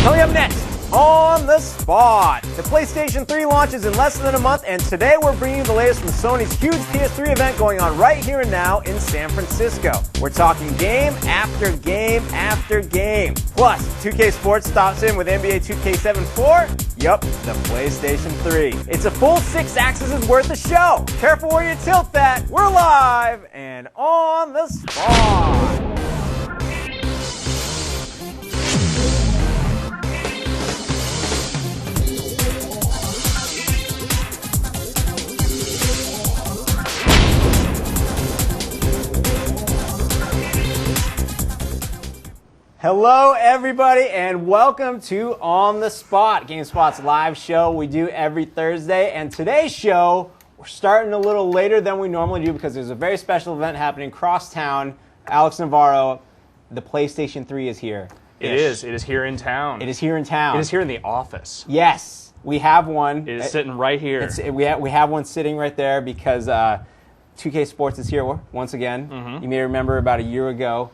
Coming up next, On the Spot. The PlayStation 3 launches in less than a month, and today we're bringing you the latest from Sony's huge PS3 event going on right here and now in San Francisco. We're talking game after game after game. Plus, 2K Sports stops in with NBA 2K7 for, yup, the PlayStation 3. It's a full 6 axes worth of show. Careful where you tilt that. We're live and on the spot. Hello, everybody, and welcome to On the Spot, GameSpot's live show we do every Thursday. And today's show, we're starting a little later than we normally do because there's a very special event happening across town. Alex Navarro, the PlayStation 3 is here. It is. It is here in town. It is here in town. It is here in the office. Yes, we have one. It is sitting right here. We have one sitting right there because 2K Sports is here once again. You may remember about a year ago,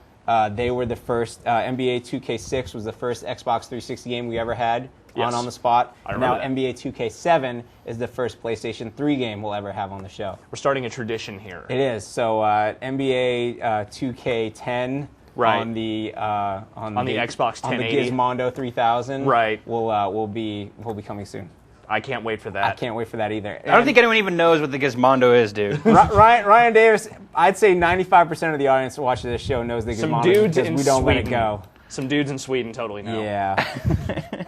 they were the first, NBA 2K6 was the first Xbox 360 game we ever had on the Spot. Now that. NBA 2K7 is the first PlayStation 3 game we'll ever have on the show. We're starting a tradition here. It is. So NBA 2K10 on the Xbox 1080, on the Gizmondo 3000, right, will be coming soon. I can't wait for that. I can't wait for that either. I don't think anyone even knows what the Gizmondo is, dude. Ryan Davis, I'd say 95% of the audience watching this show knows the Gizmondo because we don't let it go. Some dudes in Sweden totally know. Yeah.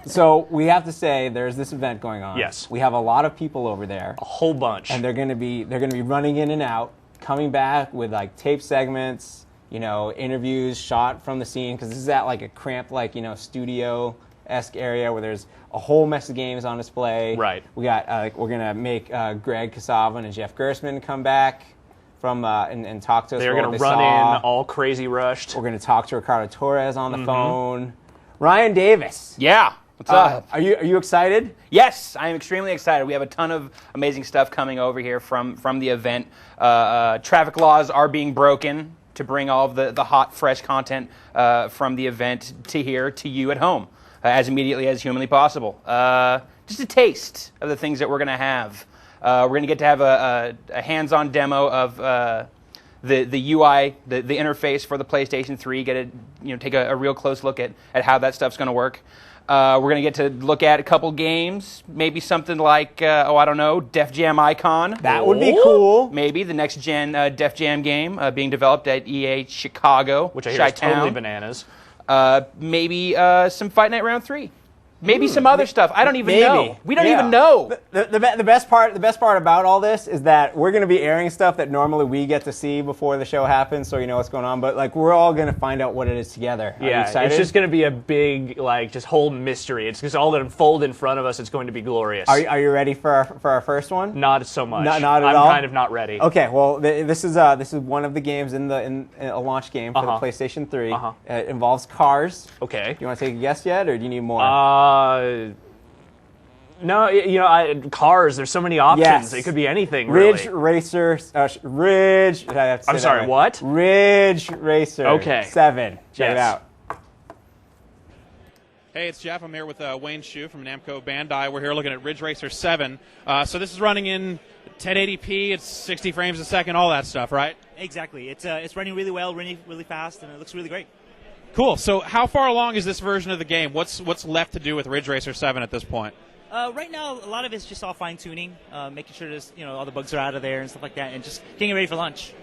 So we have to say there's this event going on. Yes. We have a lot of people over there. A whole bunch. And they're gonna be running in and out, coming back with like tape segments, interviews shot from the scene, because this is at like a cramped studio-esque area where there's a whole mess of games on display. Right. We got we're gonna make Greg Kasavin and Jeff Gerstmann come back from and talk to us. They're gonna run in all crazy rushed. We're gonna talk to Ricardo Torres on the phone. Ryan Davis. Yeah. What's up? Are you excited? Yes, I am extremely excited. We have a ton of amazing stuff coming over here from the event. Traffic laws are being broken to bring all of the hot, fresh content from the event to here to you at home. As immediately as humanly possible. Just a taste of the things that we're going to have. We're going to get to have a hands-on demo of the UI, the interface for the PlayStation 3. Get to take a real close look at how that stuff's going to work. We're going to get to look at a couple games, maybe something like I don't know, Def Jam Icon. That would be cool. Maybe the next gen Def Jam game being developed at EA Chicago, which I hear is totally bananas. Maybe some Fight Night Round 3. Maybe some other stuff. I don't even know. We don't even know. The best part about all this is that we're going to be airing stuff that normally we get to see before the show happens, so you know what's going on. But we're all going to find out what it is together. Are you excited? It's just going to be a big just whole mystery. It's just all going to unfold in front of us. It's going to be glorious. Are you ready for our first one? Not so much. Not at all. I'm kind of not ready. Okay. Well, this is one of the games in a launch game for the PlayStation 3. It involves cars. Okay. Do you want to take a guess yet, or do you need more? No, cars. There's so many options. Yes. It could be anything. Ridge really. Racer. Ridge. I'm sorry. What? Ridge Racer. Okay. 7. Check it out. Hey, it's Jeff. I'm here with Wayne Shu from Namco Bandai. We're here looking at Ridge Racer 7. So this is running in 1080p. It's 60 frames a second. All that stuff, right? Exactly. It's running really well, really fast, and it looks really great. Cool. So how far along is this version of the game? What's left to do with Ridge Racer 7 at this point? Right now, a lot of it's just all fine-tuning, making sure there's, all the bugs are out of there and stuff like that, and just getting ready for lunch.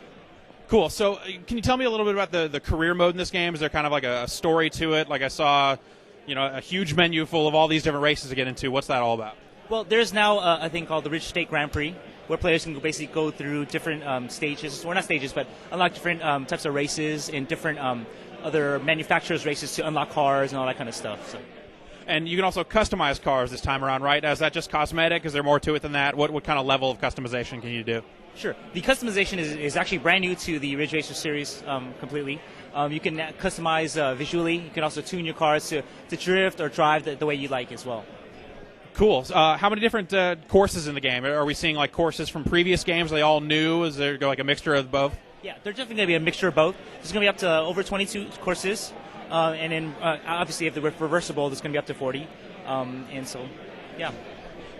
Cool. So can you tell me a little bit about the career mode in this game? Is there kind of like a story to it? Like I saw, a huge menu full of all these different races to get into. What's that all about? Well, there's now a thing called the Ridge State Grand Prix, where players can basically go through different stages, or not stages, but unlock different types of races in different other manufacturers' races to unlock cars and all that kind of stuff. So. And you can also customize cars this time around, right? Is that just cosmetic? Is there more to it than that? What kind of level of customization can you do? Sure. The customization is actually brand new to the Ridge Racer series completely. You can customize visually. You can also tune your cars to drift or drive the way you like as well. Cool. How many different courses in the game? Are we seeing like courses from previous games? Are they all new? Is there like a mixture of both? Yeah, they're definitely going to be a mixture of both. There's going to be up to over 22 courses. and then obviously if they're reversible, there's going to be up to 40. And so, yeah.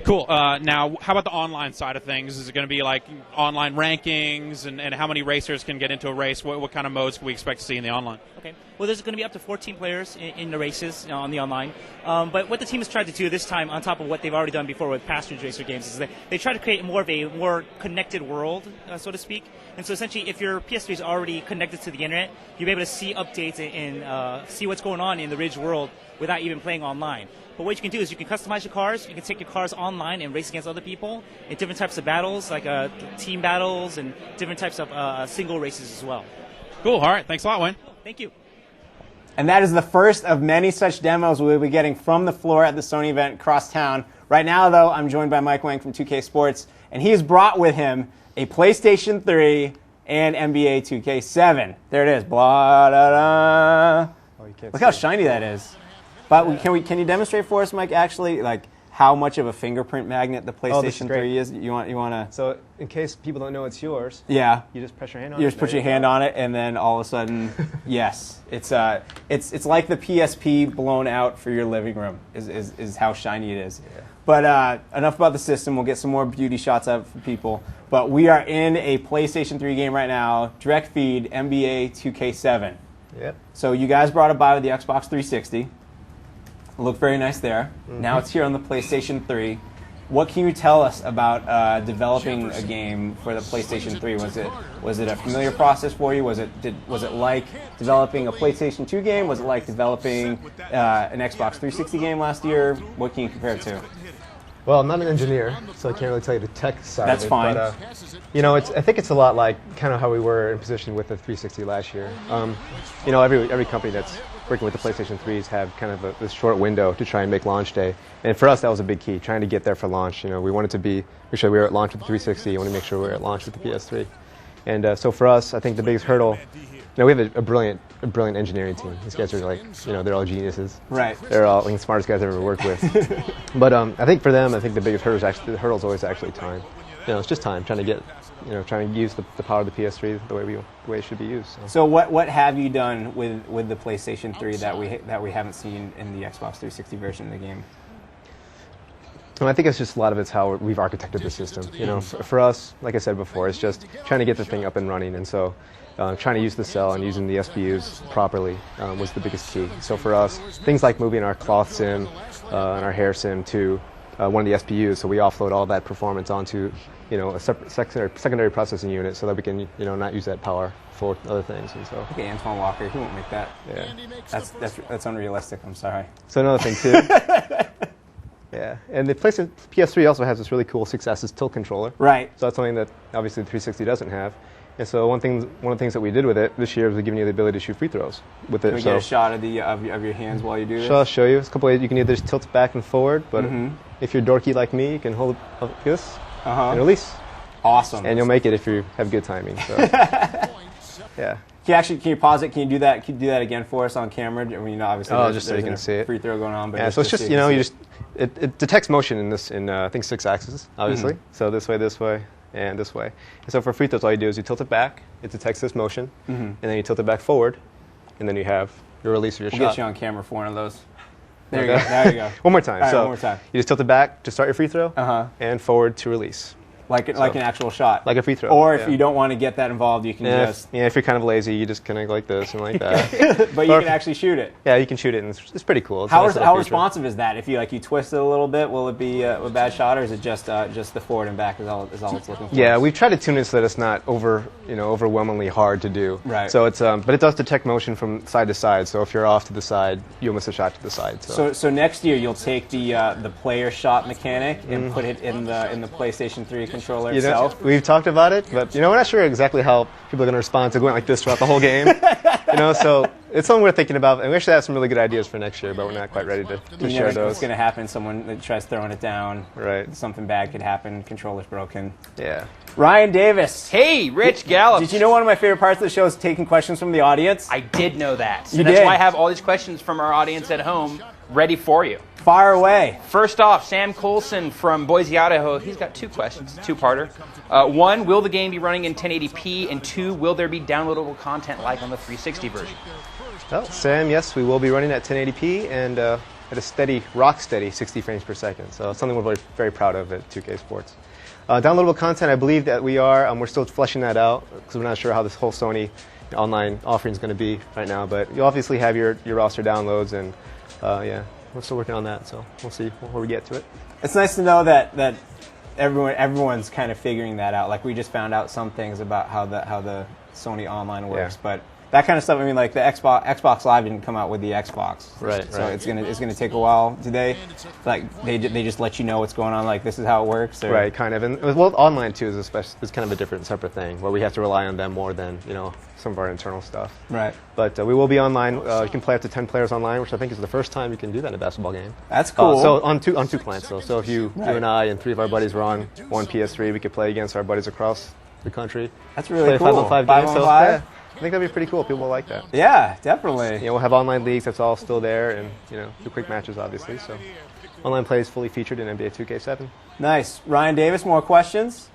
Cool. Now, how about the online side of things? Is it going to be like online rankings and how many racers can get into a race? What kind of modes can we expect to see in the online? Okay. Well, there's going to be up to 14 players in the races on the online. But what the team has tried to do this time, on top of what they've already done before with past Ridge Racer games, is they try to create more of a more connected world, so to speak. And so essentially, if your PS3 is already connected to the internet, you'll be able to see updates and see what's going on in the Ridge world without even playing online. But what you can do is you can customize your cars. You can take your cars online and race against other people in different types of battles, like team battles and different types of single races as well. Cool. All right. Thanks a lot, Wayne. Thank you. And that is the first of many such demos we will be getting from the floor at the Sony event across town. Right now, though, I'm joined by Mike Wang from 2K Sports, and he has brought with him a PlayStation 3 and NBA 2K7. There it is. Blah, da, da. Look how shiny that is. But can you demonstrate for us, Mike, actually, like how much of a fingerprint magnet the PlayStation 3 is? You want to? So in case people don't know it's yours, yeah, you just press your hand on it. You just put your hand on it, and then all of a sudden, yes, it's like the PSP blown out for your living room. Is how shiny it is. Yeah. But enough about the system. We'll get some more beauty shots out for people. But we are in a PlayStation 3 game right now, direct feed NBA 2K7. Yep. So you guys brought it by with the Xbox 360. Looked very nice there. Mm-hmm. Now it's here on the PlayStation 3. What can you tell us about developing a game for the PlayStation 3? Was it a familiar process for you? Was it like developing a PlayStation 2 game? Was it like developing an Xbox 360 game last year? What can you compare it to? Well, I'm not an engineer, so I can't really tell you the tech side That's of it. fine. But, I think it's a lot like kind of how we were in position with the 360 last year. Every company that's working with the PlayStation 3s have kind of this short window to try and make launch day. And for us, that was a big key, trying to get there for launch. We wanted to make sure we were at launch with the 360. We want to make sure we were at launch with the PS3. And so for us, I think the biggest hurdle, we have a brilliant engineering team. These guys are like, they're all geniuses. Right. They're all the smartest guys I've ever worked with. But I think for them, the biggest hurdle is always actually time. It's just time, trying to use the power of the PS3 the way it should be used. So what have you done with the PlayStation 3 that we haven't seen in the Xbox 360 version of the game? Well, I think it's just a lot of it's how we've architected the system. For us, like I said before, it's just trying to get the thing up and running, and so trying to use the cell and using the SPUs properly was the biggest key. So for us, things like moving our cloth sim and our hair sim to one of the SPUs, so we offload all that performance onto a separate secondary processing unit, so that we can not use that power for other things. And so Okay, Antoine Walker, he won't make that. yeah, That's unrealistic. I'm sorry. so another thing too. Yeah, and the PS3 also has this really cool Sixaxis tilt controller. Right. So that's something that obviously the 360 doesn't have. And so one of the things that we did with it this year was giving you the ability to shoot free throws with it. Can we get a shot of your hands while you do this? I'll show you. There's a couple ways. You can either just tilt it back and forward, but if you're dorky like me, you can hold it like this and release. Awesome. And you'll make it if you have good timing. So. Yeah. Can you pause it? Can you do that? Can you do that again for us on camera? I mean, obviously, just so you can see it. Free throw going on, but yeah. So it's just it detects motion in I think 6 axes, obviously. So this way, and this way. And so for free throws, all you do is you tilt it back. It detects this motion, and then you tilt it back forward, and then you have your release of your shot. We'll get you on camera for one of those. There you go. There you go. One more time. All right, so one more time. You just tilt it back to start your free throw, and forward to release. Like an actual shot. Like a free throw. Or if you don't want to get that involved, you can just... Yeah, if you're kind of lazy, you just kind of like this and like that. But you can actually shoot it. Yeah, you can shoot it, and it's pretty cool. It's How responsive is that? If you twist it a little bit, will it be a bad shot, or is it just the forward and back is all it's looking for? Yeah, we've tried to tune it so that it's not overwhelmingly hard to do. Right. So it's but it does detect motion from side to side. So if you're off to the side, you'll miss a shot to the side. So next year you'll take the player shot mechanic and put it in the PlayStation 3 controller itself. We've talked about it, but we're not sure exactly how people are going to respond to going like this throughout the whole game. So it's something we're thinking about, and we actually have some really good ideas for next year, but we're not quite ready to share those. What's going to happen? Someone that tries throwing it down. Right. Something bad could happen. Controller's broken. Yeah. Ryan Davis. Hey, Rich Gallup. Did you know one of my favorite parts of the show is taking questions from the audience? I did know that. So You that's did. why I have all these questions from our audience at home ready for you. Fire away. First off, Sam Colson from Boise, Idaho. He's got 2 questions, 2-parter. 1, will the game be running in 1080p? And 2, will there be downloadable content like on the 360 version? Well, Sam, yes, we will be running at 1080p and at a steady, rock steady 60 frames per second. So it's something we're very, very proud of at 2K Sports. Downloadable content, I believe that we are. We're still fleshing that out because we're not sure how this whole Sony online offering is going to be right now. But you obviously have your roster downloads, and yeah, we're still working on that. So we'll see where we get to it. It's nice to know that everyone's kind of figuring that out. Like we just found out some things about how the Sony Online works, but that kind of stuff. I mean, like the Xbox Live didn't come out with the Xbox, right? So it's gonna take a while. Do they they just let you know what's going on? Like this is how it works, or? Right? Kind of. And well, online too is kind of a different, separate thing where we have to rely on them more than some of our internal stuff. Right. But we will be online. You can play up to 10 players online, which I think is the first time you can do that in a basketball game. That's cool. So on two clients though. So if you and I and 3 of our buddies were on one PS3, we could play against our buddies across the country. That's really play cool. a 5-on-5 game. So yeah, I think that'd be pretty cool. People will like that. Yeah, definitely. We'll have online leagues. That's all still there, and do quick matches, obviously. So online play is fully featured in NBA 2K7. Nice. Ryan Davis, more questions?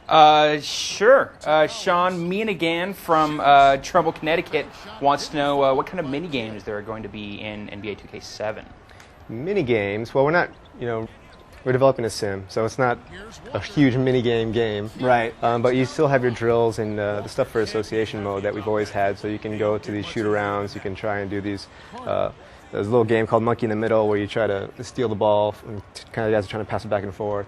Sure. Sean Meanagan from Trumbull, Connecticut wants to know what kind of mini games there are going to be in NBA 2K7. Mini games. Well, we're not. We're developing a sim, so it's not a huge mini-game game. Right. But you still have your drills and the stuff for association mode that we've always had, so you can go to these shoot-arounds, you can try and do these, there's a little game called Monkey in the Middle where you try to steal the ball, and kind of guys are trying to pass it back and forth.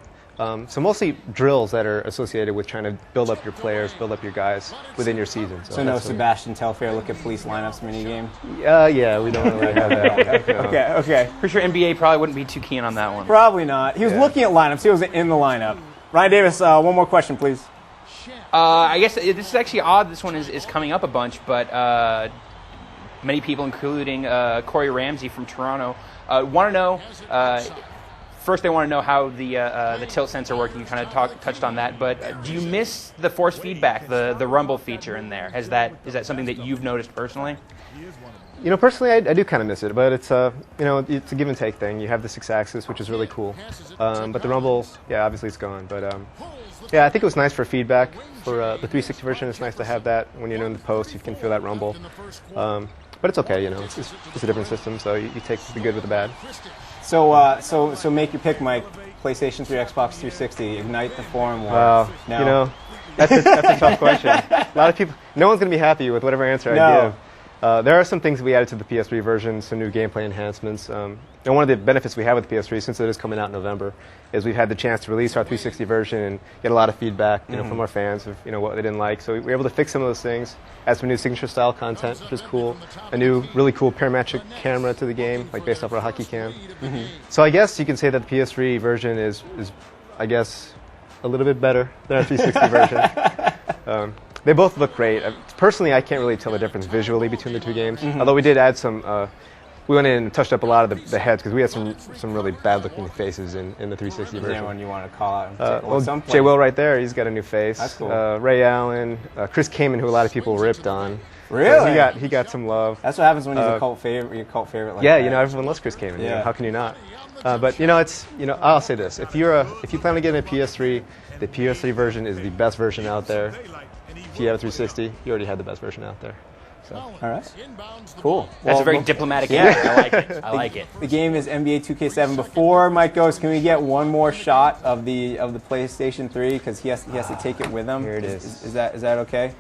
So mostly drills that are associated with trying to build up your players, build up your guys within your season. So no Sebastian Telfair look at police lineups mini game? Yeah, we don't really have that. Okay. Pretty sure NBA probably wouldn't be too keen on that one. Probably not. He was looking at lineups. He wasn't in the lineup. Ryan Davis, one more question, please. I guess this is actually odd. This one is coming up a bunch, but many people, including Corey Ramsey from Toronto, want to know... First, they want to know how the tilt sensor works. You kind of touched on that, but do you miss the force feedback, the rumble feature in there? Is that something that you've noticed personally? Personally, I do kind of miss it, but it's it's a give and take thing. You have the Sixaxis, which is really cool, but the rumble, obviously it's gone. But I think it was nice for feedback for the 360 version. It's nice to have that when you're in the post. You can feel that rumble, but it's okay. It's a different system, so you take the good with the bad. So make your pick, Mike. PlayStation 3, Xbox 360, ignite the forum war. Well, no. That's a tough question. A lot of people, no one's going to be happy with whatever answer I give. There are some things we added to the PS3 version, some new gameplay enhancements. And one of the benefits we have with the PS3, since it is coming out in November, is we've had the chance to release our 360 version and get a lot of feedback, from our fans of what they didn't like. So we were able to fix some of those things, add some new signature style content, which is cool. A new, really cool parametric camera to the game, like based off our hockey cam. So I guess you can say that the PS3 version is I guess, a little bit better than our 360 version. They both look great. Personally, I can't really tell the difference visually between the two games. Although we did add some. We went in and touched up a lot of the heads because we had some really bad-looking faces in the 360 version. Is there anyone you want to call out? Jay Will right there, he's got a new face. That's cool. Ray Allen, Chris Kamen, who a lot of people ripped on. Really? He got some love. That's what happens when he's a cult favorite. Your cult favorite. Like that. Everyone loves Chris Kamen. Yeah. How can you not? But it's I'll say this: if you plan on getting a PS3, the PS3 version is the best version out there. If you have a 360, you already had the best version out there. So. All right. Cool. That's a very diplomatic answer. I like it. I like it. The game is NBA 2K7. Before Mike goes, can we get one more shot of the PlayStation 3 because he has to take it with him? Here it is. Is that okay?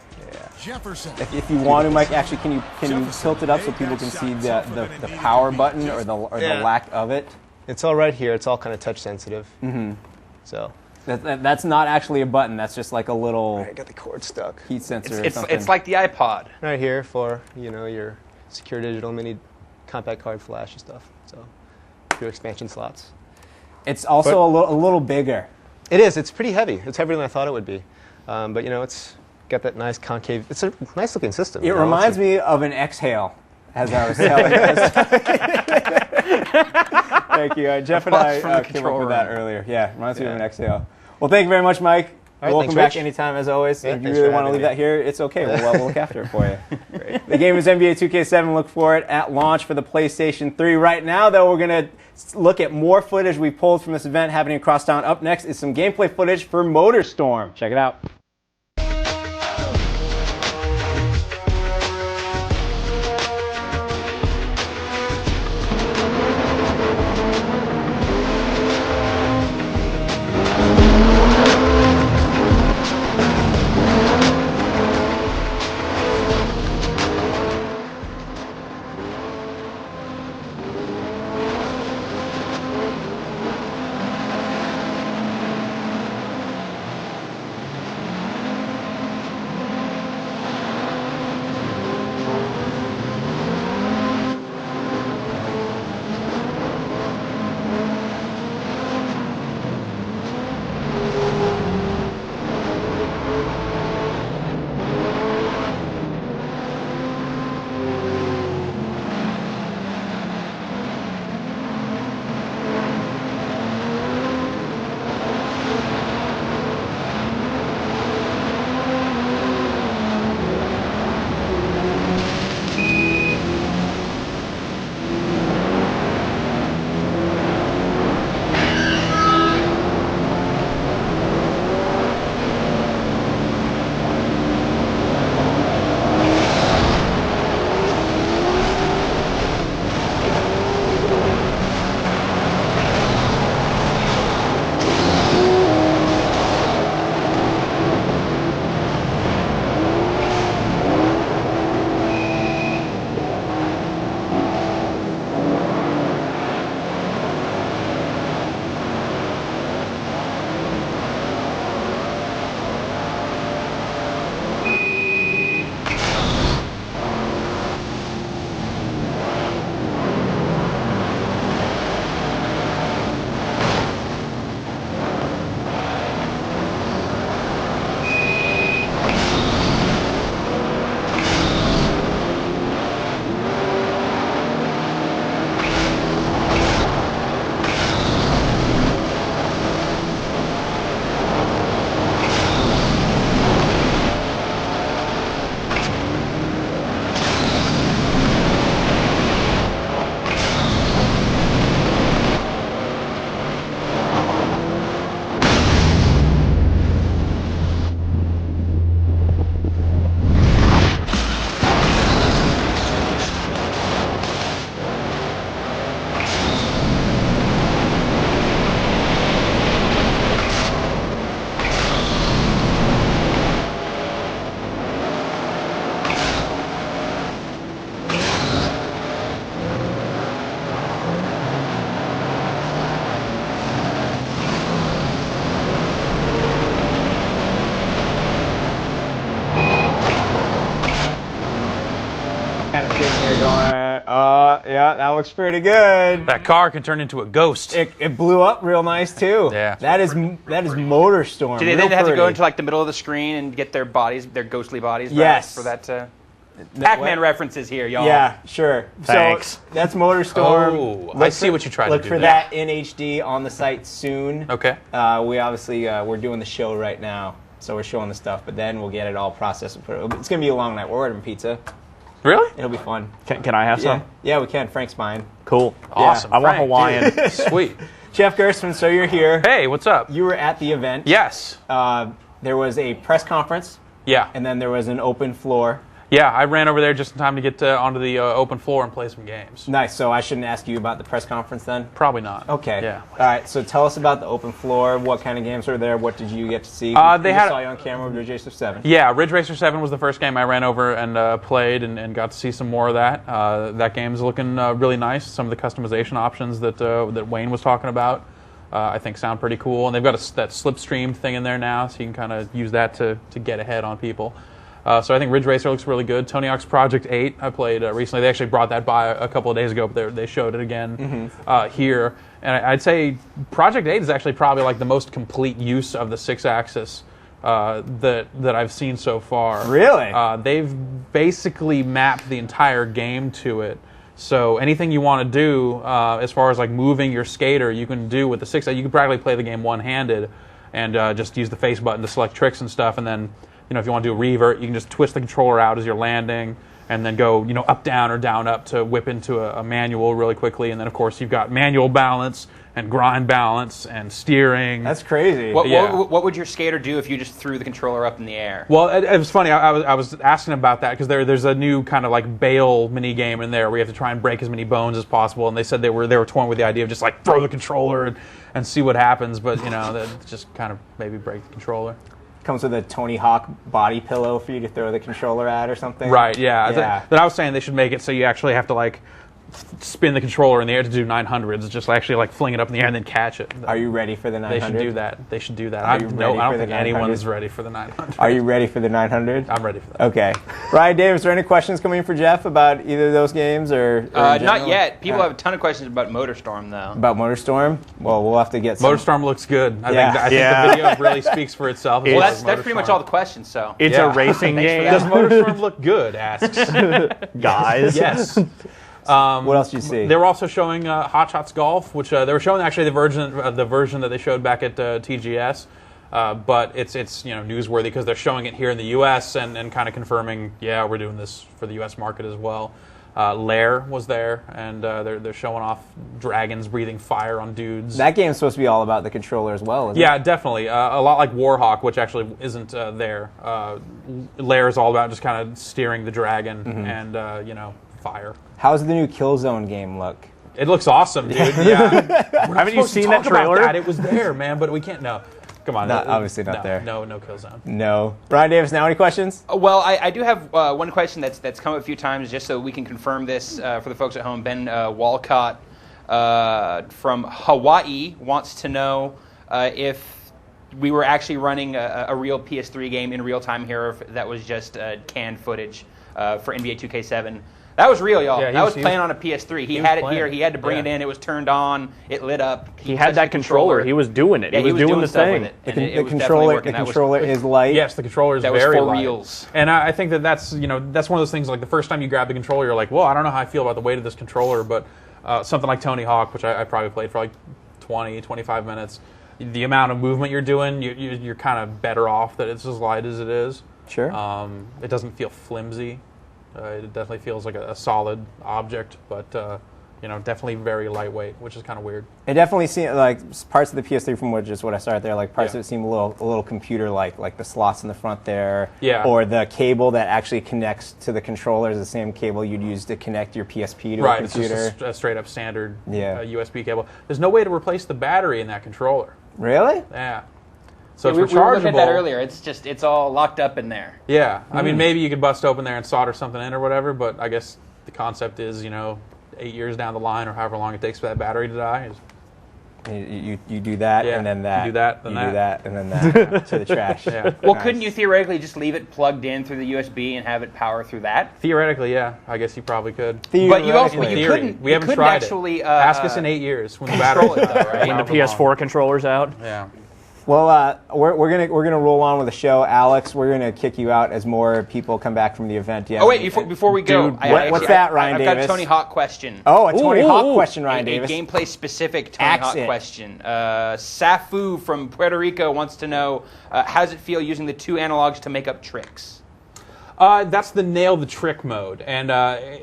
Yeah. If you want to, Mike, actually, can you tilt it up so people can see the power button or the lack of it? It's all right here. It's all kind of touch sensitive. So. That's not actually a button. That's just like a little. I got the cord stuck. Heat sensor. It's like the iPod. Right here for your secure digital mini compact card flash and stuff. So your expansion slots. It's also a little bigger. It is. It's pretty heavy. It's heavier than I thought it would be. But it's got that nice concave. It's a nice looking system. It reminds me of an exhale, as I was telling you. Thank you. Jeff and I came up with that earlier. Yeah, reminds me of an exhale. Well, thank you very much, Mike. Right, welcome back anytime, as always. Yeah, if you really want to leave that here, it's okay. We'll look after it for you. Great. The game is NBA 2K7. Look for it at launch for the PlayStation 3. Right now, though, we're going to look at more footage we pulled from this event happening across town. Up next is some gameplay footage for MotorStorm. Check it out. that looks pretty good. That car can turn into a ghost. It blew up real nice too. Yeah. That is MotorStorm. Do they Real then have to go pretty. into like the middle of the screen and get their bodies, their ghostly bodies back Yes. for that? Pac-Man references here, y'all. Yeah, sure. Thanks. So that's MotorStorm. Oh, I see what you tried to Look do for there. that in HD on the site soon. Okay. We obviously we're doing the show right now, so we're showing the stuff. But then we'll get it all processed and put it. It's gonna be a long night. We're ordering pizza. Really? It'll be fun. Can I have Yeah, some? yeah, we can. Frank's mine. Cool. Awesome. I want Frank, Hawaiian. dude. Sweet. Jeff Gerstmann, so you're here. Hey, what's up? You were at the event. Yes. There was a press conference, Yeah. and then there was an open floor. Yeah, I ran over there just in time to get onto the open floor and play some games. Nice. So I shouldn't ask you about the press conference then? Probably not. Okay. Yeah. All right. So tell us about the open floor. What kind of games were there? What did you get to see? They We had- saw you on camera with Ridge Racer 7. Yeah, Ridge Racer 7 was the first game I ran over and played and got to see some more of that. That game's looking really nice. Some of the customization options that Wayne was talking about I think sound pretty cool. And they've got that slipstream thing in there now, so you can kind of use that to get ahead on people. So I think Ridge Racer looks really good. Tony Hawk's Project 8 I played recently. They actually brought that by a couple of days ago, but they showed it again here. And I'd say Project 8 is actually probably like the most complete use of the Sixaxis that I've seen so far. Really? They've basically mapped the entire game to it. So anything you want to do as far as like moving your skater, you can do with the Sixaxis. You can practically play the game one-handed and just use the face button to select tricks and stuff, and then if you want to do a revert, you can just twist the controller out as you're landing and then go, up, down, or down, up to whip into a manual really quickly. And then, of course, you've got manual balance and grind balance and steering. That's crazy. What would your skater do if you just threw the controller up in the air? Well, it was funny. I was asking about that because there's a new kind of like bail mini game in there where you have to try and break as many bones as possible. And they said they were torn with the idea of just like throw the controller and see what happens. But, that just kind of maybe break the controller. Comes with a Tony Hawk body pillow for you to throw the controller at or something. Right, yeah. But I was saying they should make it so you actually have to like spin the controller in the air to do 900s, just actually like fling it up in the air and then catch it. Are you ready for the 900? They should do that. They should do that. Are you I ready don't for think the anyone's 900? ready for the 900. Are you ready for the 900? I'm ready for that. Okay. Ryan, Dave, is there any questions coming in for Jeff about either of those games or in Not general? yet. People have a ton of questions about MotorStorm, though. About MotorStorm? Well, we'll have to get some. MotorStorm looks good. I Yeah. think the video really speaks for itself. Well, as that's pretty much all the questions, so. It's Yeah. a racing Thanks for game, that. Does MotorStorm look good? Asks. guys. Yes. What else did you see? They were also showing Hot Shots Golf, which they were showing actually the version that they showed back at TGS. But it's newsworthy because they're showing it here in the U.S. and kind of confirming, yeah, we're doing this for the U.S. market as well. Lair was there, and they're showing off dragons breathing fire on dudes. That game's supposed to be all about the controller as well, isn't Yeah, it? definitely. A lot like Warhawk, which actually isn't there. Lair is all about just kind of steering the dragon and fire. How's the new Killzone game look? It looks awesome, dude. Yeah. Haven't you seen that trailer? It was there, man, but we can't. No, come on. Obviously not there. No Killzone. No. Brian Davis, now any questions? Well, I do have one question that's come up a few times, just so we can confirm this for the folks at home. Ben Walcott from Hawaii wants to know if we were actually running a real PS3 game in real time here, or if that was just canned footage for NBA 2K7. That was real, y'all. Yeah, that was playing on a PS3. He had it playing. here. He had to bring it in. It was turned on. It lit up. He had that controller. He was doing it. Yeah, he was doing the stuff thing. with it. And The it was definitely working. controller is light. Yes, the controller is That was very for light. reals. And I think that's one of those things. Like the first time you grab the controller, you're like, well, I don't know how I feel about the weight of this controller, but something like Tony Hawk, which I probably played for like 20, 25 minutes. The amount of movement you're doing, you're kind of better off that it's as light as it is. Sure. It doesn't feel flimsy. It definitely feels like a solid object, but definitely very lightweight, which is kind of weird. It definitely seemed like parts of the PS3 from what I started there, like parts Yeah. of it seem a little computer-like, like the slots in the front there, Yeah. or the cable that actually connects to the controller is the same cable you'd use to connect your PSP to a Right, it's computer. just a straight up standard Yeah. USB cable. There's no way to replace the battery in that controller. Really? Yeah. So Yeah, it's we were looking at that rechargeable. earlier. It's all locked up in there. Yeah, I mean, maybe you could bust open there and solder something in or whatever, but I guess the concept is, 8 years down the line or however long it takes for that battery to die. You do that, Yeah, and then that. you do that, then you do that. that, and then that to the trash. Yeah. Well, Nice. couldn't you theoretically just leave it plugged in through the USB and have it power through that? Theoretically, yeah. I guess you probably could. But you also In you theory. couldn't. We you haven't couldn't tried actually, it. Ask us in 8 years when the battery's control it, though, right? When the PS4 controller's out. Yeah. Well, we're gonna roll on with the show, Alex. We're gonna kick you out as more people come back from the event. Yeah. Oh wait, before we go, Dude, what's that, Ryan I've got a Davis? Tony Hawk question. Oh, a Tony Hawk question, Ryan a Davis. gameplay specific Tony Axe Hawk it. question. Safu from Puerto Rico wants to know how does it feel using the 2 analogs to make up tricks? That's the nail the trick mode, and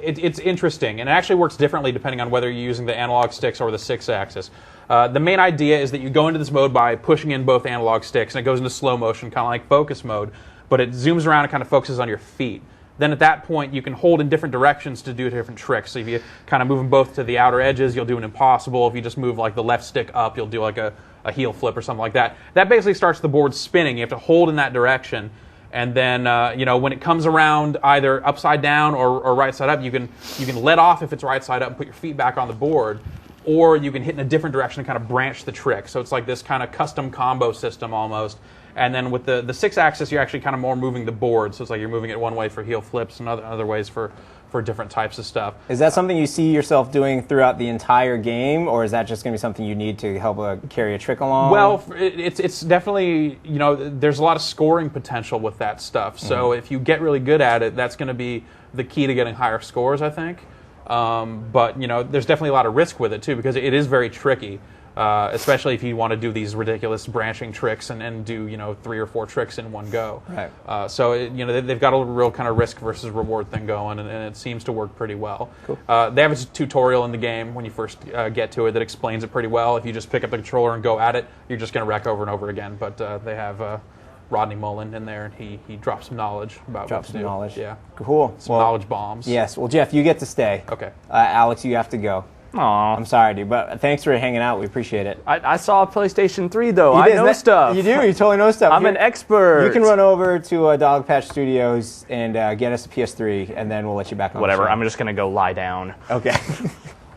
it's interesting, and it actually works differently depending on whether you're using the analog sticks or the Sixaxis. The main idea is that you go into this mode by pushing in both analog sticks, and it goes into slow motion, kind of like focus mode, but it zooms around and kind of focuses on your feet. Then at that point, you can hold in different directions to do different tricks. So if you kind of move them both to the outer edges, you'll do an impossible. If you just move like the left stick up, you'll do like a heel flip or something like that. That basically starts the board spinning. You have to hold in that direction. And then, when it comes around either upside down or right side up, you can let off if it's right side up and put your feet back on the board. Or you can hit in a different direction and kind of branch the trick. So it's like this kind of custom combo system almost. And then with the Sixaxis, you're actually kind of more moving the board. So it's like you're moving it one way for heel flips and other ways for different types of stuff. Is that something you see yourself doing throughout the entire game, or is that just going to be something you need to help carry a trick along? Well, it's definitely, there's a lot of scoring potential with that stuff. So if you get really good at it, that's going to be the key to getting higher scores, I think. But there's definitely a lot of risk with it too, because it is very tricky, especially if you want to do these ridiculous branching tricks and do 3 or 4 tricks in one go. Right. So they've got a real kind of risk versus reward thing going, and it seems to work pretty well. Cool. They have a tutorial in the game when you first get to it that explains it pretty well. If you just pick up the controller and go at it, you're just going to wreck over and over again. But they have Rodney Mullen in there, and he drops some knowledge about what to do. knowledge. Yeah. Cool. Some knowledge bombs. Yes. Well, Jeff, you get to stay. Okay. Alex, you have to go. Aw. I'm sorry, dude, but thanks for hanging out. We appreciate it. I saw a PlayStation 3, though. You I did, know isn't it? stuff. You do? You totally know stuff. I'm an expert. You can run over to Dogpatch Studios and get us a PS3, and then we'll let you back on Whatever. the show. I'm just going to go lie down. Okay.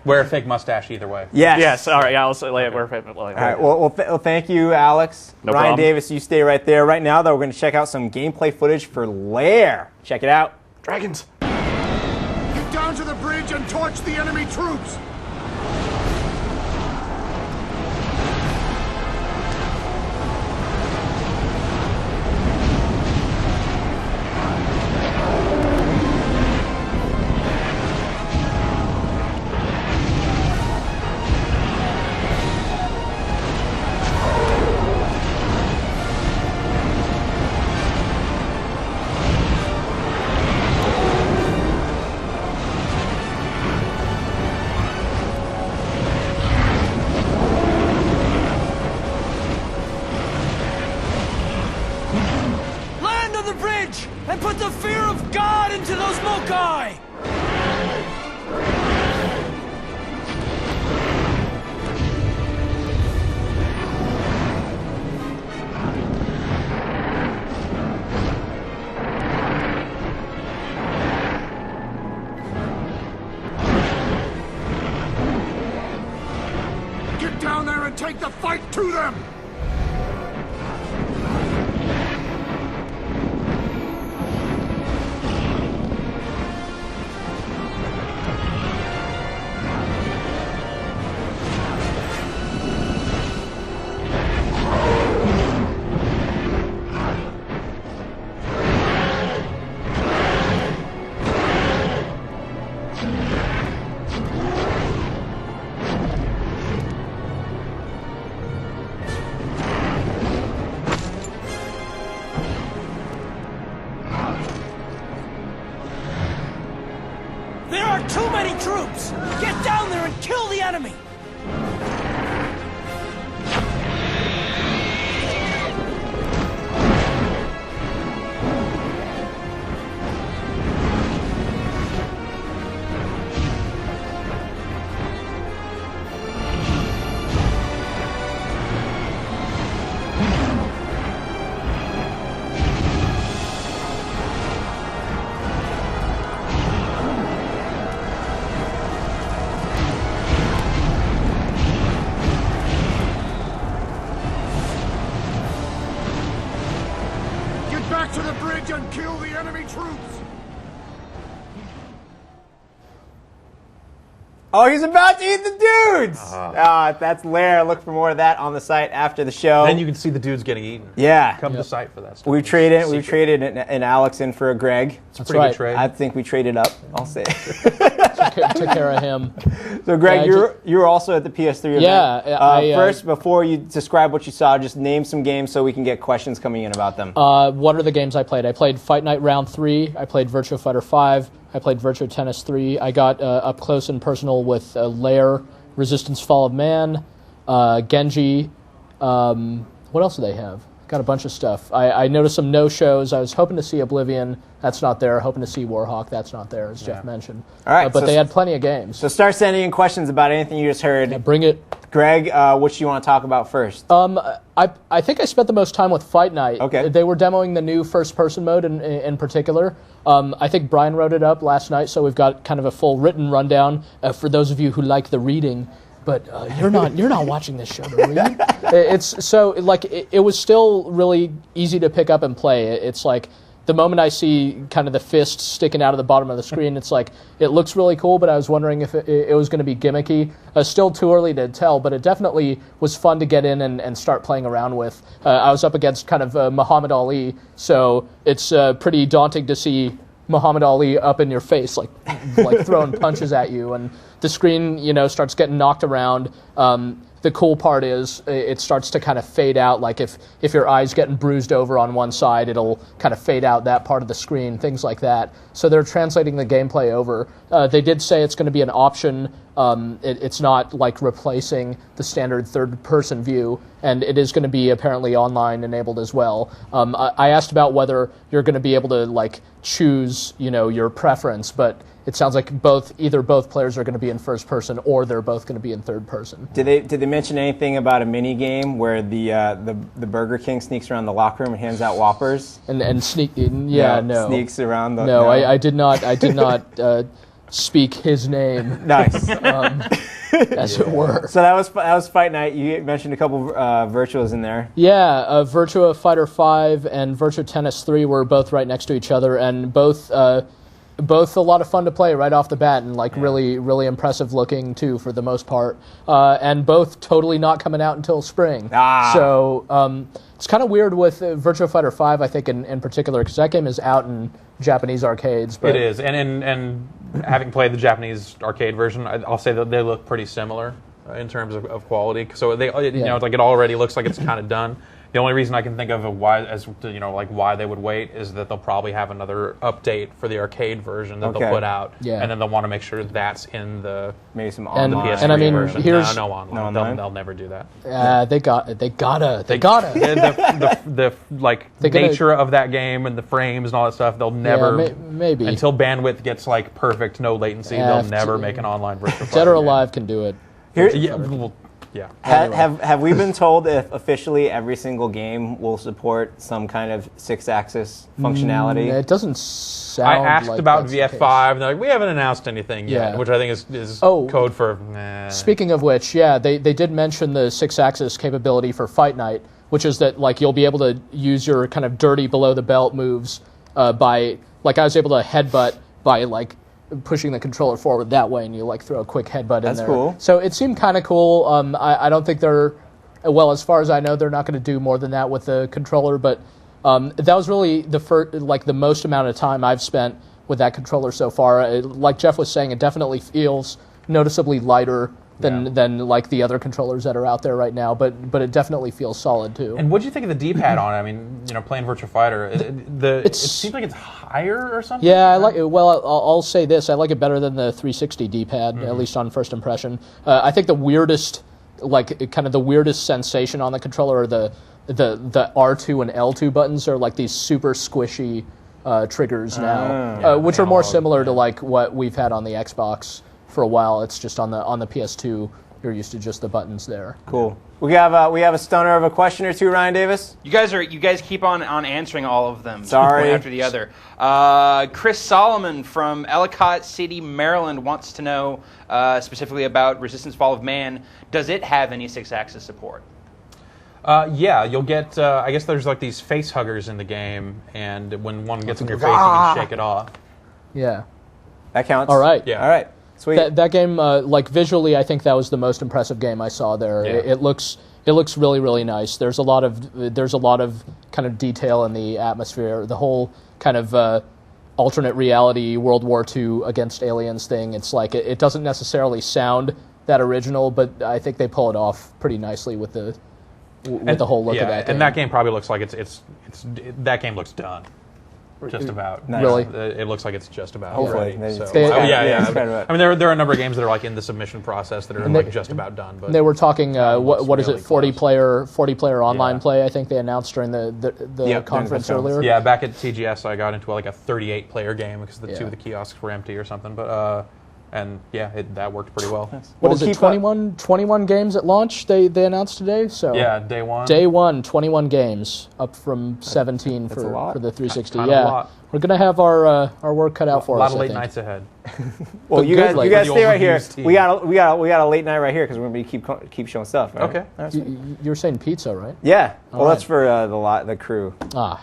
Wear a fake mustache either way. Yes. Yes. All right. I'll lay it where. All right. Well, thank you, Alex. No Ryan problem. Davis, you stay right there. Right now, though, we're going to check out some gameplay footage for Lair. Check it out. Dragons. Get down to the bridge and torch the enemy troops! Land on the bridge and put the fear of God into those Mokai! Get down there and take the fight to them! There are too many troops! Get down there and kill the enemy! Get to the bridge and kill the enemy troops! Oh, he's about to eat the dudes! That's Lair. Look for more of that on the site after the show. Then you can see the dudes getting eaten. Yeah. Come to site for that stuff. We traded an Alex in for a Greg. It's a pretty good trade. I think we traded up. I'll say. Took care of him. So, Greg, you were also at the PS3 event. Yeah. First, before you describe what you saw, just name some games so we can get questions coming in about them. What are the games I played? I played Fight Night Round 3. I played Virtua Fighter 5. I played Virtua Tennis 3. I got up close and personal with Lair, Resistance Fall of Man, Genji. What else do they have? Got a bunch of stuff. I noticed some no-shows. I was hoping to see Oblivion. That's not there. Hoping to see Warhawk. That's not there, as Jeff mentioned. All right. But they had plenty of games. So start sending in questions about anything you just heard. Yeah, bring it. Greg, what do you want to talk about first? I think I spent the most time with Fight Night. Okay. They were demoing the new first-person mode in particular. I think Brian wrote it up last night, so we've got kind of a full written rundown for those of you who like the reading. But you're not watching this show to read. It's so like it was still really easy to pick up and play. It's like the moment I see kind of the fist sticking out of the bottom of the screen, it's like it looks really cool. But I was wondering if it was going to be gimmicky. Still too early to tell, but it definitely was fun to get in and start playing around with. I was up against kind of Muhammad Ali, so it's pretty daunting to see Muhammad Ali up in your face, like throwing punches at you, and the screen, starts getting knocked around. The cool part is it starts to kind of fade out. Like if your eye's getting bruised over on one side, it'll kind of fade out that part of the screen, things like that. So they're translating the gameplay over. They did say it's going to be an option. It's not like replacing the standard third-person view, and it is going to be apparently online enabled as well. I asked about whether you're going to be able to choose, your preference, but it sounds like either both players are going to be in first person or they're both going to be in third person. Did they mention anything about a mini game where the Burger King sneaks around the locker room and hands out Whoppers and sneak? No. Sneaks around the. No, I did not. I did not speak his name. Nice. As it were. So that was Fight Night. You mentioned a couple virtuals in there. Yeah, Virtua Fighter 5 and Virtua Tennis 3 were both right next to each other, and both a lot of fun to play right off the bat, and really, really impressive looking too for the most part. And both totally not coming out until spring. So it's kind of weird with Virtua Fighter 5, I think in particular, because that game is out in Japanese arcades. But it is, and having played the Japanese arcade version, I'll say that they look pretty similar in terms of quality. So it already looks like it's kind of done. The only reason I can think of why they would wait is that they'll probably have another update for the arcade version that they'll put out, and then they'll want to make sure that's in the maybe some online PS3 and I mean, version. Here's no online. No online? They'll never do that. They gotta. The nature of that game and the frames and all that stuff, they'll never maybe until bandwidth gets perfect, no latency. They'll never make an online version. Dead or Alive can do it. Yeah. Have we been told if officially every single game will support some kind of Sixaxis functionality? It doesn't sound. I asked like about that's VF5, and they're like, we haven't announced anything yet, which I think is code for. Speaking of which, they did mention the Sixaxis capability for Fight Night, which is that you'll be able to use your kind of dirty below the belt moves by I was able to headbutt by pushing the controller forward that way, and you throw a quick headbutt in there. That's cool. So it seemed kind of cool. I don't think they're, as far as I know, they're not going to do more than that with the controller. But that was really the most amount of time I've spent with that controller so far. Like Jeff was saying, it definitely feels noticeably lighter than the other controllers that are out there right now, but it definitely feels solid too. And what do you think of the D-pad on it? I mean, playing Virtua Fighter, it seems like it's higher or something. Yeah, I like it. Well, I'll say this: I like it better than the 360 D-pad, at least on first impression. I think the weirdest, the weirdest sensation on the controller are the R2 and L2 buttons are these super squishy triggers now, which are more similar to what we've had on the Xbox for a while. It's just on the PS2, you're used to just the buttons there. Cool. We have a stunner of a question or two, Ryan Davis. You guys keep on answering all of them. Sorry. One after the other. Chris Solomon from Ellicott City, Maryland wants to know specifically about Resistance Fall of Man. Does it have any Sixaxis support? Yeah, you'll get. I guess there's like these face huggers in the game, and when one gets in your face, you can shake it off. Yeah. That counts. All right. Yeah. All right. Sweet. That game, like visually, I think that was the most impressive game I saw there. Yeah. It looks really, really nice. There's a lot of kind of detail in the atmosphere. The whole kind of alternate reality World War II against aliens thing. It's like it doesn't necessarily sound that original, but I think they pull it off pretty nicely with the whole look of that game. And that game probably looks like that game looks done. Just about. Nice. Really? It looks like it's just about. Hopefully. Ready, so. Yeah. I mean, there are a number of games that are like in the submission process that are like just about done. But they were talking. What is really it? 40 player online play. I think they announced during the conference earlier. Yeah, back at TGS, I got into like a 38 player game because two of the kiosks were empty or something. But and yeah, that worked pretty well. What is it? 21 games at launch. They announced today. So yeah, day one. Day one, 21 games, up from 17 for the 360. Yeah, we're gonna have our work cut out for us. A lot of late nights ahead. Well, you guys stay right here. We got a late night right here because we're gonna be keep showing stuff. Right? Okay. You were saying pizza, right? Yeah. Well, that's for the crew.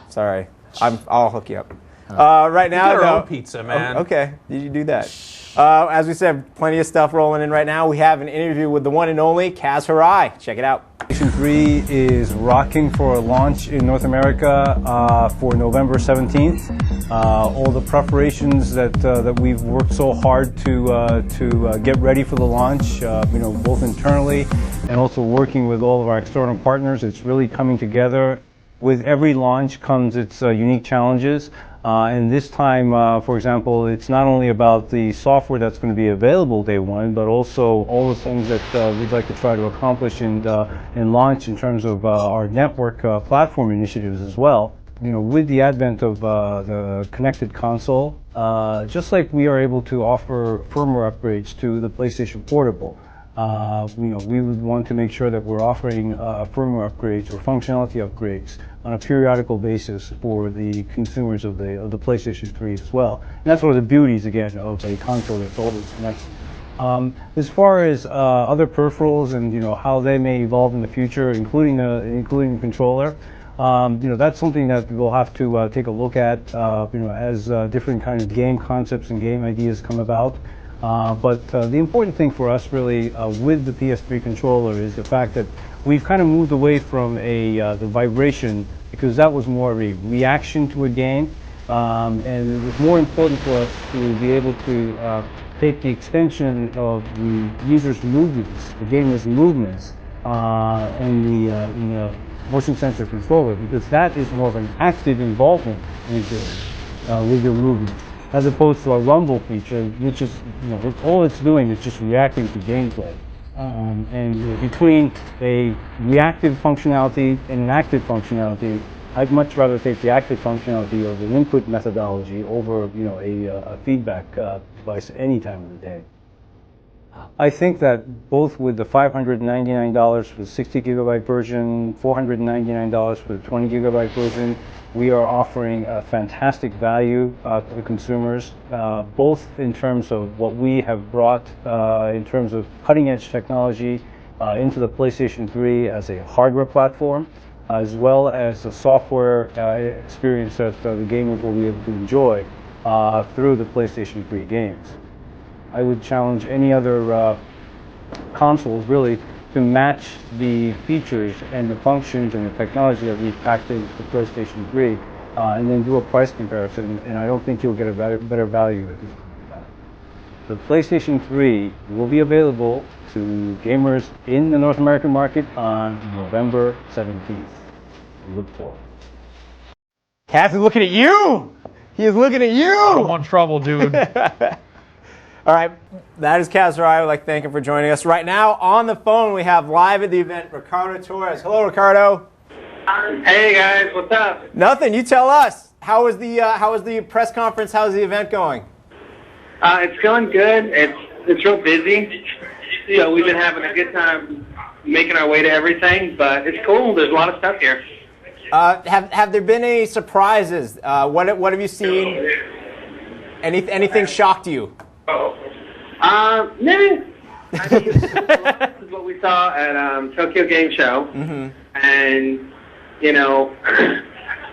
Sorry, I'll hook you up. Right now, you get our own pizza, man. Okay, you do that. As we said, plenty of stuff rolling in right now. We have an interview with the one and only Kaz Hirai. Check it out. PlayStation 3 is rocking for a launch in North America for November 17th. All the preparations that we've worked so hard to get ready for the launch, both internally and also working with all of our external partners, it's really coming together. With every launch comes its unique challenges. And this time, for example, it's not only about the software that's going to be available day one, but also all the things that we'd like to try to accomplish and launch in terms of our network platform initiatives as well. With the advent of the connected console, just like we are able to offer firmware upgrades to the PlayStation Portable, we would want to make sure that we're offering firmware upgrades or functionality upgrades on a periodical basis for the consumers of the PlayStation 3 as well. And that's one of the beauties, again, of a console that's always connected. As far as other peripherals and how they may evolve in the future, including the controller, that's something that we'll have to take a look at, as different kind of game concepts and game ideas come about. But the important thing for us really with the PS3 controller is the fact that we've kind of moved away from the vibration, because that was more of a reaction to a game, and it was more important for us to be able to take the extension of the user's movements, the gamer's movements, in the motion sensor controller, because that is more of an active involvement with your movements, as opposed to a rumble feature, which is, all it's doing is just reacting to gameplay. And between a reactive functionality and an active functionality, I'd much rather take the active functionality of an input methodology over, a feedback device any time of the day. I think that both with the $599 for the 60 gigabyte version, $499 for the 20 gigabyte version, we are offering a fantastic value to the consumers, both in terms of what we have brought in terms of cutting edge technology into the PlayStation 3 as a hardware platform, as well as the software experience that the gamers will be able to enjoy through the PlayStation 3 games. I would challenge any other consoles really to match the features and the functions and the technology that we've packed into the PlayStation 3 and then do a price comparison, and I don't think you'll get a better value at that. The PlayStation 3 will be available to gamers in the North American market on November 17th. Look forward. Kaz is looking at you! He is looking at you! I'm in trouble, dude. All right, that is Kaz Hirai. I would like to thank him for joining us. Right now, on the phone, we have live at the event, Ricardo Torres. Hello, Ricardo. Hey, guys. What's up? Nothing. You tell us. How was the press conference? How's the event going? It's going good. It's real busy. We've been having a good time making our way to everything, but it's cool. There's a lot of stuff here. Have there been any surprises? What have you seen? Anything shocked you? Maybe. I think this is what we saw at Tokyo Game Show, and and you know,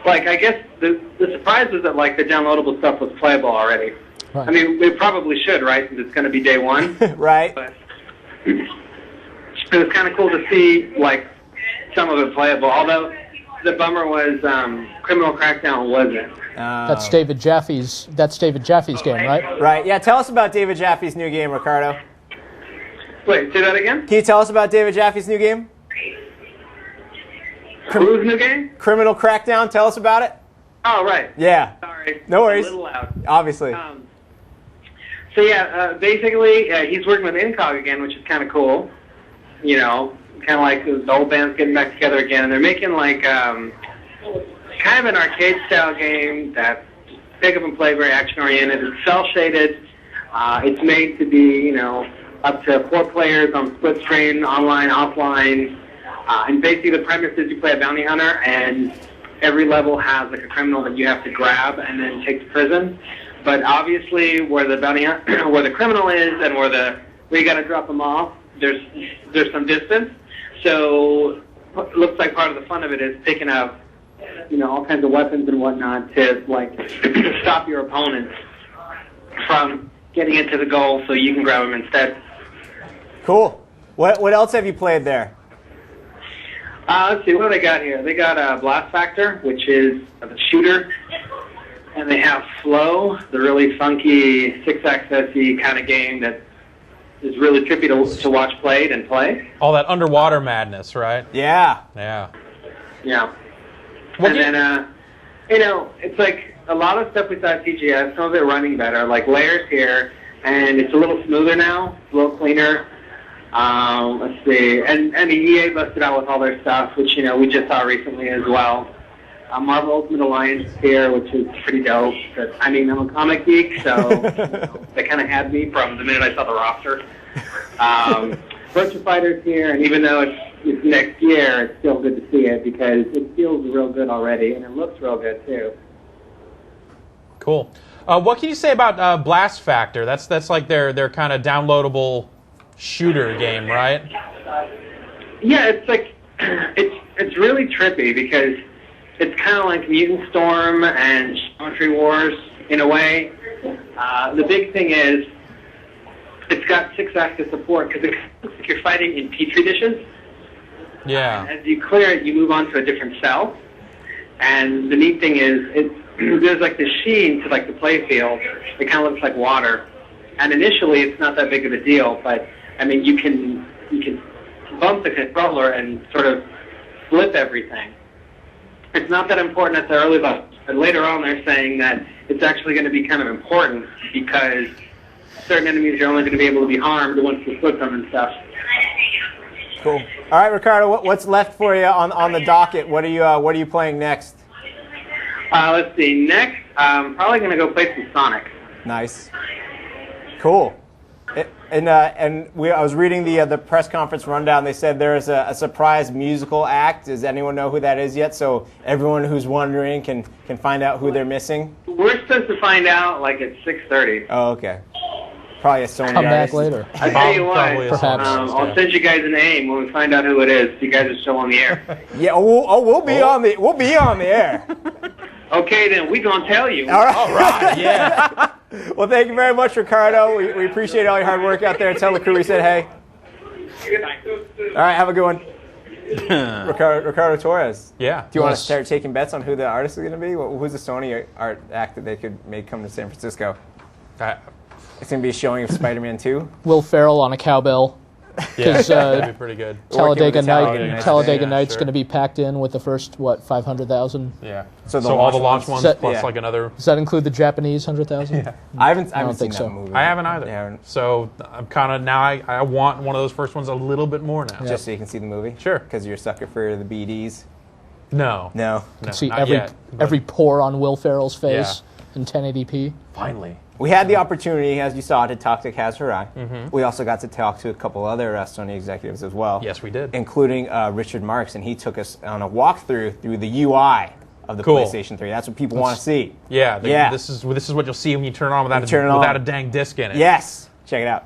like I guess the surprise was that like the downloadable stuff was playable already. Right. I mean, we probably should, right? Since it's going to be day one, right? But it was kind of cool to see like some of it playable. Although the bummer was Criminal Crackdown wasn't. That's David Jaffe's. That's David Jaffe's game, right? Right. Yeah. Tell us about David Jaffe's new game, Ricardo. Wait, say that again? Can you tell us about David Jaffe's new game? Whose new game? Criminal Crackdown. Tell us about it. Oh, right. Yeah. Sorry. No worries. A little loud. Obviously. So yeah, basically he's working with Incog again, which is kind of cool. You know, kind of like the old band's getting back together again, and they're making like kind of an arcade-style game that's pick up and play, very action-oriented. It's cel-shaded. It's made to be, you know, up to 4 players on split screen, online, offline. And basically the premise is you play a bounty hunter, and every level has like a criminal that you have to grab and then take to prison. But obviously, where the where the criminal is and where you got to drop them off, there's some distance. So it looks like part of the fun of it is picking up, you know, all kinds of weapons and whatnot to like stop your opponents from getting into the goal, so you can grab them instead. Cool. What else have you played there? Let's see, what do they got here? They got Blast Factor, which is the shooter, and they have Flow, the really funky Sixaxis kind of game that is really trippy to watch played and play. All that underwater madness, right? Yeah. Yeah. Yeah. And then, you know, it's like a lot of stuff we saw at TGS, some of it running better, like Layers here, and it's a little smoother now, a little cleaner. Let's see, and the EA busted out with all their stuff, which, you know, we just saw recently as well. Marvel Ultimate Alliance here, which is pretty dope. But, I mean, I'm a comic geek, so you know, they kind of had me from the minute I saw the roster. Virtua Fighter's here, and even though it's next year, it's still good to see it because it feels real good already, and it looks real good too. Cool. What can you say about Blast Factor? That's like their kind of downloadable shooter game, right? Yeah, it's like it's really trippy because it's kind of like Mutant Storm and Geometry Wars in a way. The big thing is it's got 6-axis support because it looks like you're fighting in petri dishes. Yeah. As you clear it, you move on to a different cell. And the neat thing is there's like the sheen to like the play field. It kind of looks like water. And initially, it's not that big of a deal, but I mean, you can bump the controller and sort of flip everything. It's not that important at the early level, but later on they're saying that it's actually going to be kind of important because certain enemies are only going to be able to be harmed once you flip them and stuff. Cool. All right, Ricardo, what's left for you on the docket? What are you playing next? Let's see. Next, I'm probably going to go play some Sonic. Nice. Cool. I was reading the press conference rundown. They said there is a surprise musical act. Does anyone know who that is yet? So everyone who's wondering can find out who they're missing. We're supposed to find out like at 6:30. Oh, okay. Probably a Sony. Come back later. I'll tell you what. Perhaps. I'll send you guys a name when we find out who it is. You guys are still on the air. Yeah. We'll be on the air. Okay, then we gonna tell you. All right. All right. Yeah. Well, thank you very much, Ricardo. We appreciate all your hard work out there. Tell the crew we said hey. All right, have a good one. Ricardo Torres. Yeah. Do you want to start taking bets on who the artist is going to be? Who's the Sony art act that they could make come to San Francisco? It's going to be a showing of Spider-Man 2. Will Ferrell on a cowbell. Yeah, that'd be pretty good. Talladega Night's going to be packed in with the first 500,000. Yeah. So all the launch ones plus like another. Does that include the Japanese 100,000? Yeah. I haven't seen so. that movie. I haven't either. Yeah. So I'm kind of now I want one of those first ones a little bit more now. Just so you can see the movie. Sure. Because you're a sucker for the BDs. No. No. You can see not yet, every pore on Will Ferrell's face in 1080p. Finally. We had the opportunity, as you saw, to talk to Kaz Hirai. Mm-hmm. We also got to talk to a couple other Sony executives as well. Yes, we did. Including Richard Marks, and he took us on a walkthrough through the UI of the PlayStation 3. That's what people want to see. Yeah. This is what you'll see when you turn it on without a dang disc in it. Yes. Check it out.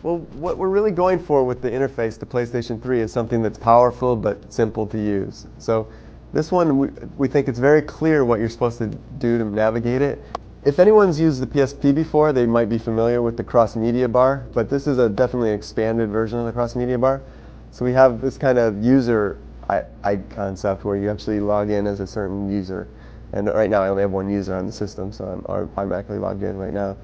Well, what we're really going for with the interface to PlayStation 3 is something that's powerful but simple to use. So this one, we think it's very clear what you're supposed to do to navigate it. If anyone's used the PSP before, they might be familiar with the cross-media bar, but this is a definitely expanded version of the cross-media bar. So we have this kind of user concept where you actually log in as a certain user. And right now I only have one user on the system, so I'm automatically logged in right now.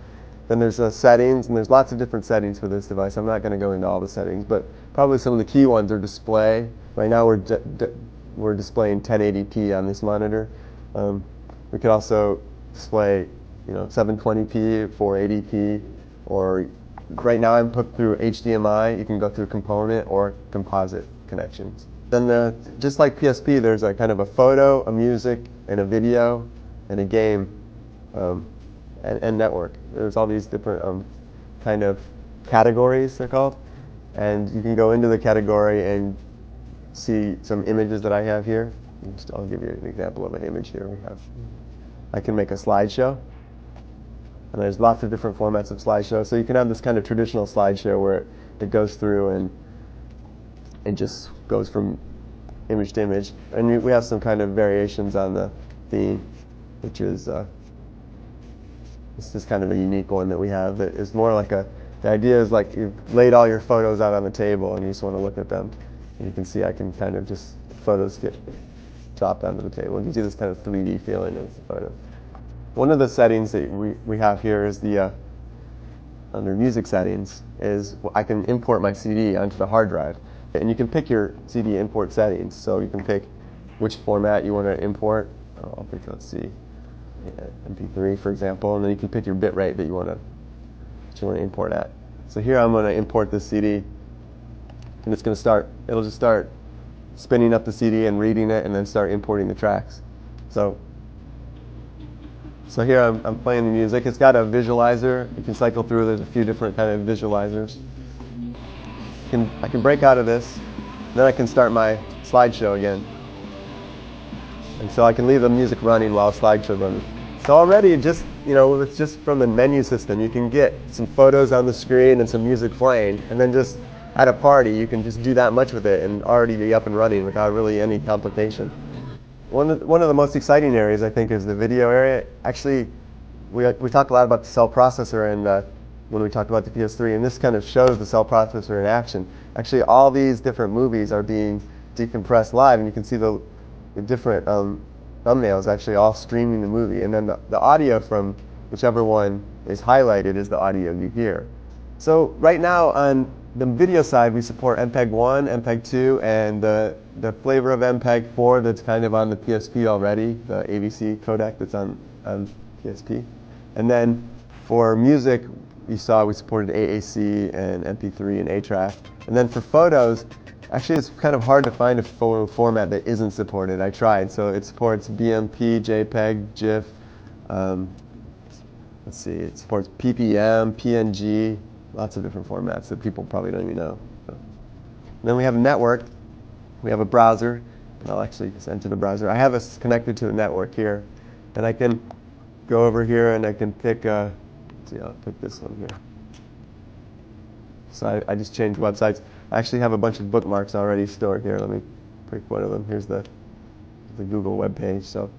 Then there's settings, and there's lots of different settings for this device. I'm not going to go into all the settings, but probably some of the key ones are display. Right now we're displaying 1080p on this monitor. We could also display 720p, 480p, or right now I'm hooked through HDMI. You can go through component or composite connections. Then just like PSP, there's a kind of a photo, a music, and a video, and a game, and network. There's all these different kind of categories, they're called. And you can go into the category and see some images that I have here. I'll give you an example of an image here. I can make a slideshow. And there's lots of different formats of slideshow. So you can have this kind of traditional slideshow where it goes through and it just goes from image to image. And we have some kind of variations on the theme, which is this is kind of a unique one that we have. That is more like the idea is like you've laid all your photos out on the table and you just want to look at them. And you can see I can kind of just, photos get dropped onto the table. And you see this kind of 3D feeling of the photo. One of the settings that we have here is under music settings, is I can import my CD onto the hard drive. And you can pick your CD import settings. So you can pick which format you want to import. I'll pick, let's see, MP3 for example, and then you can pick your bit rate that you want to import at. So here I'm going to import this CD, and it's going to start, it'll just start spinning up the CD and reading it and then start importing the tracks. So here I'm playing the music. It's got a visualizer. You can cycle through. There's a few different kind of visualizers. I can break out of this. Then I can start my slideshow again. And so I can leave the music running while slideshow running. So already, just it's just from the menu system, you can get some photos on the screen and some music playing, and then just at a party, you can just do that much with it and already be up and running without really any complication. One of the most exciting areas, I think, is the video area. Actually, we talked a lot about the cell processor and when we talked about the PS3, and this kind of shows the cell processor in action. Actually, all these different movies are being decompressed live, and you can see the different thumbnails actually all streaming the movie. And then the audio from whichever one is highlighted is the audio you hear. So right now on the video side, we support MPEG-1, MPEG-2, and the flavor of MPEG-4 that's kind of on the PSP already, the AVC codec that's on PSP. And then for music, you saw we supported AAC and MP3 and A-Track. And then for photos, actually it's kind of hard to find a photo format that isn't supported. I tried. So it supports BMP, JPEG, GIF. Let's see, it supports PPM, PNG, lots of different formats that people probably don't even know. And then we have a network. We have a browser. And I'll actually just enter the browser. I have us connected to the network here. And I can go over here and I can pick, let's see, I'll pick this one here. So I just changed websites. I actually have a bunch of bookmarks already stored here. Let me pick one of them. Here's the Google web page. So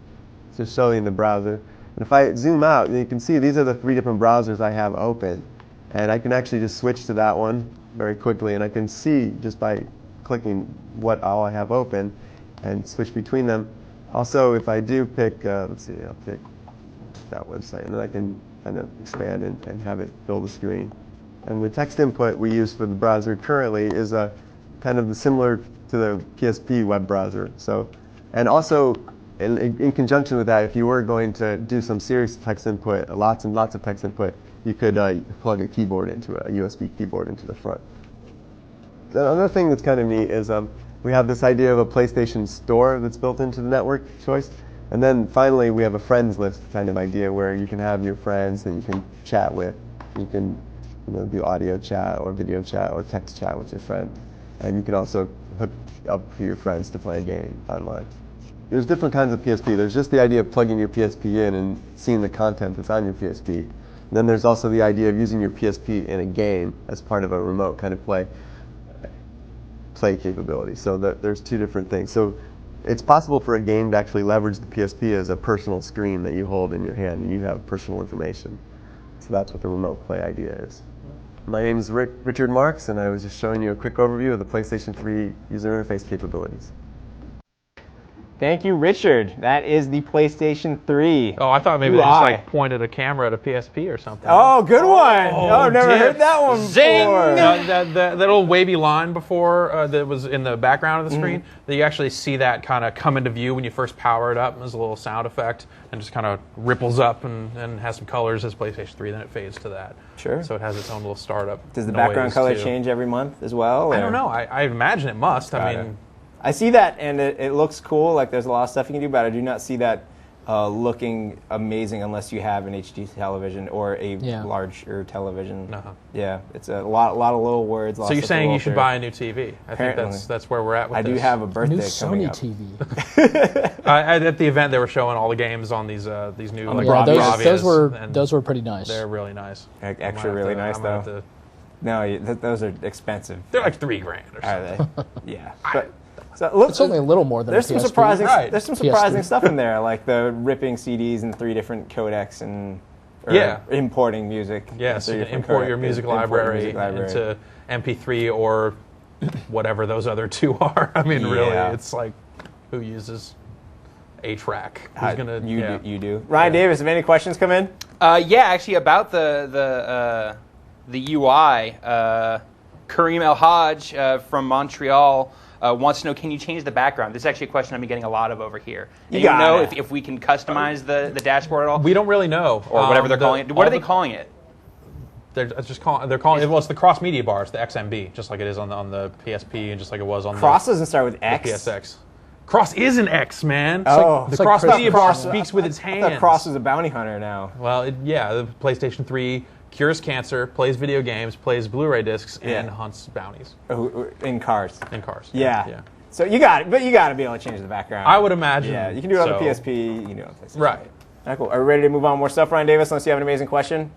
it's just showing the browser. And if I zoom out, you can see these are the 3 different browsers I have open. And I can actually just switch to that one very quickly. And I can see just by clicking what all I have open and switch between them. Also, if I do pick, let's see, I'll pick that website. And then I can kind of expand and have it fill the screen. And the text input we use for the browser currently is kind of similar to the PSP web browser. So, and also, in conjunction with that, if you were going to do some serious text input, lots and lots of text input, you could plug a keyboard into a USB keyboard into the front. Another thing that's kind of neat is we have this idea of a PlayStation Store that's built into the network choice. And then finally, we have a friends list kind of idea where you can have your friends that you can chat with. You can do audio chat or video chat or text chat with your friend. And you can also hook up for your friends to play a game online. There's different kinds of PSP. There's just the idea of plugging your PSP in and seeing the content that's on your PSP. Then there's also the idea of using your PSP in a game as part of a remote kind of play capability. So there's two different things. So it's possible for a game to actually leverage the PSP as a personal screen that you hold in your hand and you have personal information. So that's what the remote play idea is. My name is Richard Marks, and I was just showing you a quick overview of the PlayStation 3 user interface capabilities. Thank you, Richard. That is the PlayStation 3. Oh, I thought maybe they just like pointed a camera at a PSP or something. Oh, good one. Oh, I've never heard that one Zing! before. That little wavy line before that was in the background of the screen, that you actually see that kind of come into view when you first power it up. There's a little sound effect and just kind of ripples up and has some colors as PlayStation 3. Then it fades to that. Sure. So it has its own little startup. Does the background color change every month as well? I don't know. I imagine it must. I mean, I see that, and it looks cool. Like there's a lot of stuff you can do, but I do not see that looking amazing unless you have an HD television or a larger television. Yeah, it's a lot of little words. So you're saying you should buy a new TV? I Apparently. think that's where we're at with I this. do have a birthday New coming Sony up. TV. At the event, they were showing all the games on these new like those were pretty nice. They're really nice. Extra really nice though. No, those are expensive. They're like $3,000 or something. Are they? Yeah. But, so it's only a little more than there's a some PSP. surprising there's some surprising PS3. stuff in there, like the ripping CDs in 3 different codecs and importing music. Yes, you can import your music library into MP3 or whatever those other two are. I mean, really, it's like who uses a track? Who's gonna? You do. Ryan Davis, have any questions come in? Yeah, actually about the UI. Kareem El Hajj from Montreal wants to know, can you change the background? This is actually a question I've been getting a lot of over here. Do you know if we can customize the dashboard at all? We don't really know. Or whatever they're calling it. What are they calling it? They're calling it. Well, it's the cross media bar. It's the XMB, just like it is on the PSP, and just like it was on Cross doesn't start with X. The PSX. Cross is an X, man. It's the cross media bar speaks with its hands. I thought Cross is a bounty hunter now. Well, the PlayStation 3 cures cancer, plays video games, plays Blu-ray discs, and hunts bounties. In cars. In cars. Yeah. So you got it, but you got to be able to change the background. I would imagine. Yeah, you can do it on the PSP. You can do it on PlayStation. Right. All right, cool. Are we ready to move on? More stuff, Ryan Davis? Unless you have an amazing question.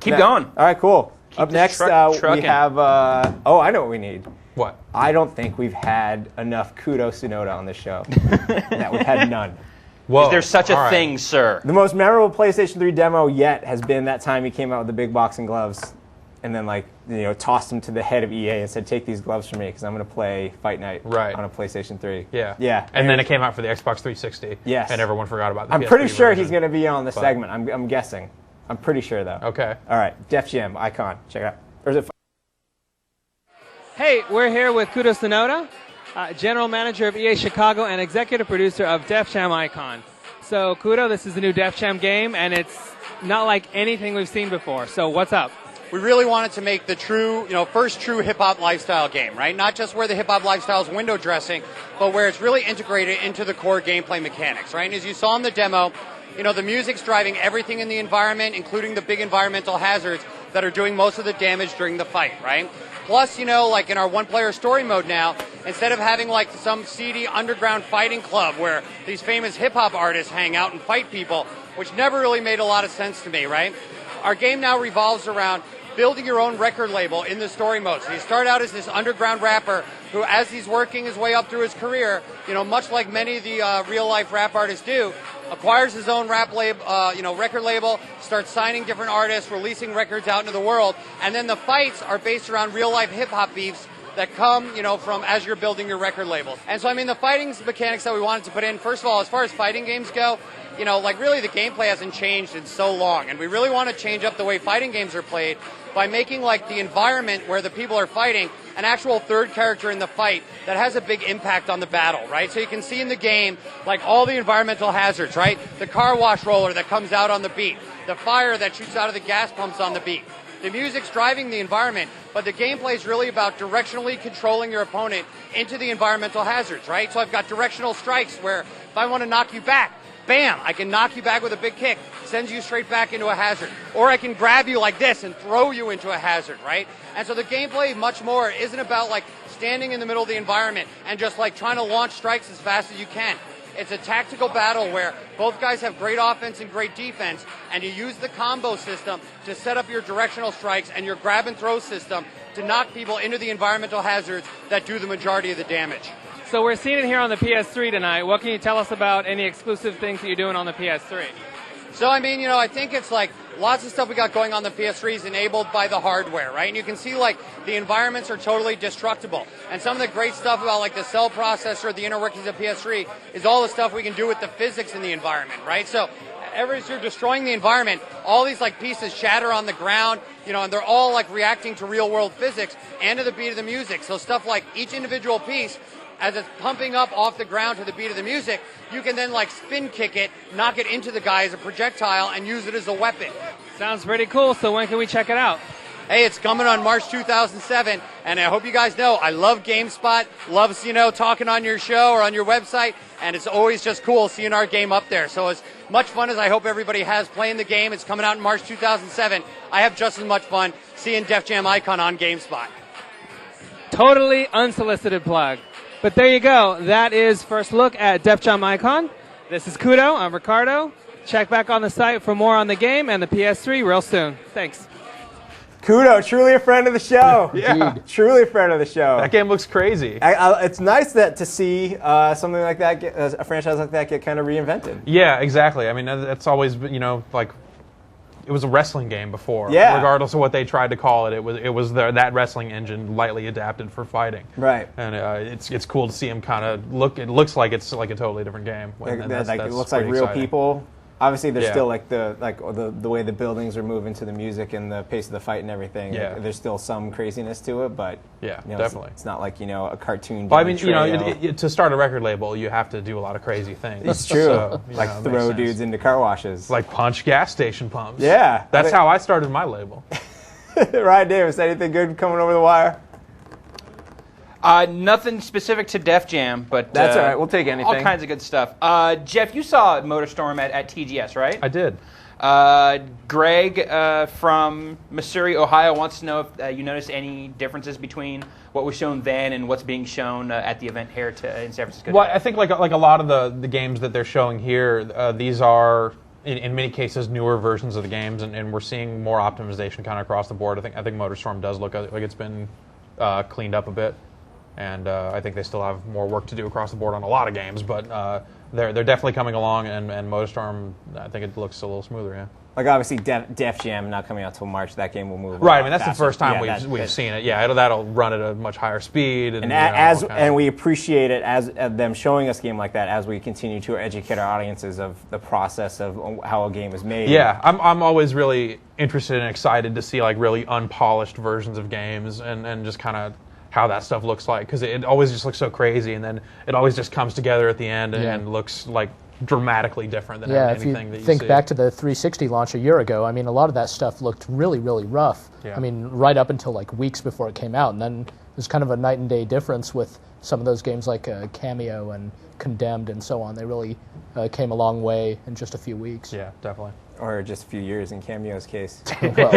Keep going. All right, cool. Up next, we trucking. have. I know what we need. What? I don't think we've had enough Kudo Tsunoda on this show. That we've had none. Whoa. Is there such a thing, sir? The most memorable PlayStation 3 demo yet has been that time he came out with the big boxing gloves and then tossed them to the head of EA and said, take these gloves from me because I'm going to play Fight Night on a PlayStation 3. Yeah. And then it came out for the Xbox 360. Yes. And everyone forgot about the I'm PSP pretty sure version. he's going to be on the segment. I'm guessing. I'm pretty sure, though. Okay. All right. Def Jam, Icon. Check it out. Or is it? Hey, we're here with Kudo Tsunoda, General Manager of EA Chicago and Executive Producer of Def Jam Icon. So, Kudo, this is the new Def Jam game, and it's not like anything we've seen before. So, what's up? We really wanted to make the first true hip-hop lifestyle game, right? Not just where the hip-hop lifestyle is window dressing, but where it's really integrated into the core gameplay mechanics, right? And as you saw in the demo, the music's driving everything in the environment, including the big environmental hazards that are doing most of the damage during the fight, right? Plus, like in our one-player story mode now, instead of having like some seedy underground fighting club where these famous hip-hop artists hang out and fight people, which never really made a lot of sense to me, right? Our game now revolves around building your own record label in the story mode. So you start out as this underground rapper who, as he's working his way up through his career, much like many of the real-life rap artists do, acquires his own record label, starts signing different artists, releasing records out into the world, and then the fights are based around real-life hip-hop beefs that come, from as you're building your record label. And so, the fighting mechanics that we wanted to put in, first of all, as far as fighting games go, really the gameplay hasn't changed in so long, and we really want to change up the way fighting games are played by making the environment where the people are fighting an actual third character in the fight that has a big impact on the battle, right? So you can see in the game, all the environmental hazards, right? The car wash roller that comes out on the beat, the fire that shoots out of the gas pumps on the beat. The music's driving the environment, but the gameplay is really about directionally controlling your opponent into the environmental hazards, right? So I've got directional strikes where if I want to knock you back, bam, I can knock you back with a big kick, sends you straight back into a hazard. Or I can grab you like this and throw you into a hazard, right? And so the gameplay much more isn't about standing in the middle of the environment and just trying to launch strikes as fast as you can. It's a tactical battle where both guys have great offense and great defense, and you use the combo system to set up your directional strikes and your grab and throw system to knock people into the environmental hazards that do the majority of the damage. So we're seeing it here on the PS3 tonight. What can you tell us about any exclusive things that you're doing on the PS3? So, I mean, I think it's like lots of stuff we got going on the PS3 is enabled by the hardware, right? And you can see, like, the environments are totally destructible. And some of the great stuff about, like, the cell processor, the inner workings of PS3 is all the stuff we can do with the physics in the environment, right? So, ever as you're destroying the environment, all these, like, pieces shatter on the ground, and they're all, like, reacting to real-world physics and to the beat of the music. So stuff like each individual piece, as it's pumping up off the ground to the beat of the music, you can then like spin kick it, knock it into the guy as a projectile, and use it as a weapon. Sounds pretty cool. So when can we check it out? Hey, it's coming on March 2007, and I hope you guys know I love GameSpot, love talking on your show or on your website, and it's always just cool seeing our game up there. So as much fun as I hope everybody has playing the game, it's coming out in March 2007. I have just as much fun seeing Def Jam Icon on GameSpot. Totally unsolicited plug. But there you go. That is first look at Def Jam Icon. This is Kudo. I'm Ricardo. Check back on the site for more on the game and the PS3 real soon. Thanks. Kudo, truly a friend of the show. Yeah. Truly a friend of the show. That game looks crazy. It's nice to see something like that, a franchise like that, get kind of reinvented. Yeah, exactly. I mean, it's always, like, it was a wrestling game before. Yeah. Regardless of what they tried to call it, it was that wrestling engine lightly adapted for fighting. Right. And it's cool to see him kind of look. It looks like it's like a totally different game. It looks like real people. Obviously, there's still like the way the buildings are moving to the music and the pace of the fight and everything. Yeah. There's still some craziness to it, but definitely. It's not like a cartoon. Well, I mean, to start a record label, you have to do a lot of crazy things. It's true. So, like throw dudes into car washes. Like punch gas station pumps. Yeah. That's how I started my label. Ryan Davis, anything good coming over the wire? Nothing specific to Def Jam, but that's all right. We'll take anything. All kinds of good stuff. Jeff, you saw MotorStorm at TGS, right? I did. Greg from Missouri, Ohio, wants to know if you noticed any differences between what was shown then and what's being shown at the event here in San Francisco. Well, I think like a lot of the games that they're showing here, these are in many cases newer versions of the games, and we're seeing more optimization kind of across the board. I think MotorStorm does look like it's been cleaned up a bit. And I think they still have more work to do across the board on a lot of games, but they're definitely coming along, and MotorStorm, I think it looks a little smoother, yeah. Like obviously Def Jam not coming out till March, that game will move. Right, I mean that's faster. the first time we've seen it. Yeah, that'll run at a much higher speed, and we appreciate it as them showing us a game like that as we continue to educate our audiences of the process of how a game is made. Yeah, I'm always really interested and excited to see like really unpolished versions of games and just kind of how that stuff looks like, because it always just looks so crazy, and then it always just comes together at the end and looks like dramatically different than anything that you see. If you think back to the 360 launch a year ago, I mean, a lot of that stuff looked really, really rough. Yeah. I mean, right up until like weeks before it came out, and then there's kind of a night and day difference with some of those games like Cameo and Condemned and so on. They really came a long way in just a few weeks. Yeah, definitely. Or just a few years in Cameo's case. Well,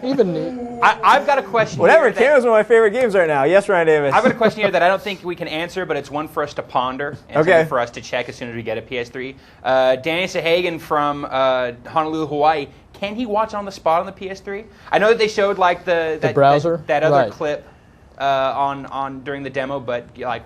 even I've got a question. Whatever, Cameo's one of my favorite games right now. Yes, Ryan Davis. I've got a question here that I don't think we can answer, but it's one for us to ponder and something for us to check as soon as we get a PS3. Danny Sahagan from Honolulu, Hawaii. Can he watch on the spot on the PS3? I know that they showed like the browser, that other clip on during the demo, but like,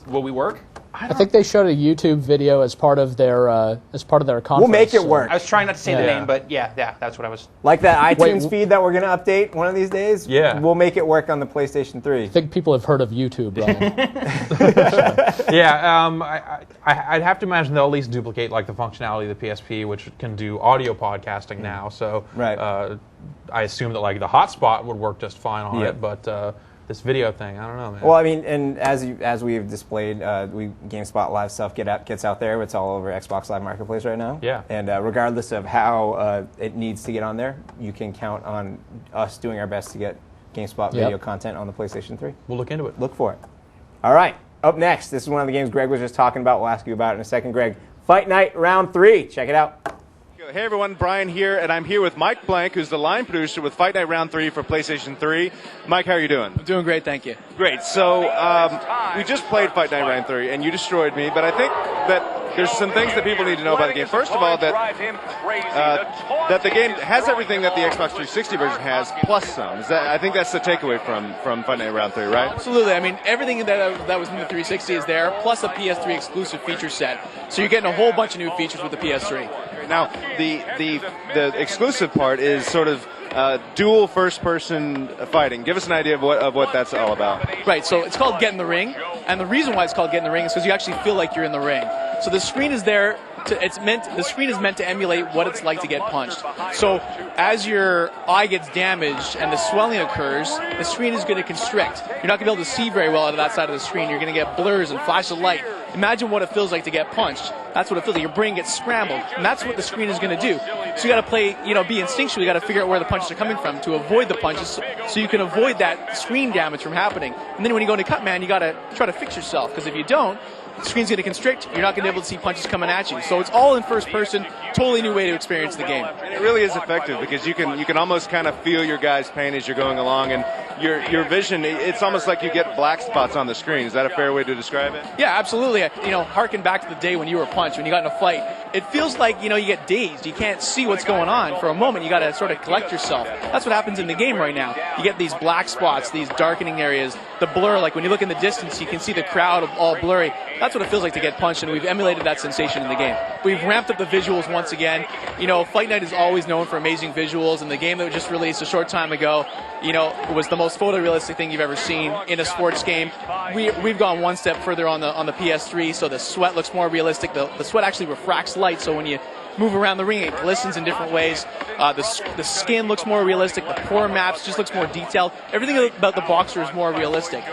will we work? I think they showed a YouTube video as part of their conference. We'll make it work. I was trying not to say the name, but yeah, that's what I was. Like that iTunes feed that we're going to update one of these days? Yeah. We'll make it work on the PlayStation 3. I think people have heard of YouTube, Ryan. Yeah, I'd have to imagine they'll at least duplicate like the functionality of the PSP, which can do audio podcasting now. So I assume that like the hotspot would work just fine on it, but this video thing, I don't know, man. Well, I mean, and as we've displayed, GameSpot Live stuff gets out there. It's all over Xbox Live Marketplace right now. Yeah. And regardless of how it needs to get on there, you can count on us doing our best to get GameSpot video content on the PlayStation 3. We'll look into it. Look for it. All right. Up next, this is one of the games Greg was just talking about. We'll ask you about it in a second, Greg. Fight Night Round 3. Check it out. Good. Hey everyone, Brian here, and I'm here with Mike Blank, who's the line producer with Fight Night Round 3 for PlayStation 3. Mike, how are you doing? I'm doing great, thank you. Great. So we just played Fight Night Round 3, and you destroyed me, but I think that there's some things that people need to know about the game. First of all, that the game has everything that the Xbox 360 version has, plus some. I think that's the takeaway from Fight Night Round 3, right? Absolutely. I mean, everything that was in the 360 is there, plus a PS3 exclusive feature set. So you're getting a whole bunch of new features with the PS3. Now, the exclusive part is sort of dual first-person fighting. Give us an idea of what that's all about. Right, so it's called Get in the Ring, and the reason why it's called Get in the Ring is because you actually feel like you're in the ring. So the screen is there. The screen is meant to emulate what it's like to get punched. So as your eye gets damaged and the swelling occurs, the screen is going to constrict. You're not going to be able to see very well out of that side of the screen. You're going to get blurs and flash of light. Imagine what it feels like to get punched. That's what it feels like. Your brain gets scrambled, and that's what the screen is going to do. So you got to play, be instinctual. You got to figure out where the punches are coming from to avoid the punches, so you can avoid that screen damage from happening. And then when you go into Cutman, you got to try to fix yourself, because if you don't, the screen's going to constrict. You're not going to be able to see punches coming at you. So it's all in first person. Totally new way to experience the game. And it really is effective because you can almost kind of feel your guy's pain as you're going along, and your vision. It's almost like you get black spots on the screen. Is that a fair way to describe it? Yeah, absolutely. Harken back to the day when you were punched, when you got in a fight. It feels like you get dazed. You can't see what's going on for a moment. You got to sort of collect yourself. That's what happens in the game right now. You get these black spots, these darkening areas, the blur. Like when you look in the distance, you can see the crowd all blurry. That's what it feels like to get punched, and we've emulated that sensation in the game. We've ramped up the visuals once again. Fight Night is always known for amazing visuals, and the game that was just released a short time ago, was the most photorealistic thing you've ever seen in a sports game. We've gone one step further on the PS3, so the sweat looks more realistic. The sweat actually refracts light, so when you move around the ring, it glistens in different ways. The skin looks more realistic. The pore maps just looks more detailed. Everything about the boxer is more realistic.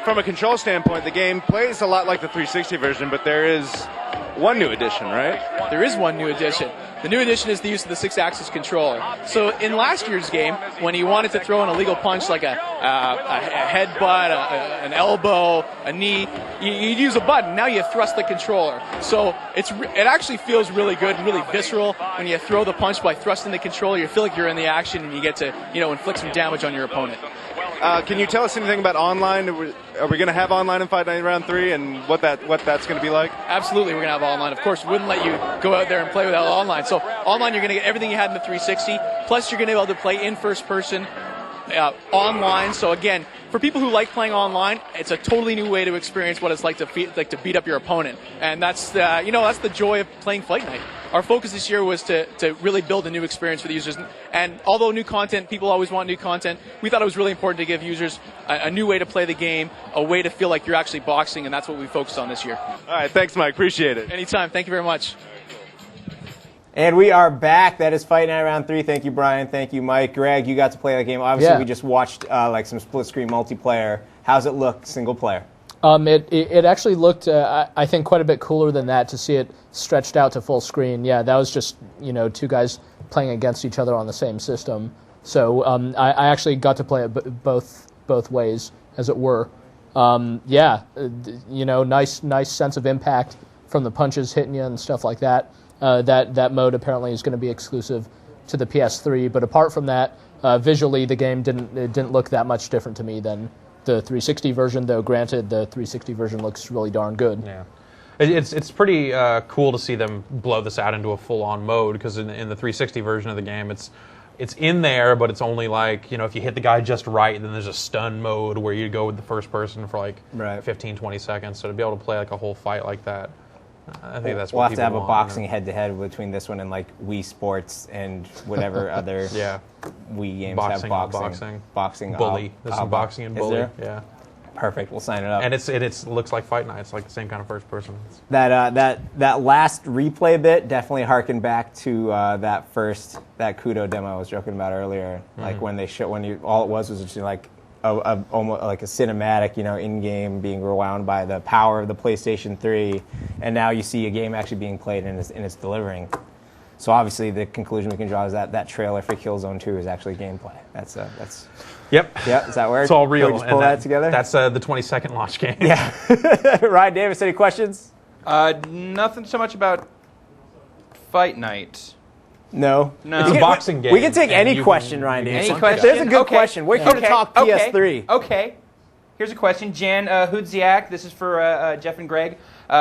From a control standpoint, the game plays a lot like the 360 version, but there is one new addition, right? There is one new addition. The new addition is the use of the Sixaxis controller. So in last year's game, when you wanted to throw an illegal punch like a headbutt, an elbow, a knee, you'd use a button. Now you thrust the controller. So it actually feels really good and really visceral when you throw the punch by thrusting the controller. You feel like you're in the action and you get to inflict some damage on your opponent. Can you tell us anything about online? Are we going to have online in Fight Night Round 3 and what that's going to be like? Absolutely, we're going to have online. Of course, we wouldn't let you go out there and play without online. So online, you're going to get everything you had in the 360, plus you're going to be able to play in first person online. So again, for people who like playing online, it's a totally new way to experience what it's like to beat up your opponent. And that's that's the joy of playing Fight Night. Our focus this year was to really build a new experience for the users. And although new content, people always want new content, we thought it was really important to give users a new way to play the game, a way to feel like you're actually boxing, and that's what we focused on this year. All right, thanks, Mike. Appreciate it. Anytime. Thank you very much. And we are back. That is Fight Night Round 3. Thank you, Brian. Thank you, Mike. Greg, you got to play that game. Obviously, we just watched some split-screen multiplayer. How's it look, single player? It actually looked, I think, quite a bit cooler than that to see it stretched out to full screen. Yeah, that was just, two guys playing against each other on the same system. So I actually got to play it both ways, as it were. Nice sense of impact from the punches hitting you and stuff like that. That mode apparently is going to be exclusive to the PS3. But apart from that, visually the game didn't look that much different to me than the 360 version, though granted the 360 version looks really darn good. Yeah, it's pretty cool to see them blow this out into a full-on mode, because in the 360 version of the game, it's in there, but it's only like, if you hit the guy just right, then there's a stun mode where you go with the first person for like 15-20 seconds. So to be able to play like a whole fight like that, I think that's what we'll have to have want, a boxing head-to-head between this one and like Wii Sports and whatever other Wii games have boxing. Bully. There's some boxing and Bully. Yeah. Perfect. We'll sign it up. And it looks like Fight Night. It's like the same kind of first person. That last replay bit definitely harkened back to that Kudo demo I was joking about earlier. Like when they all it was just like almost like a cinematic, in-game being rewound by the power of the PlayStation 3, and now you see a game actually being played and it's delivering. So obviously the conclusion we can draw is that trailer for Killzone 2 is actually gameplay. That's Yep. Yeah, is that where it's all real? Can we just pull that together? That's the 22nd launch game. Yeah. Ryan Davis, any questions? Nothing so much about Fight Night. No. No. It's a boxing game. We can take and any you question, can- Ryan you Davis. Any question? There's a good Okay. question. We're here to talk PS3. Okay. Here's a question. Jan Hudziak, this is for Jeff and Greg.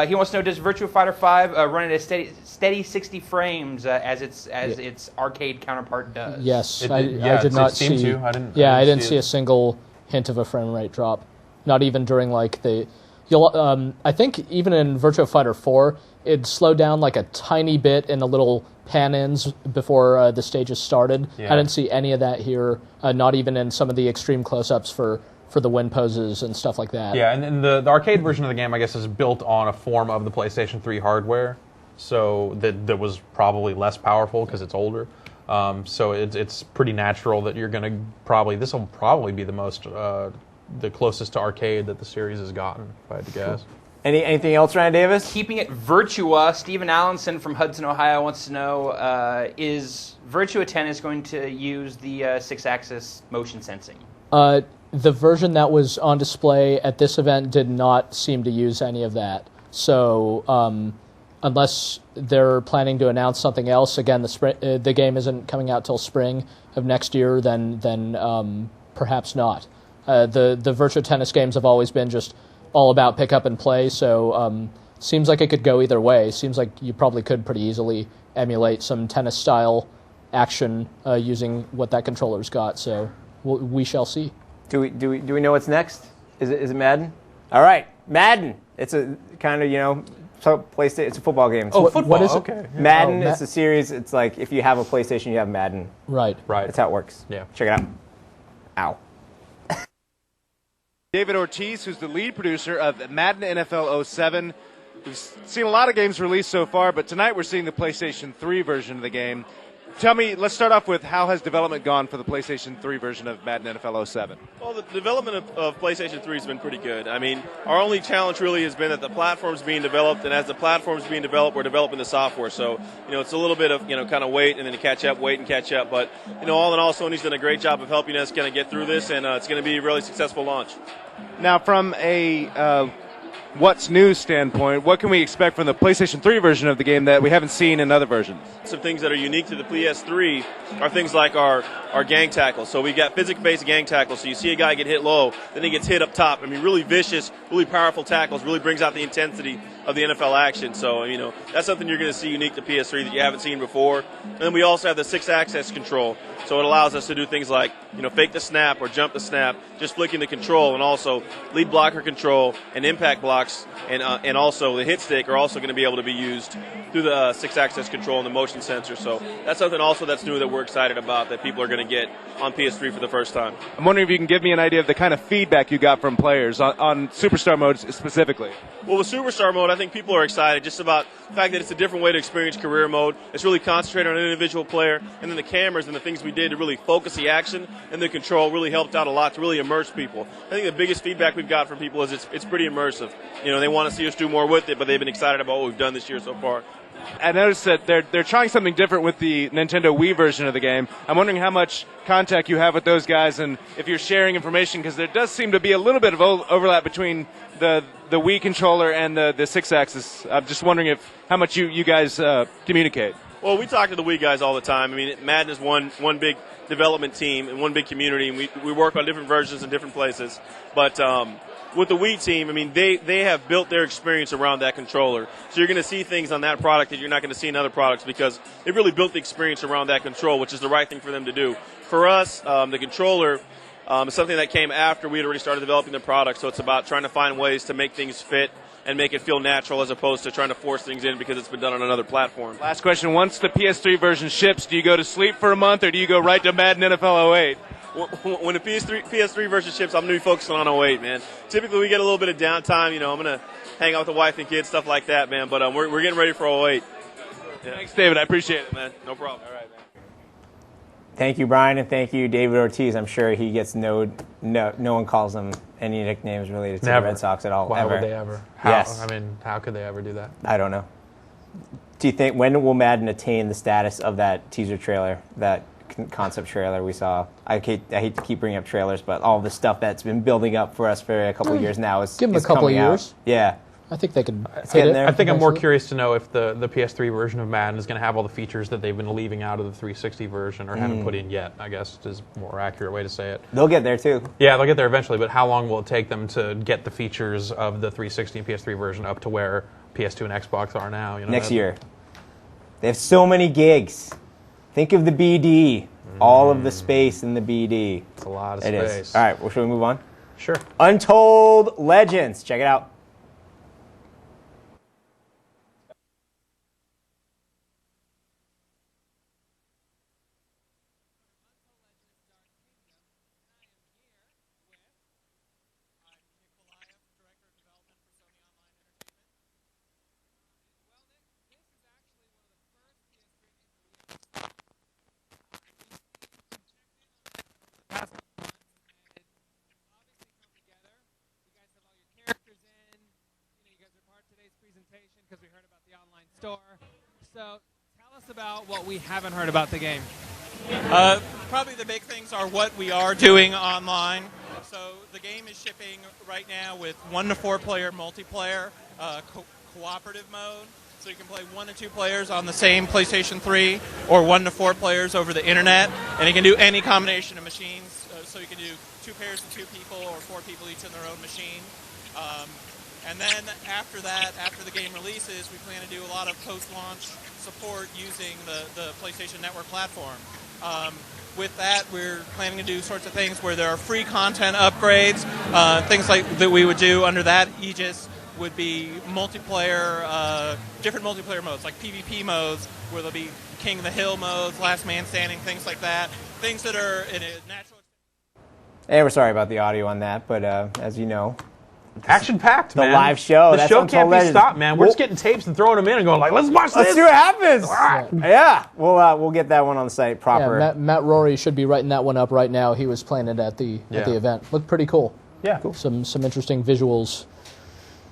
He wants to know, does Virtua Fighter 5 run at a steady 60 frames as its arcade counterpart does? Yes, It I did- did not seemed see. to. I didn't see a single hint of a frame rate drop. Not even during like the. I think even in Virtua Fighter 4, it slowed down like a tiny bit in the little pan-ins before the stages started. Yeah. I didn't see any of that here. Not even in some of the extreme close-ups for the win poses and stuff like that. Yeah, and the arcade version of the game, I guess, is built on a form of the PlayStation 3 hardware, so that was probably less powerful because it's older. So it's pretty natural that you're going to this will probably be the closest to arcade that the series has gotten, if I had to guess. Anything else, Ryan Davis? Keeping it Virtua, Stephen Allenson from Hudson, Ohio wants to know, is Virtua Tennis going to use the Sixaxis motion sensing? The version that was on display at this event did not seem to use any of that. So unless they're planning to announce something else, again, the game isn't coming out till spring of next year, then perhaps not. The Virtua Tennis games have always been just all about pick up and play, so seems like it could go either way. Seems like you probably could pretty easily emulate some tennis-style action using what that controller's got, so we shall see. Do we know what's next? Is it Madden? All right, Madden. It's a kind of PlayStation. It's a football game. Oh, football. What is it? Okay. Madden. It's a series. It's like if you have a PlayStation, you have Madden. Right. That's how it works. Yeah. Check it out. Ow. David Ortiz, who's the lead producer of Madden NFL 07. We've seen a lot of games released so far, but tonight we're seeing the PlayStation 3 version of the game. Tell me, let's start off with how has development gone for the PlayStation 3 version of Madden NFL 07? Well, the development of PlayStation 3 has been pretty good. I mean, our only challenge really has been that the platform's being developed, and as the platform's being developed, we're developing the software. So, it's a little bit of, kind of wait and then catch up, wait and catch up. But, all in all, Sony's done a great job of helping us kind of get through this, and it's going to be a really successful launch. Now, from a what's new standpoint, what can we expect from the PlayStation 3 version of the game that we haven't seen in other versions? Some things that are unique to the PS3 are things like our gang tackles. So we've got physics-based gang tackles. So you see a guy get hit low, then he gets hit up top. I mean, really vicious, really powerful tackles, really brings out the intensity of the NFL action. So, that's something you're going to see unique to PS3 that you haven't seen before. And then we also have the Sixaxis control. So it allows us to do things like, fake the snap or jump the snap, just flicking the control, and also lead blocker control and impact blocks, and also the hit stick are also going to be able to be used through the Sixaxis control and the motion sensor. So that's something also that's new that we're excited about that people are going to get on PS3 for the first time. I'm wondering if you can give me an idea of the kind of feedback you got from players on Superstar mode specifically. Well, with Superstar mode, I think people are excited just about the fact that it's a different way to experience career mode. It's really concentrated on an individual player, and then the cameras and the things we did to really focus the action and the control really helped out a lot to really immerse people. I think the biggest feedback we've got from people is it's pretty immersive. They want to see us do more with it, but they've been excited about what we've done this year so far. I noticed that they're trying something different with the Nintendo Wii version of the game. I'm wondering how much contact you have with those guys and if you're sharing information, because there does seem to be a little bit of overlap between the Wii controller and the Sixaxis. I'm just wondering how much you guys communicate. Well, we talk to the Wii guys all the time. I mean, Madden is one big development team and one big community, and we work on different versions in different places. But with the Wii team, I mean, they have built their experience around that controller. So you're going to see things on that product that you're not going to see in other products because they really built the experience around that control, which is the right thing for them to do. For us, the controller is something that came after we had already started developing the product, so it's about trying to find ways to make things fit and make it feel natural as opposed to trying to force things in because it's been done on another platform. Last question, once the PS3 version ships, do you go to sleep for a month or do you go right to Madden NFL 08? When the PS3 version ships, I'm going to be focusing on 08, man. Typically, we get a little bit of downtime. I'm going to hang out with the wife and kids, stuff like that, man. But we're getting ready for 08. Yeah. Thanks, David. I appreciate it, man. No problem. All right, man. Thank you, Brian, and thank you, David Ortiz. I'm sure he gets no one calls him any nicknames related to the Red Sox at all. Why ever. would they ever? Yes. I mean, how could they ever do that? I don't know. Do you think when will Madden attain the status of that teaser trailer, that concept trailer we saw? I hate to keep bringing up trailers, but all the stuff that's been building up for us for a couple of years now is give them is a couple of coming out. years. Yeah. I think they can I hit it. think I'm more curious to know if the PS3 version of Madden is going to have all the features that they've been leaving out of the 360 version or haven't put in yet, I guess is a more accurate way to say it. They'll get there too. Yeah, they'll get there eventually, but how long will it take them to get the features of the 360 and PS3 version up to where PS2 and Xbox are now? You know, Next year. They have so many gigs. Think of the BD. All of the space in the BD. It's a lot of space. space. It is. All right, well, should we move on? Sure. Untold Legends. Check it out. Because we heard about the online store. So tell us about what we haven't heard about the game. Probably the big things are what we are doing online. So the game is shipping right now with 1 to 4 player multiplayer cooperative mode. So you can play 1 to 2 players on the same PlayStation 3 or 1 to 4 players over the internet. And you can do any combination of machines. So you can do 2 pairs of 2 people or 4 people each in their own machine. And then after that, after the game releases, we plan to do a lot of post-launch support using the PlayStation Network platform. With that, we're planning to do sorts of things where there are free content upgrades. Things like that we would do under that aegis would be multiplayer, different multiplayer modes, like PvP modes, where there'll be King of the Hill modes, Last Man Standing, things like that. Things that are in a natural... Hey, we're sorry about the audio on that, but as you know... Action-packed, man. The live show. The That's show Untold can't be Legends. stopped, man. We're just getting tapes and throwing them in and going like, let's watch this. Let's see what happens. Yeah. We'll get that one on the site proper. Yeah, Matt Rory should be writing that one up right now. He was playing it at the event. Looked pretty cool. Yeah. Cool. Some interesting visuals.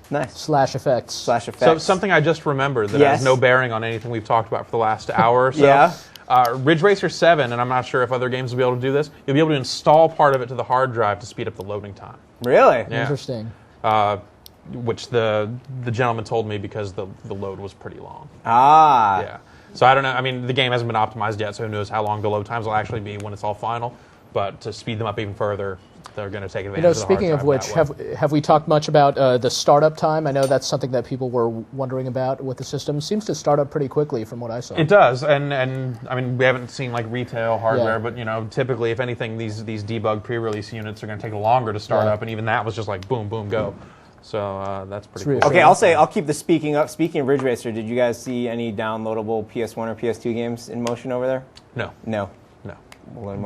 Nice. Slash effects. So something I just remembered that has no bearing on anything we've talked about for the last hour or so. Yeah. Ridge Racer 7, and I'm not sure if other games will be able to do this, you'll be able to install part of it to the hard drive to speed up the loading time. Really? Yeah. Interesting. Which the gentleman told me because the load was pretty long. Ah. Yeah. So I don't know. I mean, the game hasn't been optimized yet, so who knows how long the load times will actually be when it's all final. But to speed them up even further, they're going to take advantage of the hard drive. Speaking of which, have we talked much about the startup time? I know that's something that people were wondering about with the system. Seems to start up pretty quickly from what I saw. It does, and I mean, we haven't seen like retail hardware, but you know, typically, if anything, these debug pre-release units are going to take longer to start up, and even that was just like boom, boom, go. So that's pretty cool. Okay, I'll keep the speaking up. Speaking of Ridge Racer, did you guys see any downloadable PS1 or PS2 games in motion over there? No. No. No.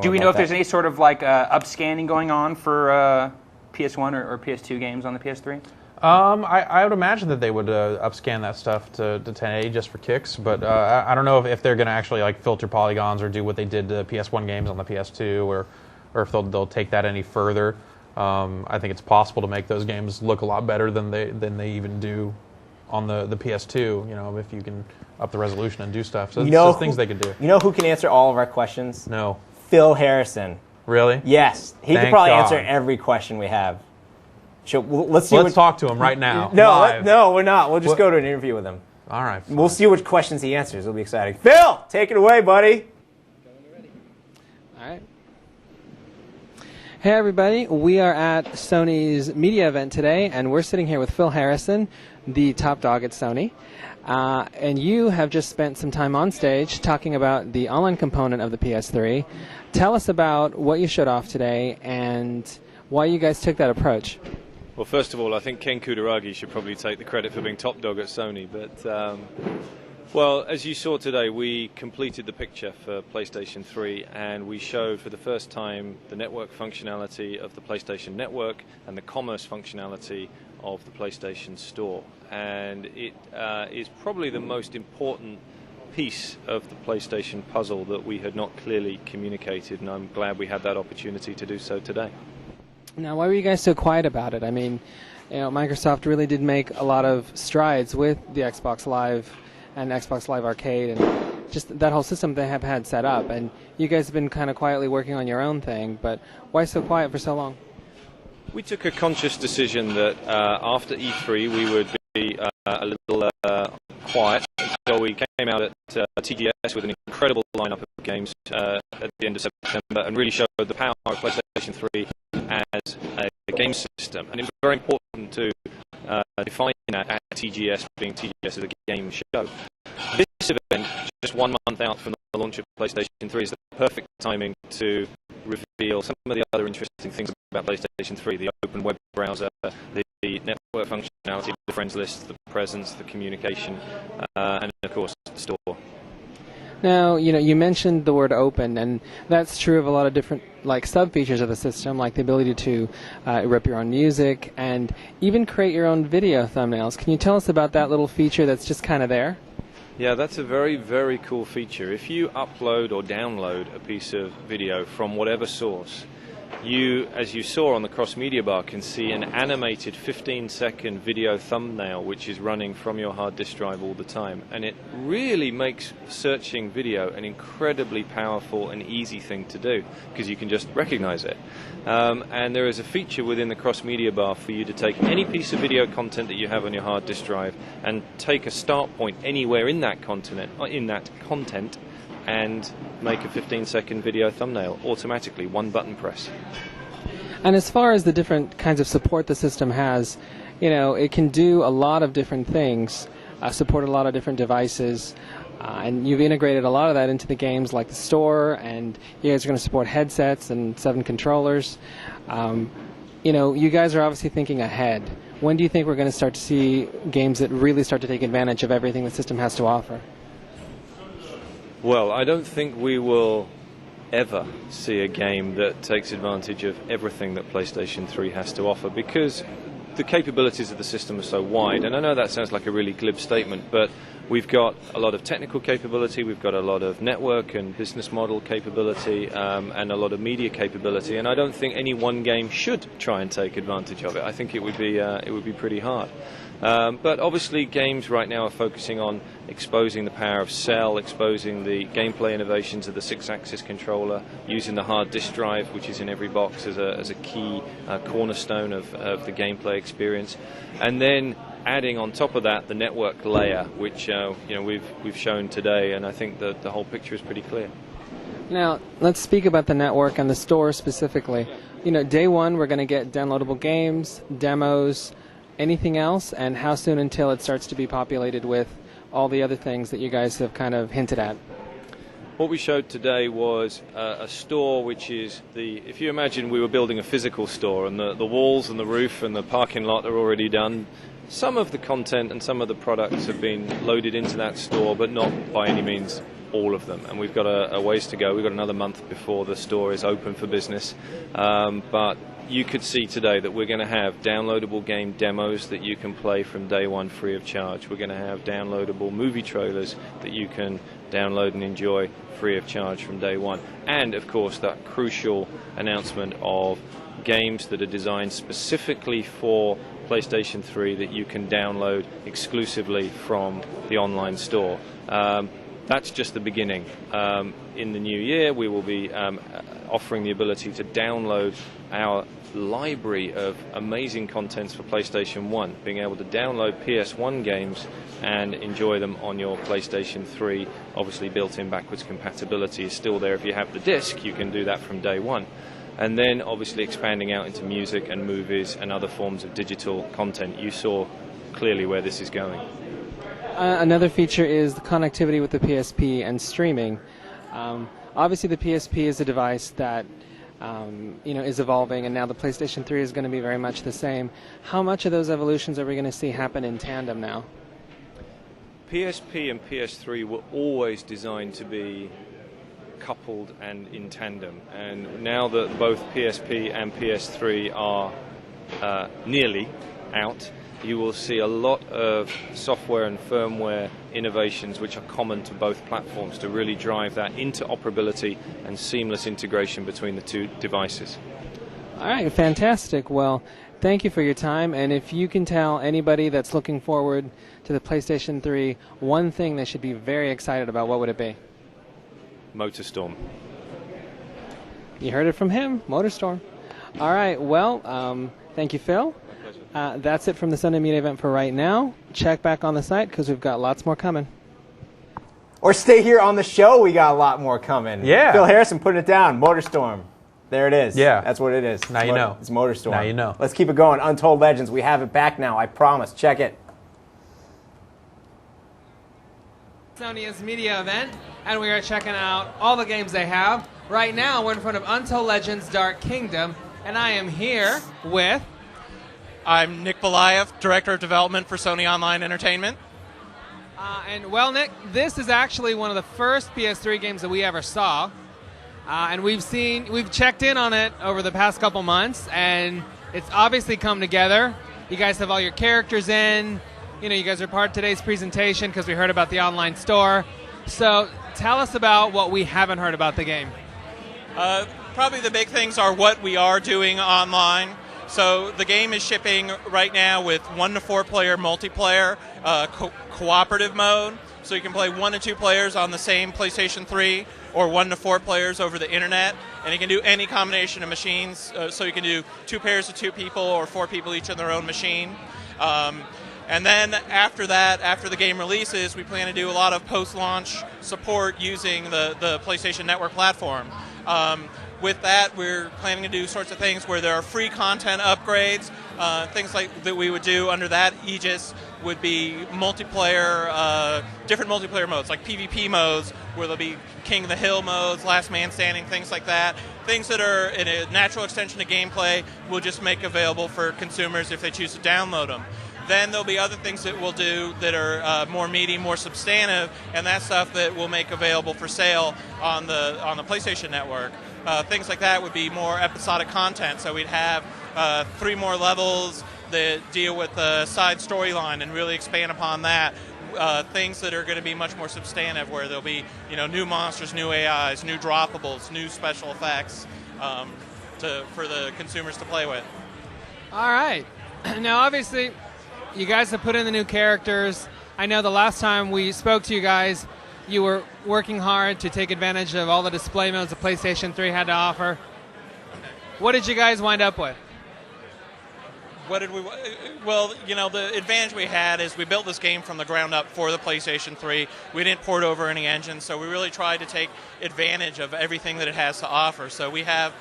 Do we know if there's any sort of like upscanning going on for PS1 or PS2 games on the PS3? I would imagine that they would upscan that stuff to 1080 just for kicks, but I don't know if they're going to actually like filter polygons or do what they did to PS1 games on the PS2, or if they'll take that any further. I think it's possible to make those games look a lot better than they even do on the PS2. You know, if you can up the resolution and do stuff. So there's things they could do. You know who can answer all of our questions? No. Phil Harrison. Really? Yes, he could probably answer every question we have. Let's talk to him right now. No, we're not. We'll just go to an interview with him. All right. We'll see which questions he answers. It'll be exciting. Phil, take it away, buddy. All right. Hey everybody, we are at Sony's media event today, and we're sitting here with Phil Harrison, the top dog at Sony. And you have just spent some time on stage talking about the online component of the PS3. Tell us about what you showed off today and why you guys took that approach. Well, first of all, I think Ken Kutaragi should probably take the credit for being top dog at Sony. But, well, as you saw today, we completed the picture for PlayStation 3, and we showed for the first time the network functionality of the PlayStation Network and the commerce functionality of the PlayStation Store. And it is probably the most important piece of the PlayStation puzzle that we had not clearly communicated, and I'm glad we had that opportunity to do so today. Now, why were you guys so quiet about it? I mean, you know, Microsoft really did make a lot of strides with the Xbox Live and Xbox Live Arcade and just that whole system they have had set up. And you guys have been kind of quietly working on your own thing, but why so quiet for so long? We took a conscious decision that after E3 we would be TGS with an incredible lineup of games at the end of September, and really showed the power of PlayStation 3 as a game system. And it was very important to define that at TGS, being TGS as a game show. This event, just 1 month out from the launch of PlayStation 3, is the perfect timing to reveal some of the other interesting things about PlayStation 3, the open web browser, the network functionality, the friends list, the presence, the communication, and of course the store. Now, you mentioned the word open, and that's true of a lot of different sub-features of the system, like the ability to rip your own music and even create your own video thumbnails. Can you tell us about that little feature that's just kind of there? Yeah, that's a very, very cool feature. If you upload or download a piece of video from whatever source, you, as you saw on the cross-media bar, can see an animated 15-second video thumbnail which is running from your hard disk drive all the time. And it really makes searching video an incredibly powerful and easy thing to do, because you can just recognize it. And there is a feature within the cross-media bar for you to take any piece of video content that you have on your hard disk drive and take a start point anywhere in that content, and make a 15-second video thumbnail automatically, one button press. And as far as the different kinds of support the system has, it can do a lot of different things, support a lot of different devices, and you've integrated a lot of that into the games like the store, and you guys are going to support headsets and 7 controllers. You guys are obviously thinking ahead. When do you think we're going to start to see games that really start to take advantage of everything the system has to offer? Well, I don't think we will ever see a game that takes advantage of everything that PlayStation 3 has to offer, because the capabilities of the system are so wide. And I know that sounds like a really glib statement, but we've got a lot of technical capability, we've got a lot of network and business model capability, and a lot of media capability, and I don't think any one game should try and take advantage of it. I think it would be pretty hard. But obviously games right now are focusing on exposing the power of Cell, exposing the gameplay innovations of the Sixaxis controller, using the hard disk drive, which is in every box, as a key cornerstone of the gameplay experience, and then adding on top of that the network layer, which we've shown today, and I think that the whole picture is pretty clear. Now, let's speak about the network and the store specifically. Day one, we're going to get downloadable games, demos. Anything else, and how soon until it starts to be populated with all the other things that you guys have kind of hinted at? What we showed today was a store which is if you imagine we were building a physical store, and the walls and the roof and the parking lot are already done. Some of the content and some of the products have been loaded into that store, but not by any means all of them. And we've got a ways to go. We've got another month before the store is open for business. But you could see today that we're going to have downloadable game demos that you can play from day one free of charge. We're going to have downloadable movie trailers that you can download and enjoy free of charge from day one. And, of course, that crucial announcement of games that are designed specifically for PlayStation 3 that you can download exclusively from the online store. That's just the beginning. In the new year, we will be offering the ability to download our library of amazing contents for PlayStation 1, being able to download PS1 games and enjoy them on your PlayStation 3. Obviously, built-in backwards compatibility is still there. If you have the disc, you can do that from day one. And then, obviously, expanding out into music and movies and other forms of digital content. You saw clearly where this is going. Another feature is the connectivity with the PSP and streaming. Obviously, the PSP is a device that is evolving, and now the PlayStation 3 is going to be very much the same. How much of those evolutions are we going to see happen in tandem now? PSP and PS3 were always designed to be coupled and in tandem, and now that both PSP and PS3 are nearly out, you will see a lot of software and firmware innovations which are common to both platforms to really drive that interoperability and seamless integration between the two devices. All right, fantastic. Well, thank you for your time, and if you can tell anybody that's looking forward to the PlayStation 3 one thing they should be very excited about, what would it be? MotorStorm. You heard it from him, MotorStorm. All right, well, thank you, Phil. That's it from the Sunday Media event for right now. Check back on the site because we've got lots more coming. Or stay here on the show. We got a lot more coming. Yeah. Phil Harrison putting it down. MotorStorm. There it is. Yeah. That's what it is. Now you know. It's MotorStorm. Now you know. Let's keep it going. Untold Legends. We have it back now. I promise. Check it. Sony's media event, and we are checking out all the games they have. Right now, we're in front of Untold Legends Dark Kingdom, and I am here with... I'm Nick Belayev, Director of Development for Sony Online Entertainment. Well, Nick, this is actually one of the first PS3 games that we ever saw, and we've checked in on it over the past couple months, and it's obviously come together. You guys have all your characters in. You know, you guys are part of today's presentation because we heard about the online store. So tell us about what we haven't heard about the game. Probably the big things are what we are doing online. So the game is shipping right now with 1 to 4 player multiplayer cooperative mode. So you can play 1 to 2 players on the same PlayStation 3 or 1 to 4 players over the internet. And you can do any combination of machines. So you can do 2 pairs of 2 people or 4 people each on their own machine. And then after that, after the game releases, we plan to do a lot of post-launch support using the PlayStation Network platform. With that, we're planning to do sorts of things where there are free content upgrades. Things like that we would do under that aegis would be multiplayer, different multiplayer modes, like PvP modes, where there'll be King of the Hill modes, Last Man Standing, things like that. Things that are in a natural extension of gameplay, we'll just make available for consumers if they choose to download them. Then there'll be other things that we'll do that are more meaty, more substantive, and that's stuff that we'll make available for sale on the PlayStation Network. Things like that would be more episodic content. So we'd have 3 more levels that deal with the side storyline and really expand upon that. Things that are going to be much more substantive, where there'll be new monsters, new AIs, new droppables, new special effects for the consumers to play with. All right. Now, obviously, you guys have put in the new characters. I know the last time we spoke to you guys, you were working hard to take advantage of all the display modes the PlayStation 3 had to offer. What did you guys wind up with? Well, the advantage we had is we built this game from the ground up for the PlayStation 3. We didn't port over any engine, so we really tried to take advantage of everything that it has to offer. So we have,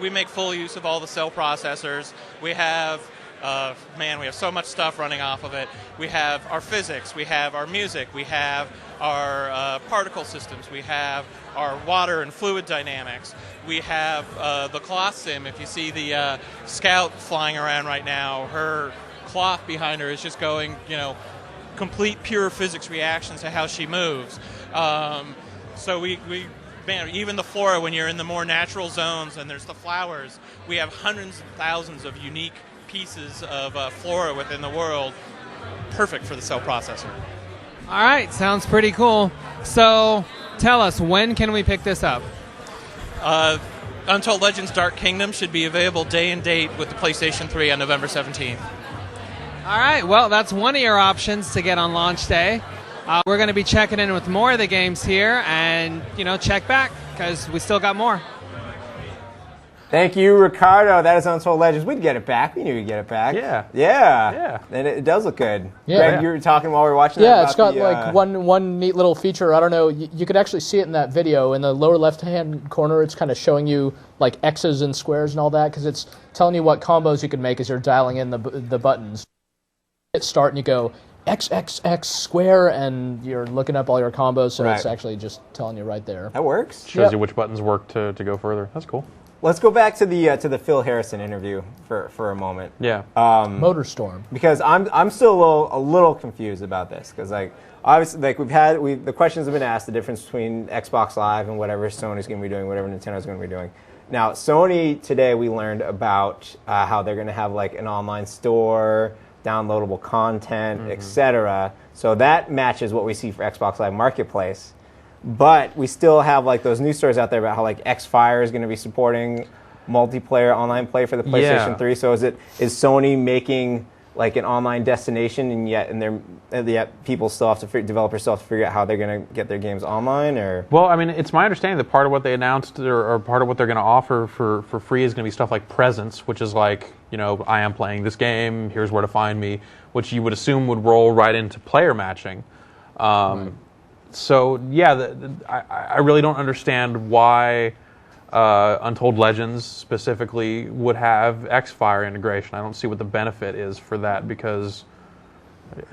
we make full use of all the cell processors. We have we have so much stuff running off of it. We have our physics, we have our music, we have our particle systems, we have our water and fluid dynamics, we have the cloth sim. If you see the Scout flying around right now, her cloth behind her is just going, complete pure physics reactions to how she moves. So even the flora, when you're in the more natural zones and there's the flowers, we have hundreds of thousands of unique pieces of flora within the world, perfect for the cell processor. All right, sounds pretty cool. So tell us, when can we pick this up? Untold Legends Dark Kingdom should be available day and date with the PlayStation 3 on November 17th. All right, well, that's one of your options to get on launch day. We're going to be checking in with more of the games here and, check back because we still got more. Thank you, Ricardo. That is Untold Legends. We'd get it back. We knew we'd get it back. Yeah. And it does look good. Yeah. Greg, you were talking while we were watching that. Yeah, it's got like one neat little feature. I don't know. You could actually see it in that video. In the lower left-hand corner, it's kind of showing you like X's and squares and all that because it's telling you what combos you can make as you're dialing in the buttons. Hit start and you go XXX square and you're looking up all your combos, so it's actually just telling you right there. That works. Shows you which buttons work to go further. That's cool. Let's go back to the Phil Harrison interview for a moment. Yeah. MotorStorm. Because I'm still a little confused about this because obviously the questions have been asked, the difference between Xbox Live and whatever Sony's going to be doing, whatever Nintendo's going to be doing. Now Sony today we learned about how they're going to have like an online store, downloadable content, etc. So that matches what we see for Xbox Live Marketplace. But we still have like those news stories out there about how like Xfire is going to be supporting multiplayer online play for the PlayStation 3. So is Sony making like an online destination, and yet people still have to developers still have to figure out how they're going to get their games online? Or well, I mean, it's my understanding that part of what they announced or part of what they're going to offer for free is going to be stuff like Presence, which is like, I am playing this game, here's where to find me, which you would assume would roll right into player matching. So yeah, I really don't understand why Untold Legends specifically would have X-Fire integration. I don't see what the benefit is for that, because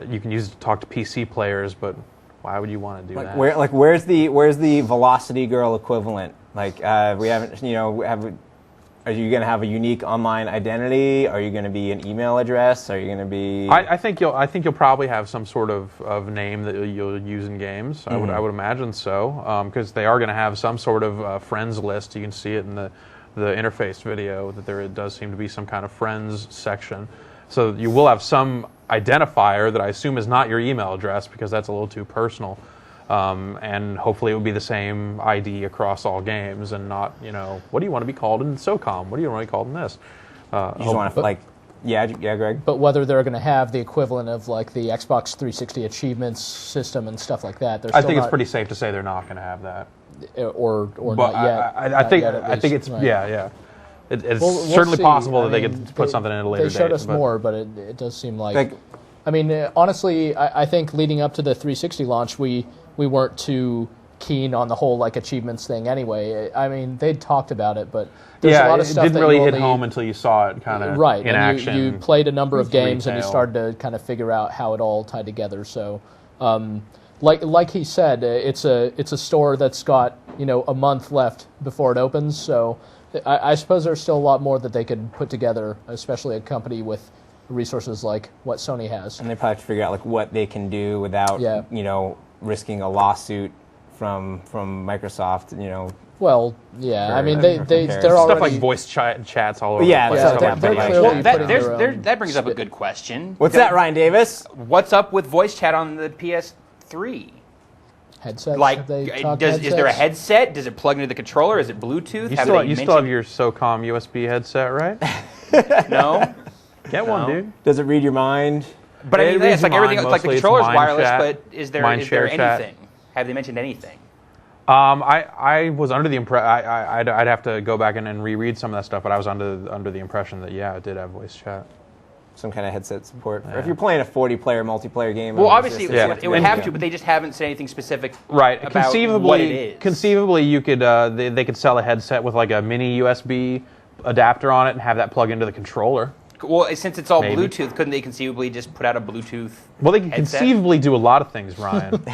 you can use it to talk to PC players, but why would you want to do that? Where's the Velocity Girl equivalent? Like, we haven't, are you going to have a unique online identity? Are you going to be an email address? Are you going to be? I think you'll probably have some sort of name that you'll use in games. I would imagine so, because they are going to have some sort of friends list. You can see it in the interface video that there does seem to be some kind of friends section. So you will have some identifier that I assume is not your email address, because that's a little too personal. And hopefully it will be the same ID across all games, and not, what do you want to be called in SOCOM? What do you want to be called in this? You just want to, yeah, Greg? But whether they're going to have the equivalent of like the Xbox 360 achievements system and stuff like that, I think it's pretty safe to say they're not going to have that. Or but not yet. I think it's, right. yeah. It's we'll certainly see. possible that they could put something in at a later date. They showed us more, but it does seem like I mean, honestly, I think leading up to the 360 launch, we weren't too keen on the whole achievements thing anyway. I mean, they'd talked about it, but there's a lot of stuff it didn't really hit home until you saw it kind of in action. You played a number of games retail. and you started to kind of figure out how it all tied together. So, like he said, it's a store that's got a month left before it opens. So, I suppose there's still a lot more that they could put together, especially a company with resources like what Sony has. And they probably have to figure out what they can do without risking a lawsuit from Microsoft. Well, yeah. I mean, they're stuff already like voice chats all over. Yeah, that brings up a good question. What's that, Ryan Davis? What's up with voice chat on the PS3? Headsets? Is there a headset? Does it plug into the controller? Is it Bluetooth? You still have your SOCOM USB headset, right? No. Get one, dude. Does it read your mind? But I mean, it's like everything. Like the controller's wireless, but is there anything? Chat. Have they mentioned anything? I was under the impression. I'd have to go back and reread some of that stuff, but I was under the impression that it did have voice chat. Some kind of headset support. Or if you're playing a 40-player multiplayer game. Well, obviously it would have to, but they just haven't said anything specific. Right. About what it is. Conceivably, you could they could sell a headset with like a mini USB adapter on it and have that plug into the controller. Well, since it's all Bluetooth, couldn't they conceivably just put out a Bluetooth? Well, they can headset? conceivably do a lot of things, Ryan.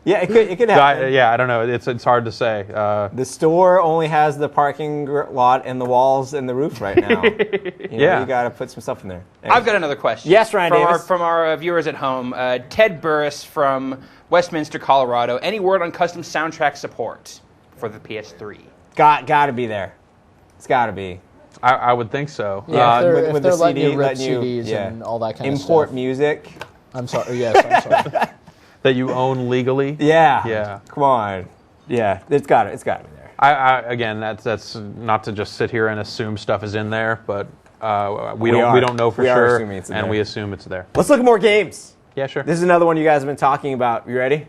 Yeah, it could happen. I don't know. It's hard to say. The store only has the parking lot and the walls and the roof right now. You got to put some stuff in there. Anyways. I've got another question. Yes, Ryan Davis. From our viewers at home, Ted Burris from Westminster, Colorado. Any word on custom soundtrack support for the PS3? Got to be there. It's got to be. I would think so. Yeah, if they're the letting CD, you rip CDs and all that kind of stuff. Import music. I'm sorry. Yes, I'm sorry. That you own legally. Yeah. Come on. Yeah, it's got to be there. Again, that's not to just sit here and assume stuff is in there, but we don't know for sure, and we assume it's there. Let's look at more games. Yeah, sure. This is another one you guys have been talking about. You ready?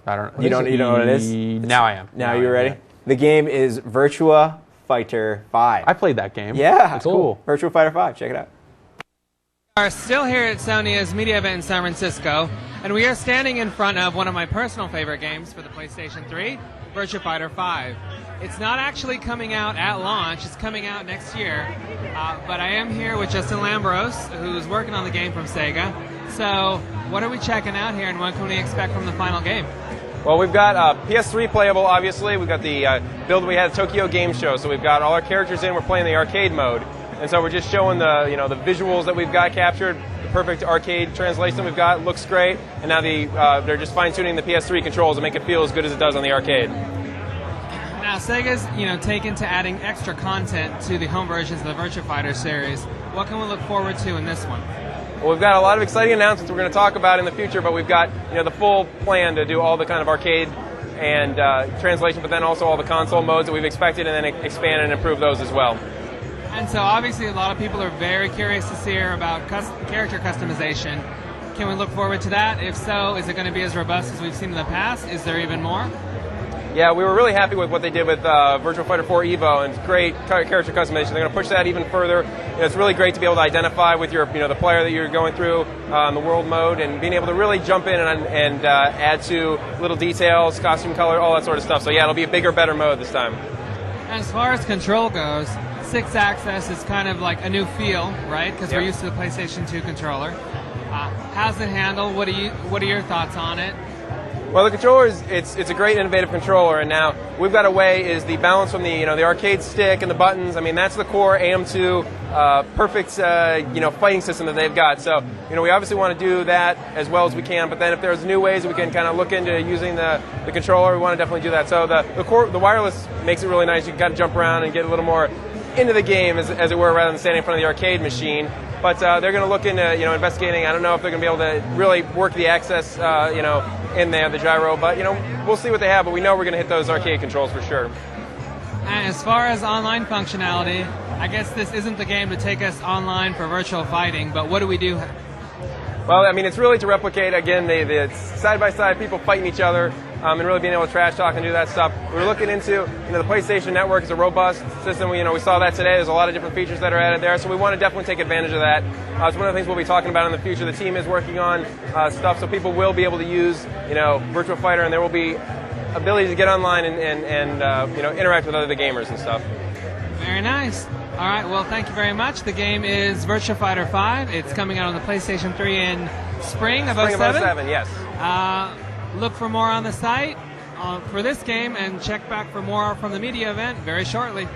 I don't. You know what it is? Now I am. Now you're ready. Yeah. The game is Virtua Fighter 5. I played that game. Yeah, it's cool. Virtua Fighter 5. Check it out. We are still here at Sony's media event in San Francisco, and we are standing in front of one of my personal favorite games for the PlayStation 3, Virtua Fighter 5. It's not actually coming out at launch, it's coming out next year, but I am here with Justin Lambros, who's working on the game from Sega. So, what are we checking out here, and what can we expect from the final game? Well, we've got PS3 playable, obviously. We've got the build we had at Tokyo Game Show, so we've got all our characters in. We're playing the arcade mode, and so we're just showing the the visuals that we've got captured. The perfect arcade translation we've got looks great, and now they're just fine-tuning the PS3 controls to make it feel as good as it does on the arcade. Now, Sega's taken to adding extra content to the home versions of the Virtua Fighter series. What can we look forward to in this one? Well, we've got a lot of exciting announcements we're going to talk about in the future, but we've got the full plan to do all the kind of arcade and translation, but then also all the console modes that we've expected, and then expand and improve those as well. And so obviously a lot of people are very curious to hear about character customization. Can we look forward to that? If so, is it going to be as robust as we've seen in the past? Is there even more? Yeah, we were really happy with what they did with Virtua Fighter 4 Evo, and it's great character customization. They're going to push that even further. It's really great to be able to identify with your, the player that you're going through in the world mode, and being able to really jump in and add to little details, costume color, all that sort of stuff. So yeah, it'll be a bigger, better mode this time. As far as control goes, Sixaxis is kind of like a new feel, right? Because we're used to the PlayStation 2 controller. How's it handled? What are your thoughts on it? Well, the controller it's a great innovative controller, and now we've got a way is the balance from the the arcade stick and the buttons. I mean, that's the core AM2 perfect fighting system that they've got. So we obviously want to do that as well as we can. But then if there's new ways that we can kind of look into using the controller, we want to definitely do that. So the wireless makes it really nice. You can kind of jump around and get a little more into the game as it were, rather than standing in front of the arcade machine. But they're going to look into investigating. I don't know if they're going to be able to really work the access in there, the gyro. But we'll see what they have. But we know we're going to hit those arcade controls for sure. And as far as online functionality, I guess this isn't the game to take us online for virtual fighting. But what do we do? Well, I mean, it's really to replicate again the side-by-side people fighting each other. And really being able to trash talk and do that stuff. We're looking into, the PlayStation Network is a robust system. We saw that today. There's a lot of different features that are added there, so we want to definitely take advantage of that. It's one of the things we'll be talking about in the future. The team is working on stuff, so people will be able to use, Virtua Fighter, and there will be ability to get online and interact with other gamers and stuff. Very nice. All right. Well, thank you very much. The game is Virtua Fighter 5. It's coming out on the PlayStation 3 in spring of 07. Spring of 07, yes. Look for more on the site for this game, and check back for more from the media event very shortly.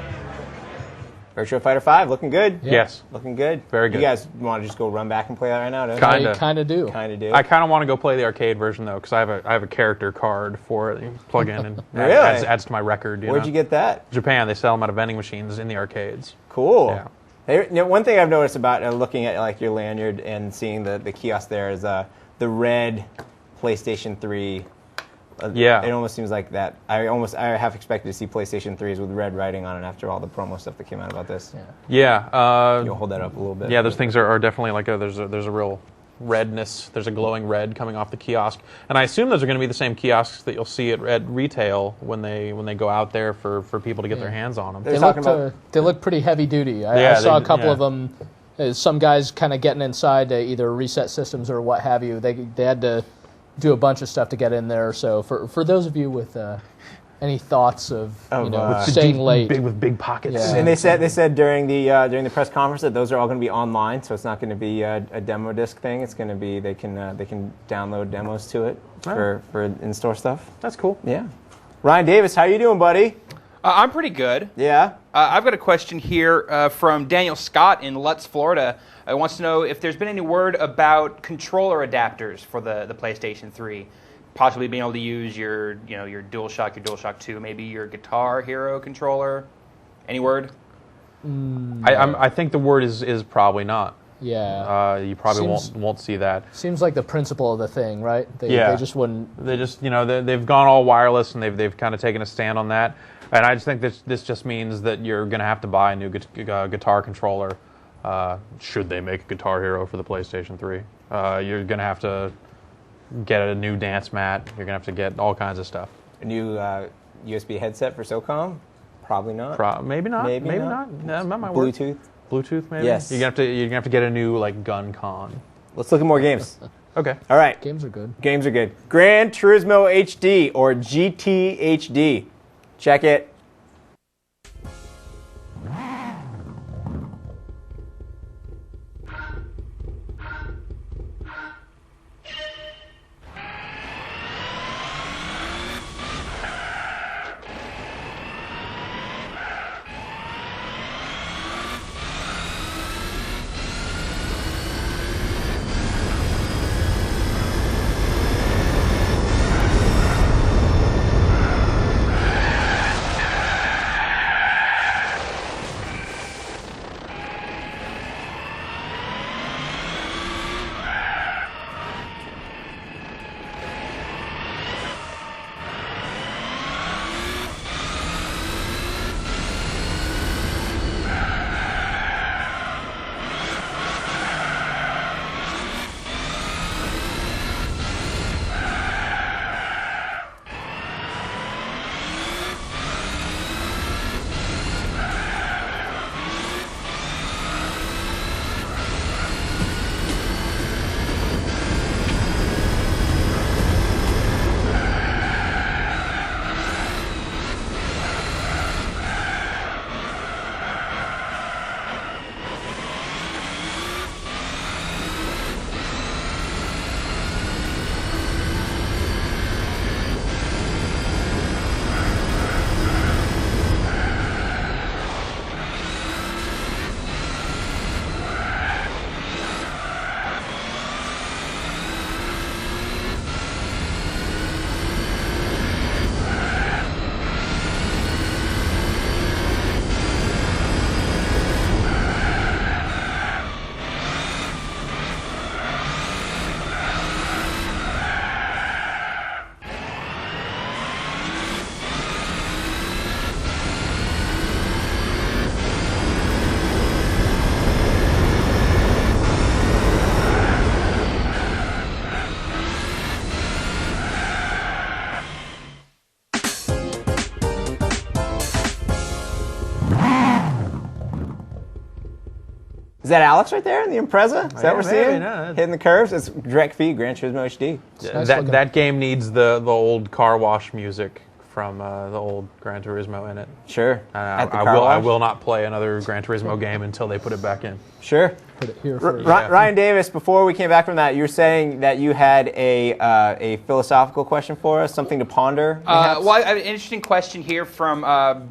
Virtua Fighter 5, looking good. Yeah. Yes. Looking good. Very good. You guys want to just go run back and play that right now? Kind of do. I kind of want to go play the arcade version, though, because I have a character card for it. You plug in and really? adds to my record. Where'd you get that? Japan. They sell them out of vending machines in the arcades. Cool. Yeah. Hey, one thing I've noticed about looking at your lanyard and seeing the kiosk there is the red PlayStation 3. Yeah. It almost seems like that. I half expected to see PlayStation 3s with red writing on it after all the promo stuff that came out about this. Yeah. You'll hold that up a little bit. Yeah, those things are definitely like there's a real redness. There's a glowing red coming off the kiosk, and I assume those are going to be the same kiosks that you'll see at retail when they go out there for people to get their hands on them. They look pretty heavy duty. I saw a couple of them. Some guys kind of getting inside to either reset systems or what have you. They had to do a bunch of stuff to get in there. So for those of you with any thoughts of staying late, with big pockets, and they said during the press conference that those are all going to be online, so it's not going to be a demo disc thing. It's going to be they can download demos to it for in-store stuff. That's cool. Yeah. Ryan Davis, how you doing, buddy? I'm pretty good. Yeah. I've got a question here from Daniel Scott in Lutz, Florida. He wants to know if there's been any word about controller adapters for the PlayStation 3, possibly being able to use your DualShock, your DualShock 2, maybe your Guitar Hero controller. Any word? I think the word is probably not. Yeah. You probably won't see that. Seems like the principle of the thing, right? They just wouldn't. They just they've gone all wireless, and they've kind of taken a stand on that. And I just think this just means that you're going to have to buy a new guitar controller. Should they make a Guitar Hero for the PlayStation 3? You're going to have to get a new dance mat. You're going to have to get all kinds of stuff. A new USB headset for SOCOM? Probably not. Maybe not. Maybe not. No, that might work. Bluetooth, maybe. Yes. You're gonna have to get a new gun con. Let's look at more games. Okay. All right. Games are good. Games are good. Gran Turismo HD or GT HD. Check it. that Alex right there in the Impreza? Is that what we're maybe, seeing? no. Hitting the curves? It's direct feed, Gran Turismo HD. That game needs the old car wash music from the old Gran Turismo in it. Sure. I will not play another Gran Turismo game until they put it back in. Sure. Put it here for Ryan Davis, before we came back from that, you were saying that you had a philosophical question for us, something to ponder. Well, I have an interesting question here from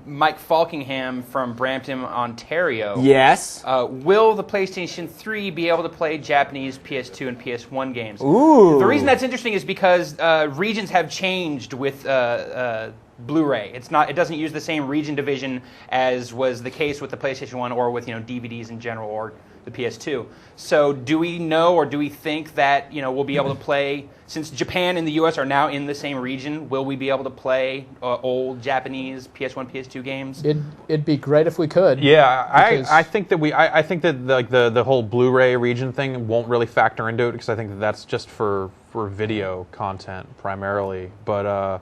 Mike Falkingham from Brampton, Ontario. Yes. Will the PlayStation 3 be able to play Japanese PS2 and PS1 games? Ooh. The reason that's interesting is because regions have changed with Blu-ray. It doesn't use the same region division as was the case with the PlayStation 1 or with DVDs in general or the PS2. So do we know or do we think that we'll be able to play, since Japan and the US are now in the same region, will we be able to play old Japanese PS1, PS2 games? It'd be great if we could. Yeah, I think that I think that the whole Blu-ray region thing won't really factor into it because I think that that's just for video content primarily. But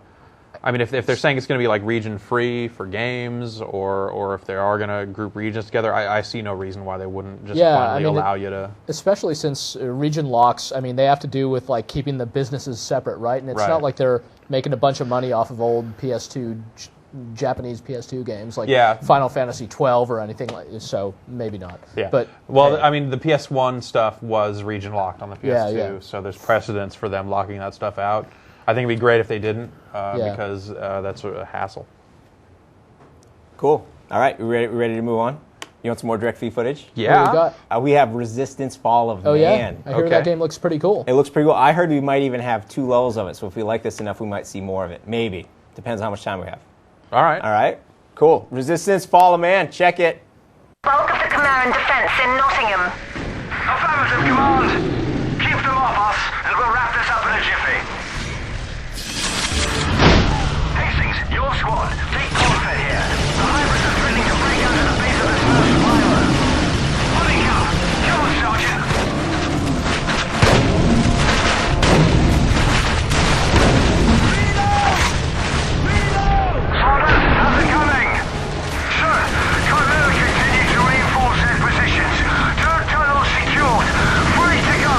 I mean, if they're saying it's going to be like region free for games, or if they are going to group regions together, I see no reason why they wouldn't just finally allow you to. Especially since region locks, I mean, they have to do with like keeping the businesses separate, right? And it's not like they're making a bunch of money off of old PS2, Japanese PS2 games like Final Fantasy 12 or anything like this. So maybe not. Yeah. But I mean, the PS1 stuff was region locked on the PS2, so there's precedence for them locking that stuff out. I think it'd be great if they didn't, because that's a hassle. Cool. All right, we ready to move on? You want some more direct feed footage? Yeah. We have Resistance Fall of Man. Yeah? I hear that game looks pretty cool. It looks pretty cool. I heard we might even have 2 levels of it, so if we like this enough, we might see more of it. Maybe. Depends on how much time we have. All right. All right. Cool. Resistance Fall of Man. Check it. Bulk of the Khmer defense in Nottingham. Affirmative, command. Keep them off us, and we'll wrap this up in a jiffy. Your squad, take forfeit here. The hybrids are threatening to break out of the base of this first flyover. Pulling up. Kill them, Sergeant. Sergeant, how's it coming? Sir, Khmer continue to reinforce their positions. Third tunnel secured. Free to go.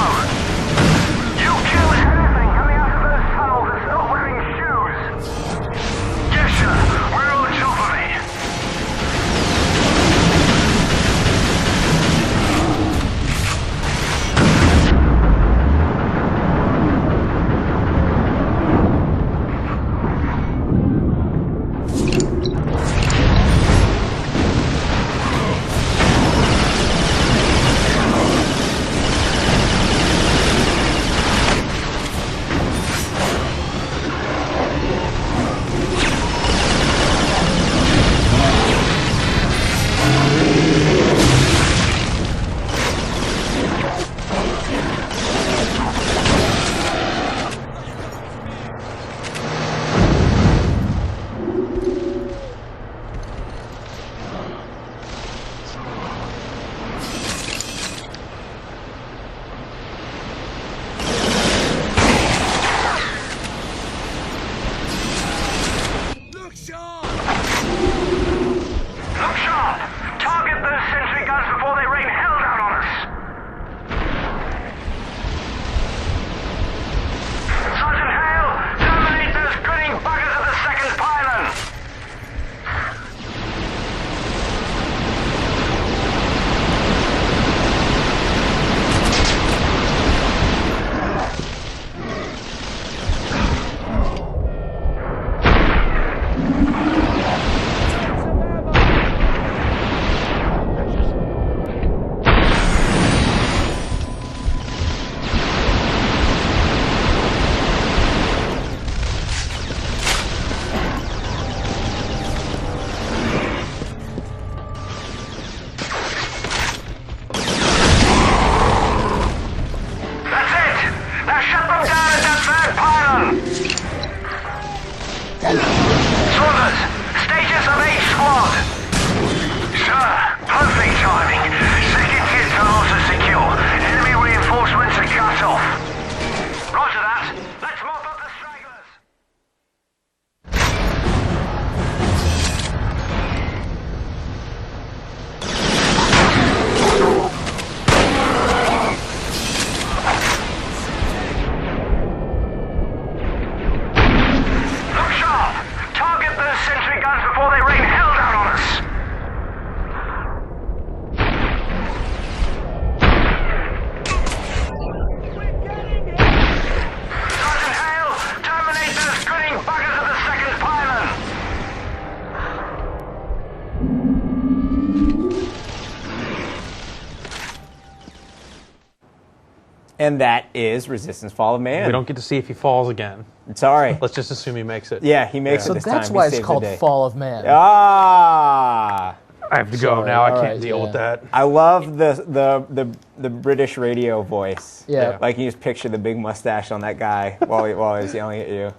And that is Resistance Fall of Man. We don't get to see if he falls again. Sorry. Let's just assume he makes it. Yeah, he makes it this time. So that's why it's called Fall of Man. Ah! I have to go now. I can't deal with that. I love the British radio voice. Yeah. Like you just picture the big mustache on that guy while he's yelling at you.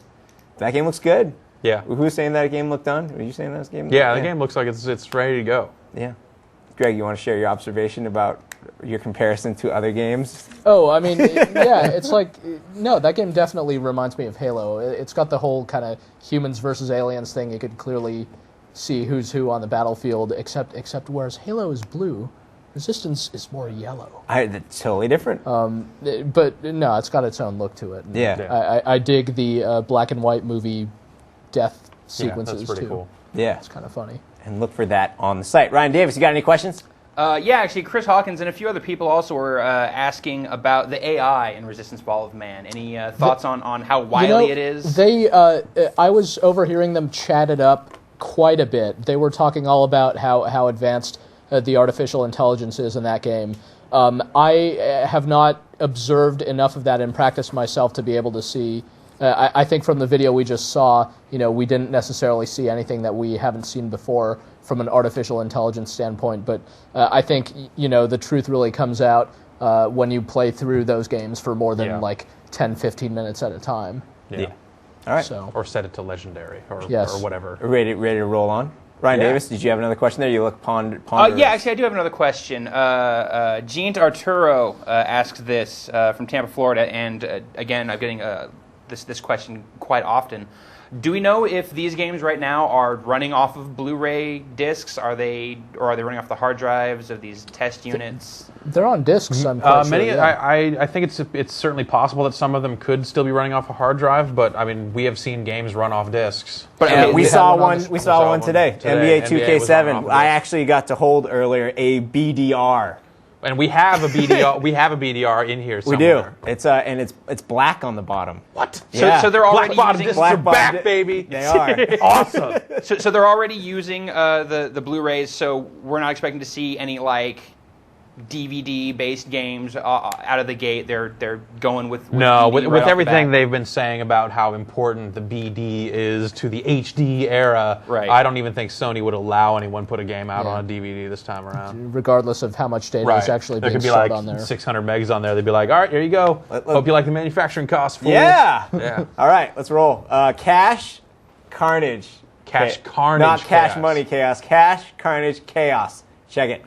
That game looks good. Yeah. Who was saying that game looked done? Were you saying that game? Yeah, the game looks like it's ready to go. Yeah. Greg, you want to share your observation about your comparison to other games? Oh, I mean, yeah, it's like, no, that game definitely reminds me of Halo. It's got the whole kind of humans versus aliens thing. You could clearly see who's who on the battlefield, except whereas Halo is blue, Resistance is more yellow. It's totally different. But no, it's got its own look to it. Yeah. I dig the black and white movie death sequences, that's pretty too. cool. Yeah. It's kind of funny. And look for that on the site. Ryan Davis, you got any questions? Yeah, actually, Chris Hawkins and a few other people also were asking about the AI in Resistance Fall of Man. Any thoughts on how wily it is? I was overhearing them chat it up quite a bit. They were talking all about how advanced the artificial intelligence is in that game. I have not observed enough of that in practice myself to be able to see. I think from the video we just saw, we didn't necessarily see anything that we haven't seen before from an artificial intelligence standpoint. But I think, the truth really comes out when you play through those games for more than like 10, 15 minutes at a time. Yeah. All right. So. Or set it to legendary or whatever. Ready to roll on? Ryan Davis, did you have another question there? You look ponderous. Yeah, actually, I do have another question. Gene Arturo asks this from Tampa, Florida, and again, I'm getting this question quite often. Do we know if these games right now are running off of Blu-ray discs? Or are they running off the hard drives of these test units? They're on discs. I'm quite sure. I think it's certainly possible that some of them could still be running off a hard drive, but I mean, we have seen games run off discs. But we saw one. We saw one today. NBA 2K7. I actually got to hold earlier a BDR. And we have a BDR. We have a BDR in here somewhere. We do. It's and it's black on the bottom. What? So they're already black bottom using discs are back, baby. They are awesome. So they're already using the Blu-rays. So we're not expecting to see any like DVD-based games out of the gate. They're going with with everything they've been saying about how important the BD is to the HD era. Right. I don't even think Sony would allow anyone put a game out on a DVD this time around, regardless of how much data is actually being stored like on there. 600 megs on there. They'd be like, all right, here you go. Hope you like the manufacturing costs. Fool. Yeah. All right, let's roll. Cash, Carnage. Carnage. Not Cash Chaos. Money Chaos. Cash, Carnage, Chaos. Check it.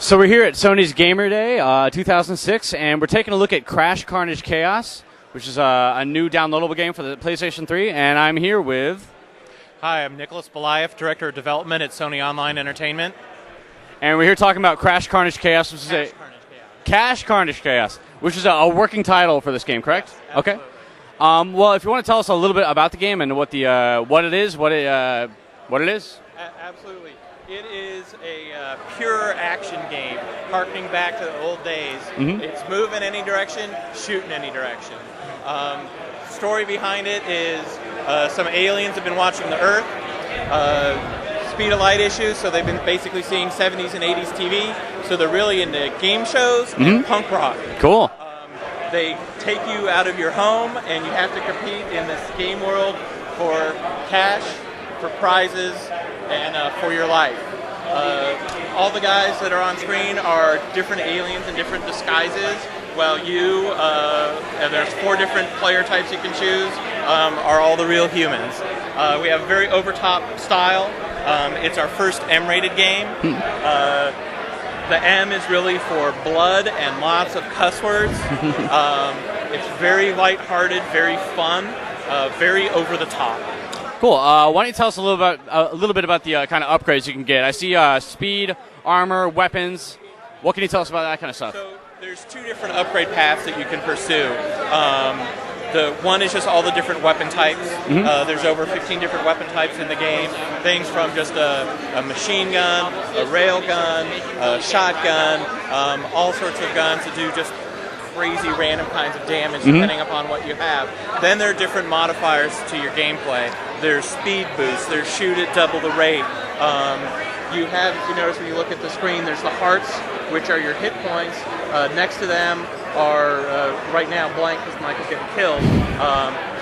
So we're here at Sony's Gamer Day 2006, and we're taking a look at Crash Carnage Chaos, which is a new downloadable game for the PlayStation 3, and I'm here with... Hi, I'm Nicholas Belayev, Director of Development at Sony Online Entertainment. And we're here talking about Crash Carnage Chaos, which is Cash Carnage Chaos, which is a working title for this game, correct? Absolutely. Okay. Well, if you want to tell us a little bit about the game and what it is. Absolutely. It is a pure action game, harkening back to the old days. Mhm. It's move in any direction, shoot in any direction. Story behind it is some aliens have been watching the Earth, speed of light issues, so they've been basically seeing 70s and 80s TV, so they're really into game shows and punk rock. Cool. They take you out of your home, and you have to compete in this game world for cash, for prizes, and for your life. All the guys that are on screen are different aliens in different disguises, while you, and there's 4 different player types you can choose, are all the real humans. We have a very over-top style. It's our first M-rated game. The M is really for blood and lots of cuss words. It's very lighthearted, very fun, very over the top. Cool. Why don't you tell us a little bit about the kind of upgrades you can get? I see speed, armor, weapons. What can you tell us about that kind of stuff? So there's 2 different upgrade paths that you can pursue. The one is just all the different weapon types. There's over 15 different weapon types in the game. Things from just a machine gun, a rail gun, a shotgun, all sorts of guns that do just crazy random kinds of damage depending upon what you have. Then there are different modifiers to your gameplay. There's speed boosts, there's shoot at double the rate. You have, if you notice when you look at the screen, there's the hearts, which are your hit points. Next to them are, right now, blank because Michael's getting killed.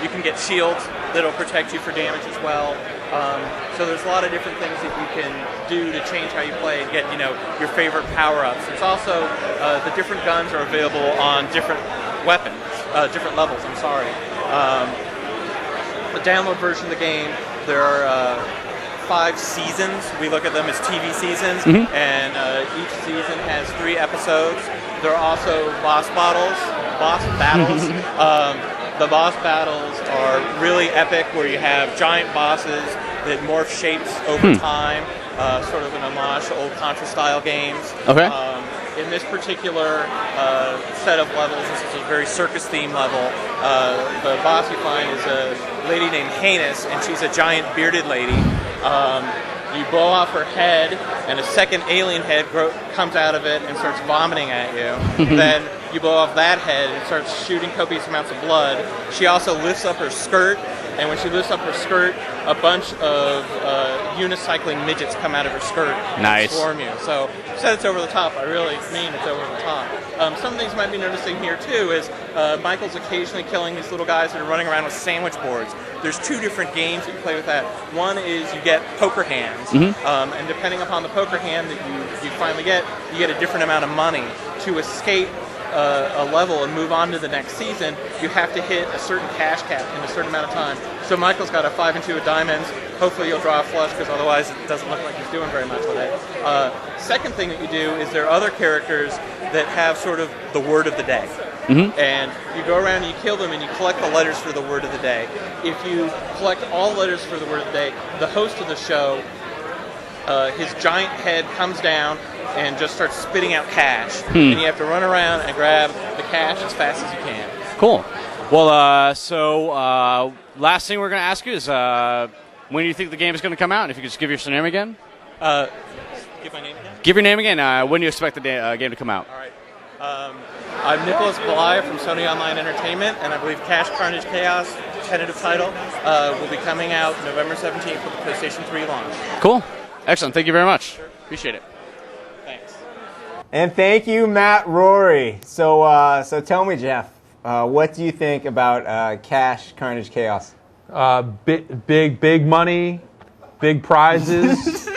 You can get shields that'll protect you for damage as well. So there's a lot of different things that you can do to change how you play and get, your favorite power-ups. It's also, the different guns are available on different weapons, different levels, I'm sorry. The download version of the game, there are 5 seasons. We look at them as TV seasons, and each season has 3 episodes. There are also boss battles. The boss battles are really epic, where you have giant bosses that morph shapes over time, sort of an homage to old Contra-style games. Okay. In this particular set of levels, this is a very circus-themed level. The boss you find is a lady named Heinous, and she's a giant bearded lady. You blow off her head, and a second alien head comes out of it and starts vomiting at you. Then you blow off that head and starts shooting copious amounts of blood. She also lifts up her skirt, and when she lifts up her skirt, a bunch of unicycling midgets come out of her skirt and swarm you. So, I said it's over the top. I really mean it's over the top. Some things you might be noticing here, too, is Michael's occasionally killing these little guys that are running around with sandwich boards. There's 2 different games that you play with that. One is you get poker hands, and depending upon the poker hand that you finally get, you get a different amount of money. To escape a level and move on to the next season, you have to hit a certain cash cap in a certain amount of time. So Michael's got a 5 and 2 of diamonds. Hopefully you'll draw a flush, because otherwise it doesn't look like he's doing very much with it. Second thing that you do is there are other characters that have sort of the word of the day. And you go around and you kill them and you collect the letters for the word of the day. If you collect all letters for the word of the day, the host of the show, his giant head comes down and just starts spitting out cash. And you have to run around and grab the cash as fast as you can. Cool. Well, last thing we're going to ask you is when do you think the game is going to come out? And if you could just give your name again. Give my name again? Give your name again. When do you expect the game to come out? All right. I'm Nicholas Belaya from Sony Online Entertainment, and I believe Cash Carnage Chaos, tentative title, will be coming out November 17th for the PlayStation 3 launch. Cool. Excellent. Thank you very much. Appreciate it. Thanks. And thank you, Matt Rory. So tell me, Jeff, what do you think about Cash Carnage Chaos? Big money, big prizes.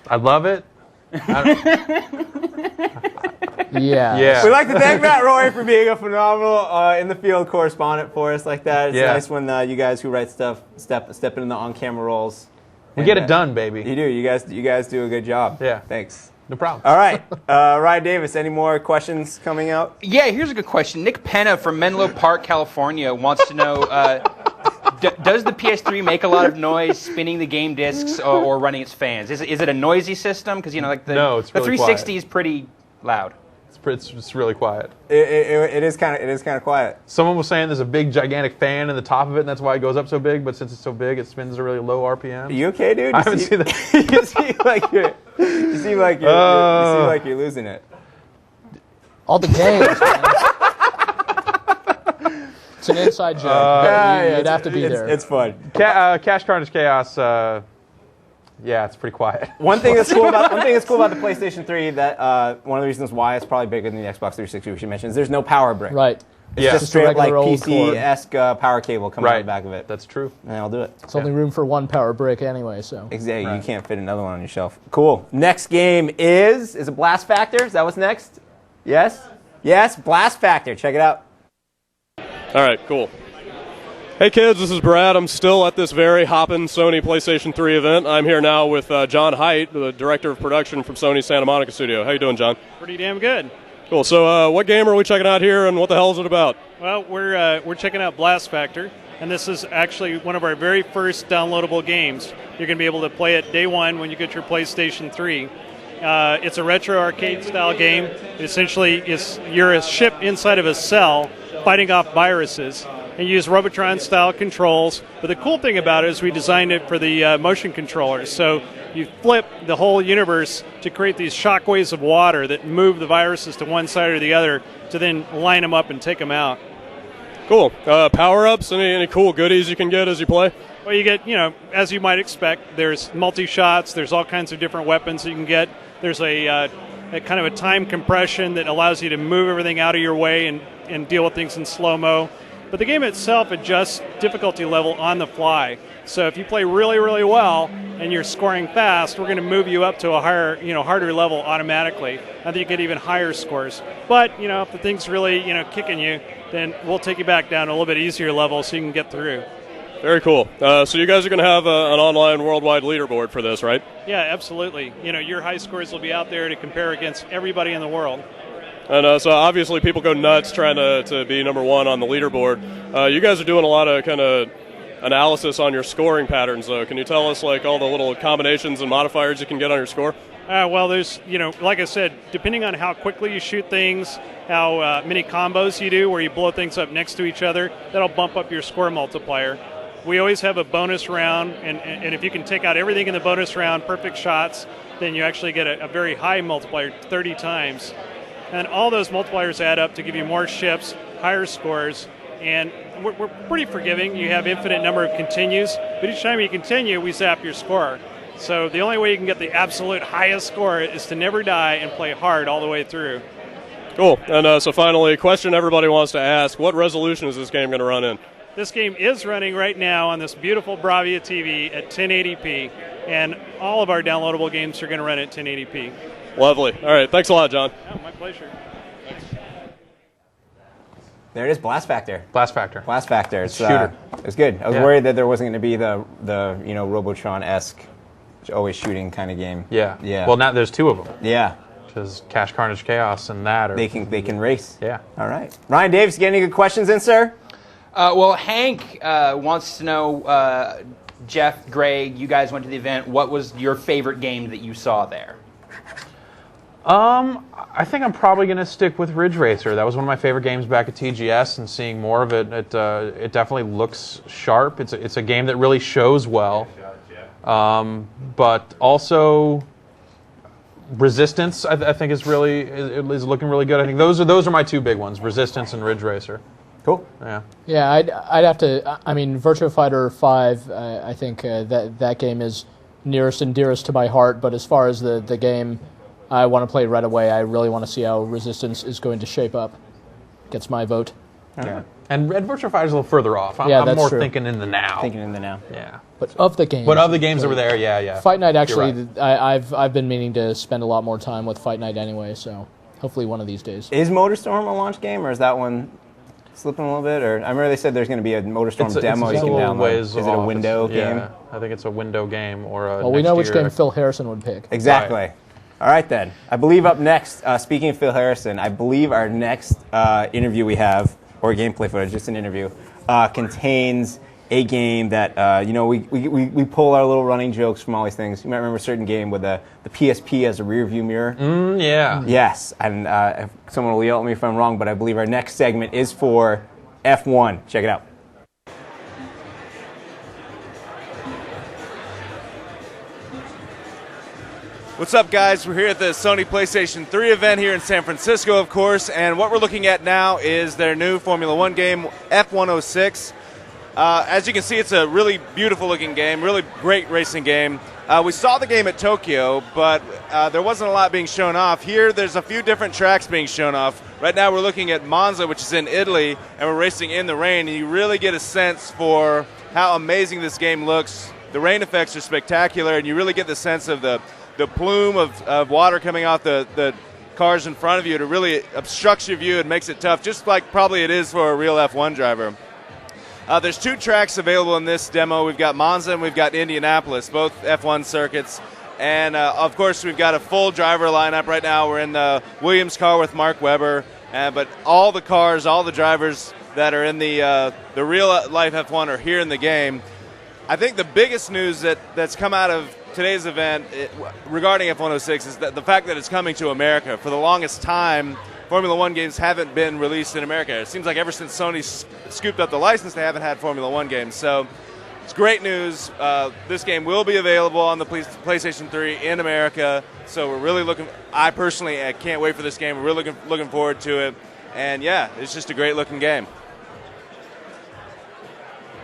I love it. Yeah. We'd like to thank Matt Roy for being a phenomenal in-the-field correspondent for us like that. It's nice when you guys who write stuff step into the on-camera roles. We get it done, baby. You do. You guys do a good job. Yeah. Thanks. No problem. All right. Ryan Davis, any more questions coming out? Yeah, here's a good question. Nick Penna from Menlo Park, California wants to know, does the PS3 make a lot of noise spinning the game discs or running its fans? Is it a noisy system? Because, no, it's the really 360 quiet. is pretty loud. It's really quiet. It is kind of quiet. Someone was saying there's a big gigantic fan in the top of it, and that's why it goes up so big. But since it's so big, it spins at a really low RPM. Are you okay, dude? I haven't seen that. You seem like you're losing it. All the games, man. It's an inside joke. You'd have to be there. It's fun. Cash Carnage Chaos. Yeah, it's pretty quiet. One thing that's cool about the PlayStation 3 that one of the reasons why it's probably bigger than the Xbox 360, which you mentioned, is there's no power brick. Right. It's just straight up like PC-esque power cable coming out the back of it. That's true. And I'll do it. It's only room for one power brick anyway, so. Exactly. You can't fit another one on your shelf. Cool. Next game is it Blast Factor? Is that what's next? Yes? Yes, Blast Factor. Check it out. All right, cool. Hey kids, this is Brad. I'm still at this very hoppin' Sony PlayStation 3 event. I'm here now with John Haidt, the director of production from Sony Santa Monica Studio. How you doing, John? Pretty damn good. Cool. So what game are we checking out here, and what the hell is it about? Well, we're checking out Blast Factor, and this is actually one of our very first downloadable games. You're going to be able to play it day one when you get your PlayStation 3. It's a retro arcade-style game. Essentially, you're a ship inside of a cell fighting off viruses. And use Robotron-style controls. But the cool thing about it is we designed it for the motion controllers. So you flip the whole universe to create these shockwaves of water that move the viruses to one side or the other to then line them up and take them out. Cool. Power-ups, any cool goodies you can get as you play? Well, you get, as you might expect, there's multi-shots, there's all kinds of different weapons that you can get. There's a kind of a time compression that allows you to move everything out of your way and deal with things in slow-mo. But the game itself adjusts difficulty level on the fly. So if you play really, really well and you're scoring fast, we're going to move you up to a higher, harder level automatically. I think you get even higher scores. But, if the thing's really, kicking you, then we'll take you back down to a little bit easier level so you can get through. Very cool. So you guys are going to have an online worldwide leaderboard for this, right? Yeah, absolutely. Your high scores will be out there to compare against everybody in the world. And so obviously people go nuts trying to be number one on the leaderboard. You guys are doing a lot of kind of analysis on your scoring patterns, though. Can you tell us all the little combinations and modifiers you can get on your score? Well, there's, like I said, depending on how quickly you shoot things, how many combos you do where you blow things up next to each other, that'll bump up your score multiplier. We always have a bonus round, and if you can take out everything in the bonus round, perfect shots, then you actually get a very high multiplier, 30 times. And all those multipliers add up to give you more ships, higher scores, and we're pretty forgiving. You have infinite number of continues, but each time you continue, we zap your score. So the only way you can get the absolute highest score is to never die and play hard all the way through. Cool. And so finally, a question everybody wants to ask, what resolution is this game going to run in? This game is running right now on this beautiful Bravia TV at 1080p, and all of our downloadable games are going to run at 1080p. Lovely. All right. Thanks a lot, John. Oh, my pleasure. There it is, Blast Factor. Blast Factor. Blast Factor. It's shooter. It's good. I was worried that there wasn't going to be the Robotron-esque, always shooting kind of game. Yeah. Yeah. Well, now there's two of them. Yeah. Because Cash Carnage Chaos and that are... They can race. Yeah. All right. Ryan Davis, get any good questions in, sir? Well, Hank wants to know, Jeff, Greg, you guys went to the event. What was your favorite game that you saw there? I think I'm probably going to stick with Ridge Racer. That was one of my favorite games back at TGS, and seeing more of it, it definitely looks sharp. It's a game that really shows well, but also Resistance I think is looking really good. I think those are my two big ones: Resistance and Ridge Racer. Cool. Yeah. Yeah, I'd have to. I mean, Virtua Fighter 5. I think that game is nearest and dearest to my heart. But as far as the game I want to play right away, I really want to see how Resistance is going to shape up. Gets my vote. Yeah. And Virtua Fighter is a little further off. I'm more true. thinking in the now. Thinking in the now. Yeah. But of the games. But of the games that were there, yeah. Fight Night, actually, You're right. I've been meaning to spend a lot more time with Fight Night anyway. So hopefully one of these days. Is MotorStorm a launch game, or is that one slipping a little bit? Or I remember they said there's going to be a MotorStorm demo you can download. Is it a window game? Yeah, I think it's a window game or a. Well, we know which game Phil Harrison would pick. Exactly. Right. All right, then. I believe up next, speaking of Phil Harrison, I believe our next interview we have, or gameplay footage, just an interview, contains a game that, we pull our little running jokes from all these things. You might remember a certain game with the PSP as a rear view mirror. Yeah. Yes, and if someone will yell at me if I'm wrong, but I believe our next segment is for F1. Check it out. What's up, guys? We're here at the Sony PlayStation 3 event here in San Francisco, of course, and what we're looking at now is their new Formula One game, F106. As you can see, it's a really beautiful-looking game, really great racing game. We saw the game at Tokyo, but there wasn't a lot being shown off. Here, there's a few different tracks being shown off. Right now, we're looking at Monza, which is in Italy, and we're racing in the rain, and you really get a sense for how amazing this game looks. The rain effects are spectacular, and you really get the sense of the plume of water coming off the cars in front of you. It really obstructs your view and makes it tough, just like probably it is for a real F1 driver. There's two tracks available in this demo. We've got Monza and we've got Indianapolis, both F1 circuits. And, of course, we've got a full driver lineup right now. We're in the Williams car with Mark Webber. But all the cars, all the drivers that are in the real-life F1 are here in the game. I think the biggest news that's come out of today's event regarding F106 is that the fact that it's coming to America. For the longest time, Formula One games haven't been released in America. It seems like ever since Sony scooped up the license, they haven't had Formula One games. So it's great news. This game will be available on the PlayStation 3 in America. So we're really looking. I personally can't wait for this game. We're really looking forward to it. And yeah, it's just a great looking game.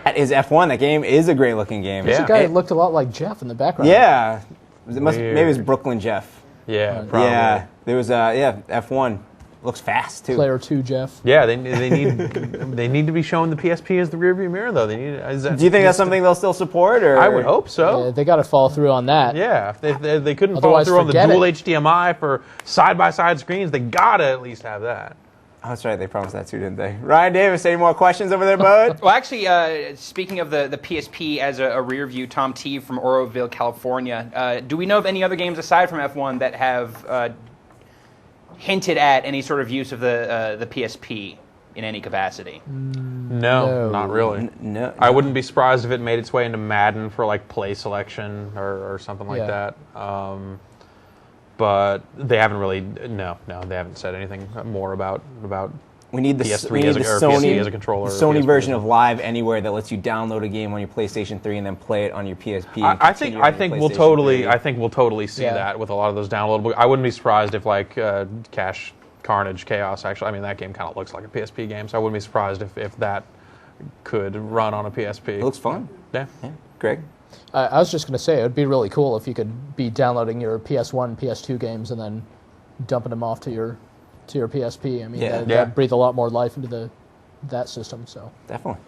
That is F1. That game is a great looking game. There's a guy that looked a lot like Jeff in the background. Yeah. Maybe it was Brooklyn Jeff. Yeah, probably. Yeah. There was F1. Looks fast too. Player 2 Jeff. Yeah, they need they need to be showing the PSP as the rearview mirror though. They need. Do you think that's something they'll still support? Or I would hope so. Yeah, they got to follow through on that. Yeah, if they couldn't Otherwise, follow through on the dual forget HDMI for side-by-side screens, they gotta at least have that. Oh, that's right. They promised that too, didn't they? Ryan Davis, any more questions over there, bud? Well, actually, speaking of the PSP as a rear view, Tom T from Oroville, California, do we know of any other games aside from F1 that have hinted at any sort of use of the PSP in any capacity? No, not really. No. I wouldn't be surprised if it made its way into Madden for like play selection or something like that. But they haven't really. No, they haven't said anything more about. We need the PS3 as a Sony as a controller. Sony version of Live Anywhere that lets you download a game on your PlayStation 3 and then play it on your PSP. I think we'll totally see that with a lot of those downloadable. I wouldn't be surprised if like Carnage Chaos actually. I mean that game kind of looks like a PSP game, so I wouldn't be surprised if that could run on a PSP. It looks fun. Yeah. Greg. I was just going to say, it would be really cool if you could be downloading your PS1, PS2 games and then dumping them off to your PSP. I mean, that'd breathe a lot more life into that system. So definitely.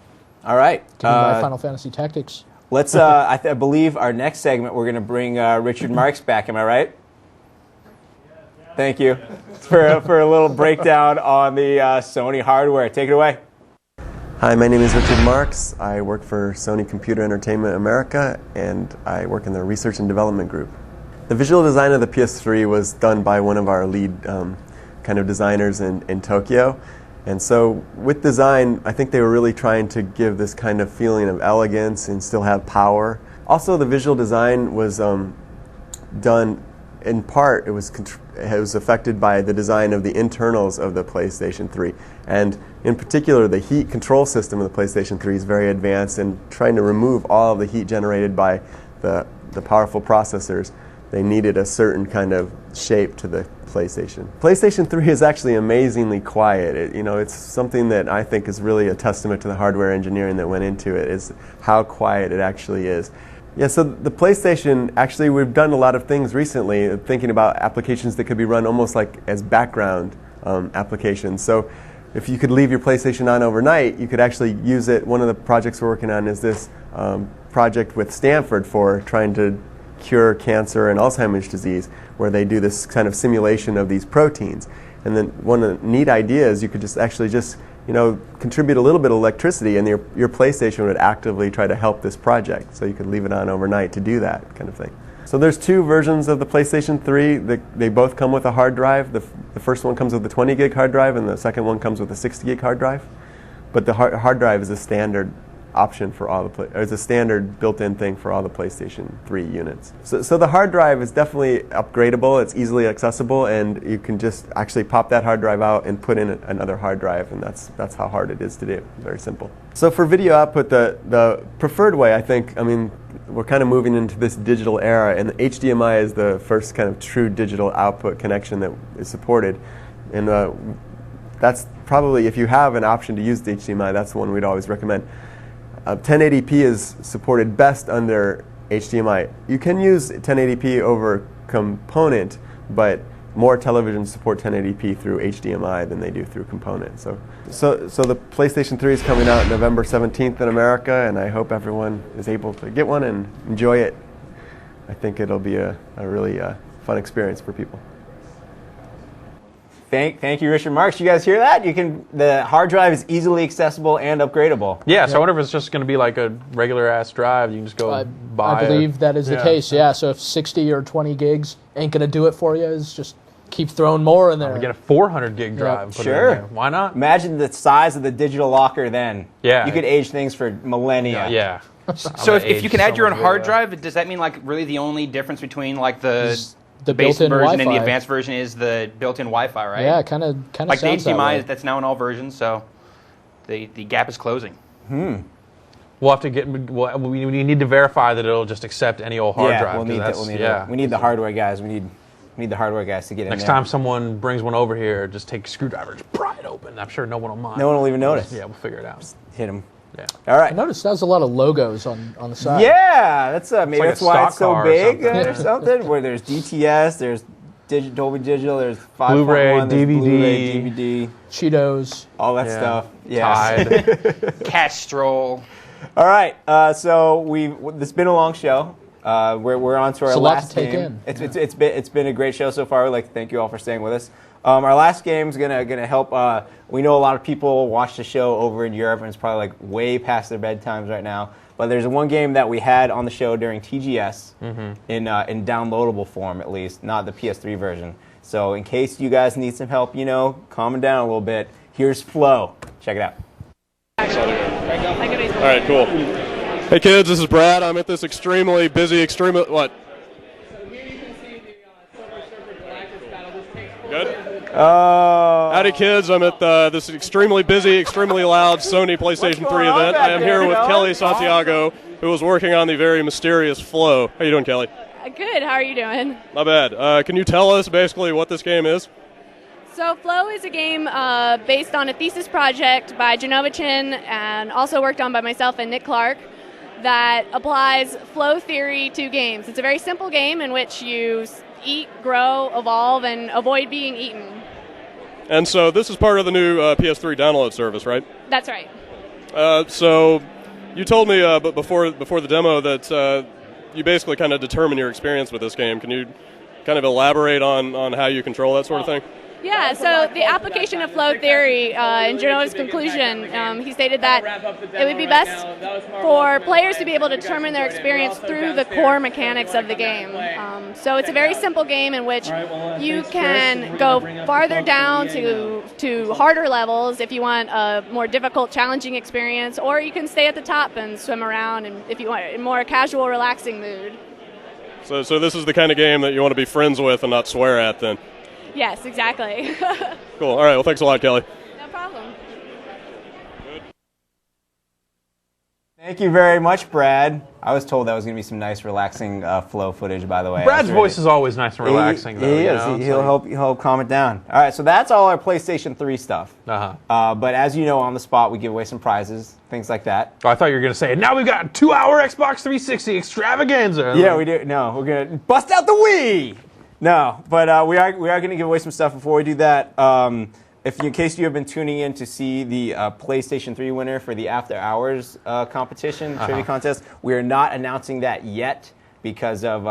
All right. Final Fantasy Tactics. Let's. I believe our next segment we're going to bring Richard Marks back. Am I right? Thank you for a little breakdown on the Sony hardware. Take it away. Hi, my name is Richard Marks. I work for Sony Computer Entertainment America, and I work in the Research and Development Group. The visual design of the PS3 was done by one of our lead kind of designers in Tokyo. And so with design, I think they were really trying to give this kind of feeling of elegance and still have power. Also, the visual design was done in part, it was affected by the design of the internals of the PlayStation 3. And in particular, the heat control system of the PlayStation 3 is very advanced, and trying to remove all of the heat generated by the powerful processors, they needed a certain kind of shape to the PlayStation. PlayStation 3 is actually amazingly quiet. It's something that I think is really a testament to the hardware engineering that went into it, is how quiet it actually is. Yeah, so the PlayStation, actually we've done a lot of things recently, thinking about applications that could be run almost like as background applications. So if you could leave your PlayStation on overnight, you could actually use it. One of the projects we're working on is this project with Stanford for trying to cure cancer and Alzheimer's disease, where they do this kind of simulation of these proteins. And then one of the neat ideas, you could just contribute a little bit of electricity, and your PlayStation would actively try to help this project. So you could leave it on overnight to do that kind of thing. So there's two versions of the PlayStation 3. They both come with a hard drive. The first one comes with a 20 gig hard drive, and the second one comes with a 60 gig hard drive. But the hard drive is a standard option for all it's a standard built-in thing for all the PlayStation 3 units. So the hard drive is definitely upgradable. It's easily accessible, and you can just actually pop that hard drive out and put in another hard drive, and that's how hard it is to do. Very simple. So for video output, the preferred way, we're kind of moving into this digital era, and the HDMI is the first kind of true digital output connection that is supported. And that's probably, if you have an option to use the HDMI, that's the one we'd always recommend. 1080p is supported best under HDMI. You can use 1080p over component, but more televisions support 1080p through HDMI than they do through component. So the PlayStation 3 is coming out November 17th in America, and I hope everyone is able to get one and enjoy it. I think it'll be a really fun experience for people. Thank you, Richard Marks. You guys hear that? The hard drive is easily accessible and upgradable. Yeah, so I wonder if it's just going to be like a regular-ass drive. You can just go buy I believe that is the case, yeah. So if 60 or 20 gigs ain't going to do it for you, is just keep throwing more in there. Get a 400 gig drive. Yeah. Sure. Why not? Imagine the size of the digital locker then. Yeah. You could age things for millennia. Yeah. So if you can add your own hard drive, does that mean like really the only difference between like the basic version Wi-Fi. and the advanced version is the built-in Wi-Fi, right? Yeah, kind of like the sounds that way. HDMI that's now in all versions, so the gap is closing. We'll have to get. We need to verify that it'll just accept any old hard drive. We need the hardware guys. We need the hardware guys to get in there. Next time someone brings one over here, just take a screwdriver, just pry it open. I'm sure no one will mind. No one will even notice. Yeah, we'll figure it out. Just hit them. Yeah. All right. I noticed there's a lot of logos on the side. Yeah, that's maybe like that's a why stock it's so car big or or something. Where there's DTS, there's Dolby Digital, there's 5.1, Blu-ray, there's DVD. Blu-ray, DVD, Cheetos, all that Yeah. stuff. Tide. Castrol. All right, so it's been a long show. We're on to our It's a lot last to take game. in. It's been a great show so far. We'd like to thank you all for staying with us. Our last game is gonna help. We know a lot of people watch the show over in Europe, and it's probably like way past their bedtimes right now. But there's one game that we had on the show during TGS in downloadable form, at least, not the PS3 version. So in case you guys need some help, calming down a little bit, here's Flow. Check it out. All right, cool. Hey kids, this is Brad. I'm at this extremely busy, what? Good? Howdy kids, I'm at this extremely busy, extremely loud Sony PlayStation 3 event. I am here with Kelly Santiago, who is working on the very mysterious Flow. How you doing, Kelly? Good, how are you doing? Not bad. Can you tell us basically what this game is? So Flow is a game based on a thesis project by Janovichin and also worked on by myself and Nick Clark that applies flow theory to games. It's a very simple game in which you eat, grow, evolve, and avoid being eaten. And so this is part of the new PS3 download service, right? That's right. So you told me before the demo that you basically kind of determine your experience with this game. Can you kind of elaborate on how you control that sort of thing? Yeah, so the application of flow theory, in Genova's conclusion, he stated that it would be best for players to be able to determine their experience through the core mechanics of the game. So it's a very simple game in which you can go farther down to harder levels if you want a more difficult, challenging experience, or you can stay at the top and swim around and if you want a more casual, relaxing mood. So this is the kind of game that you want to be friends with and not swear at then? Yes, exactly. Cool. All right. Well, thanks a lot, Kelly. No problem. Thank you very much, Brad. I was told that was going to be some nice, relaxing Flow footage, by the way. Brad's voice is always nice and relaxing, though. He is. He'll help calm it down. All right, so that's all our PlayStation 3 stuff. But as you know, on the spot, we give away some prizes, things like that. Oh, I thought you were going to say, now we've got a 2-hour Xbox 360 extravaganza. Yeah, we do. No, we're going to bust out the Wii. No, but we are going to give away some stuff before we do that. In case you have been tuning in to see the PlayStation 3 winner for the After Hours competition, trivia contest, we are not announcing that yet because of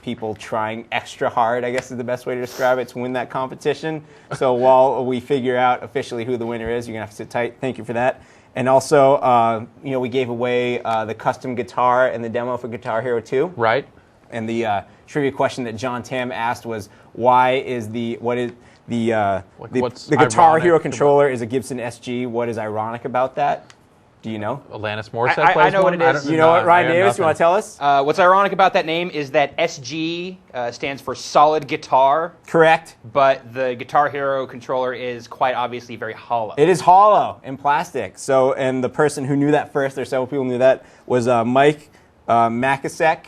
people trying extra hard, I guess is the best way to describe it, to win that competition. So while we figure out officially who the winner is, you're going to have to sit tight. Thank you for that. And also, we gave away the custom guitar and the demo for Guitar Hero 2. Right. And the trivia question that John Tam asked was, why is the Guitar Hero controller is a Gibson SG? What is ironic about that? Do you know? Alanis Morissette I plays know one? what it is. You know what, Ryan Davis? You want to tell us? What's ironic about that name is that SG stands for solid guitar. Correct. But the Guitar Hero controller is quite obviously very hollow. It is hollow in plastic. So, and the person who knew that first, or several people knew that, was Mike Makasek.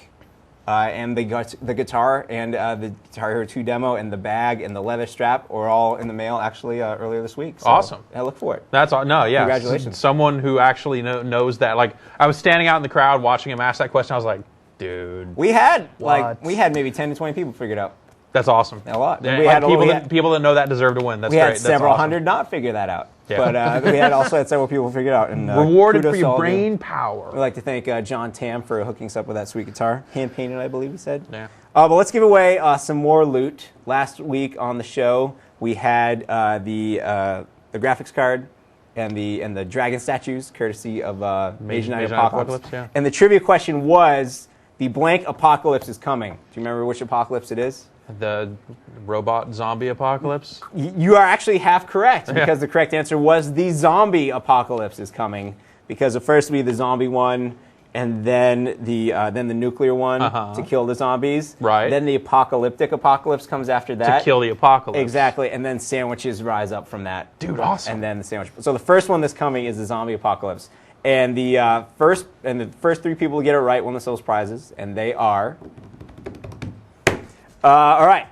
And the guitar and the Guitar Hero 2 demo and the bag and the leather strap were all in the mail actually earlier this week. So awesome. I look for it. That's all. No, yeah. Congratulations. Someone who actually knows that. Like, I was standing out in the crowd watching him ask that question. I was like, dude. We had maybe 10 to 20 people figured out. That's awesome. A lot. Yeah, we had people that know that deserve to win. That's we great. had several That's awesome. hundred not figure that out. Yeah. But we also had several people figure it out. And, rewarded kudos for to your all brain of power. We'd like to thank John Tam for hooking us up with that sweet guitar. Hand painted, I believe he said. Yeah. But let's give away some more loot. Last week on the show, we had the graphics card and the dragon statues, courtesy of Mage Knight Apocalypse. Yeah. And the trivia question was, the blank apocalypse is coming. Do you remember which apocalypse it is? The robot zombie apocalypse? You are actually half correct, because the correct answer was the zombie apocalypse is coming. Because it first would be the zombie one, and then the nuclear one to kill the zombies. Right. Then the apocalyptic apocalypse comes after that. To kill the apocalypse. Exactly, and then sandwiches rise up from that. Dude, awesome. And then the sandwich. So the first one that's coming is the zombie apocalypse. And the first three people to get it right win themselves prizes, and they are. All right.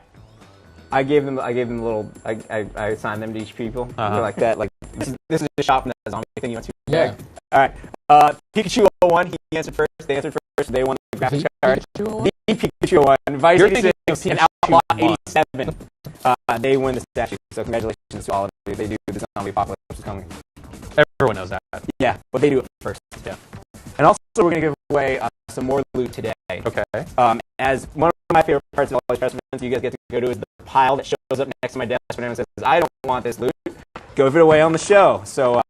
I gave them a little. I assigned them to each people. Like that. Like this is a shop and that's on anything you want to. Yeah. All right. Pikachu 01. He answered first. They answered first. They won the graphics card. The Pikachu 01. Vice 86 and Outlaw 87. They win the statue. So congratulations to all of you. They do the zombie apocalypse is coming. Everyone knows that. Yeah, but they do it first. Yeah. And also, we're going to give away some more loot today. Okay. As one of my favorite parts of all these press events you guys get to go to is the pile that shows up next to my desk when anyone says, I don't want this loot. Give it away on the show. So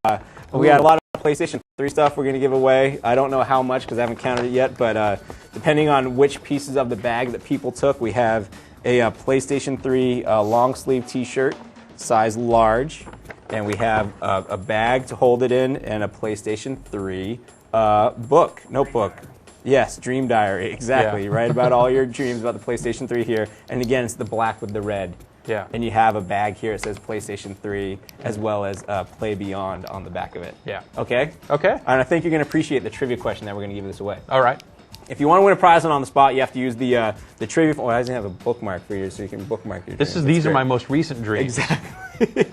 we got a lot of PlayStation 3 stuff we're going to give away. I don't know how much because I haven't counted it yet, but depending on which pieces of the bag that people took, we have a PlayStation 3 long sleeve t-shirt, size large, and we have a bag to hold it in and a PlayStation 3 notebook. Yes, Dream Diary, exactly. Yeah. Write about all your dreams about the PlayStation 3 here. And again, it's the black with the red. Yeah. And you have a bag here that says PlayStation 3 as well as Play Beyond on the back of it. Yeah. Okay? Okay. And I think you're going to appreciate the trivia question that we're going to give this away. All right. If you want to win a prize on the spot, you have to use the trivia. Oh, I doesn't have a bookmark for you, so you can bookmark your dreams. These are my most recent dreams. Exactly.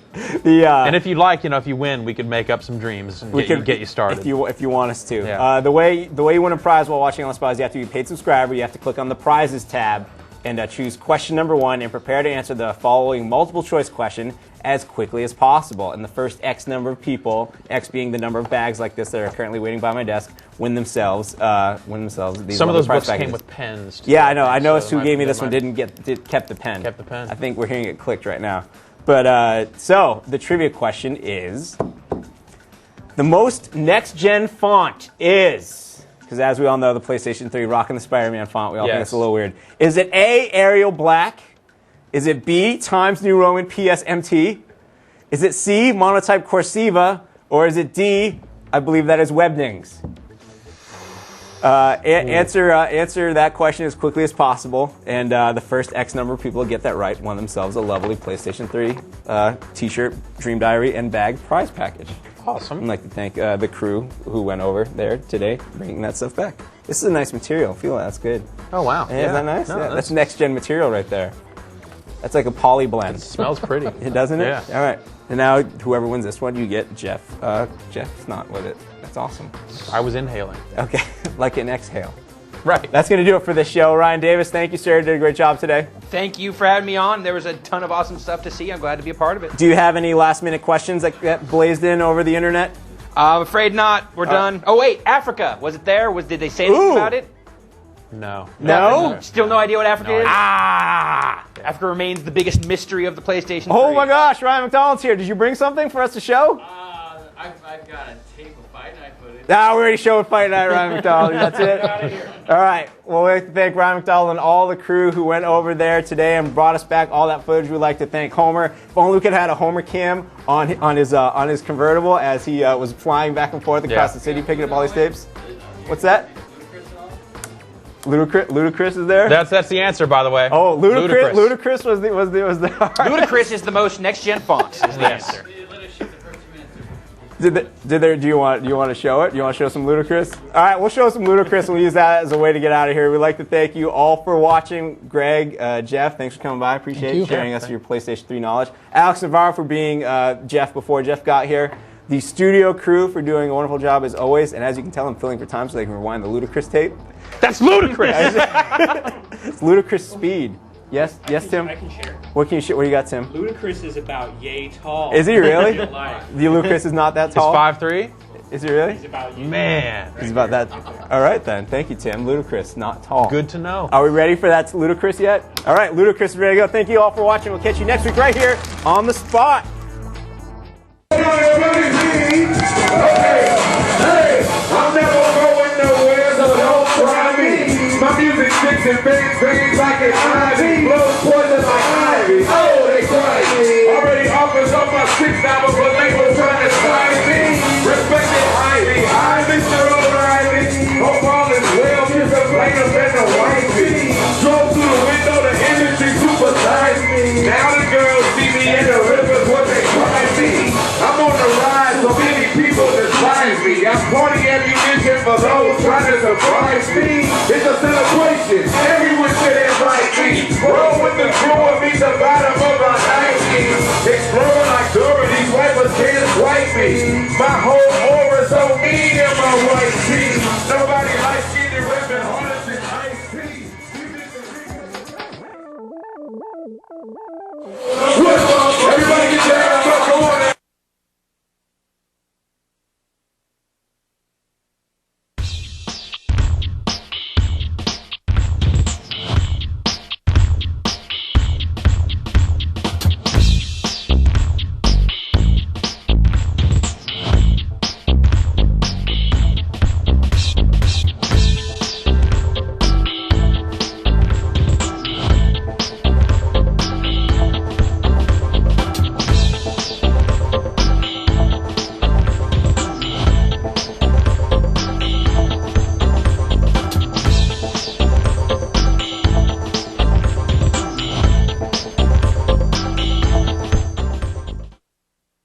And if you'd like, if you win, we could make up some dreams and get you started. If you want us to. Yeah. The way you win a prize while watching on the spot is you have to be a paid subscriber. You have to click on the prizes tab and choose question number 1 and prepare to answer the following multiple choice question as quickly as possible. And the first X number of people, X being the number of bags like this that are currently waiting by my desk, win themselves these Some of those books packages. came with pens. Yeah, I know. I noticed who gave me this one kept the pen. Kept the pen. I think we're hearing it clicked right now. But so the trivia question is: the most next-gen font is, because as we all know, the PlayStation 3 rocking the Spider-Man font. We all think it's a little weird. Is it A, Arial Black? Is it B, Times New Roman PSMT? Is it C, Monotype Corsiva? Or is it D, I believe that is Webnings? Answer that question as quickly as possible, and the first X number of people to get that right won themselves a lovely PlayStation 3 t-shirt, Dream Diary, and bag prize package. Awesome. I'd like to thank the crew who went over there today, bringing that stuff back. This is a nice material. Feel that? That's good. Oh, wow. Yeah, isn't that nice? No, yeah, that's next-gen material right there. That's like a poly blend. It smells pretty. Doesn't it? Yeah. All right. And now, whoever wins this one, you get Jeff. Jeff's not with it. That's awesome. I was inhaling. Okay. Like an exhale. Right. That's going to do it for this show. Ryan Davis, thank you, sir. You did a great job today. Thank you for having me on. There was a ton of awesome stuff to see. I'm glad to be a part of it. Do you have any last-minute questions that blazed in over the internet? I'm afraid not. We're done. Oh, wait. Africa. Was it there? Did they say anything about it? No. No? Still no idea what Africa is? Africa remains the biggest mystery of the PlayStation 3. Oh my gosh, Ryan McDonald's here. Did you bring something for us to show? I've got a tape of Fight Night footage. We already showed Fight Night, Ryan McDonald. That's it. All right. Well, we'd like to thank Ryan McDonald and all the crew who went over there today and brought us back all that footage. We'd like to thank Homer. If only we could have had a Homer cam on his convertible as he was flying back and forth across the city picking up all these tapes. What's that? Ludacris is there? That's the answer, by the way. Oh, Ludacris was the Ludacris is the most next-gen font, is the answer. Do you want to show it? Do you want to show some Ludacris? All right, we'll show some Ludacris and we'll use that as a way to get out of here. We'd like to thank you all for watching. Greg, Jeff, thanks for coming by. Appreciate sharing us your PlayStation 3 knowledge. Alex Navarro for being Jeff before Jeff got here. The studio crew for doing a wonderful job as always. And as you can tell, I'm filling for time so they can rewind the Ludacris tape. That's ludicrous! It's ludicrous speed. Yes, Tim? I can share. What can you What do you got, Tim? Ludacris is about yay tall. Is he really? In real life. The Ludacris is not that tall? He's 5'3"? Is he really? He's about you. Man. He's about that. All right, then. Thank you, Tim. Ludacris, not tall. Good to know. Are we ready for that Ludacris yet? All right, Ludacris is ready to go. Thank you all for watching. We'll catch you next week right here on The Spot. Hey, I'm never going nowhere, so don't try me. My music sticks and bangs like an ivy, blows poison like ivy. Oh, they try me. Already offers up my $6, but they were trying to sign me. Respected Ivy, I'm Mr. O'Reilly. Hope all is well, Mr. Blainer and the wifey. Drove through the window, the industry supersized me. Now the girls see me in the rivers, what they cry me. I'm on the rise, so many people despise me. I'm 40 those trying to surprise me. It's a celebration. Everyone should invite me. Roll with the crew and meet the bottom of my 90s. Explode like Dora, these wipers can't swipe me. My whole aura's so mean in my white teeth.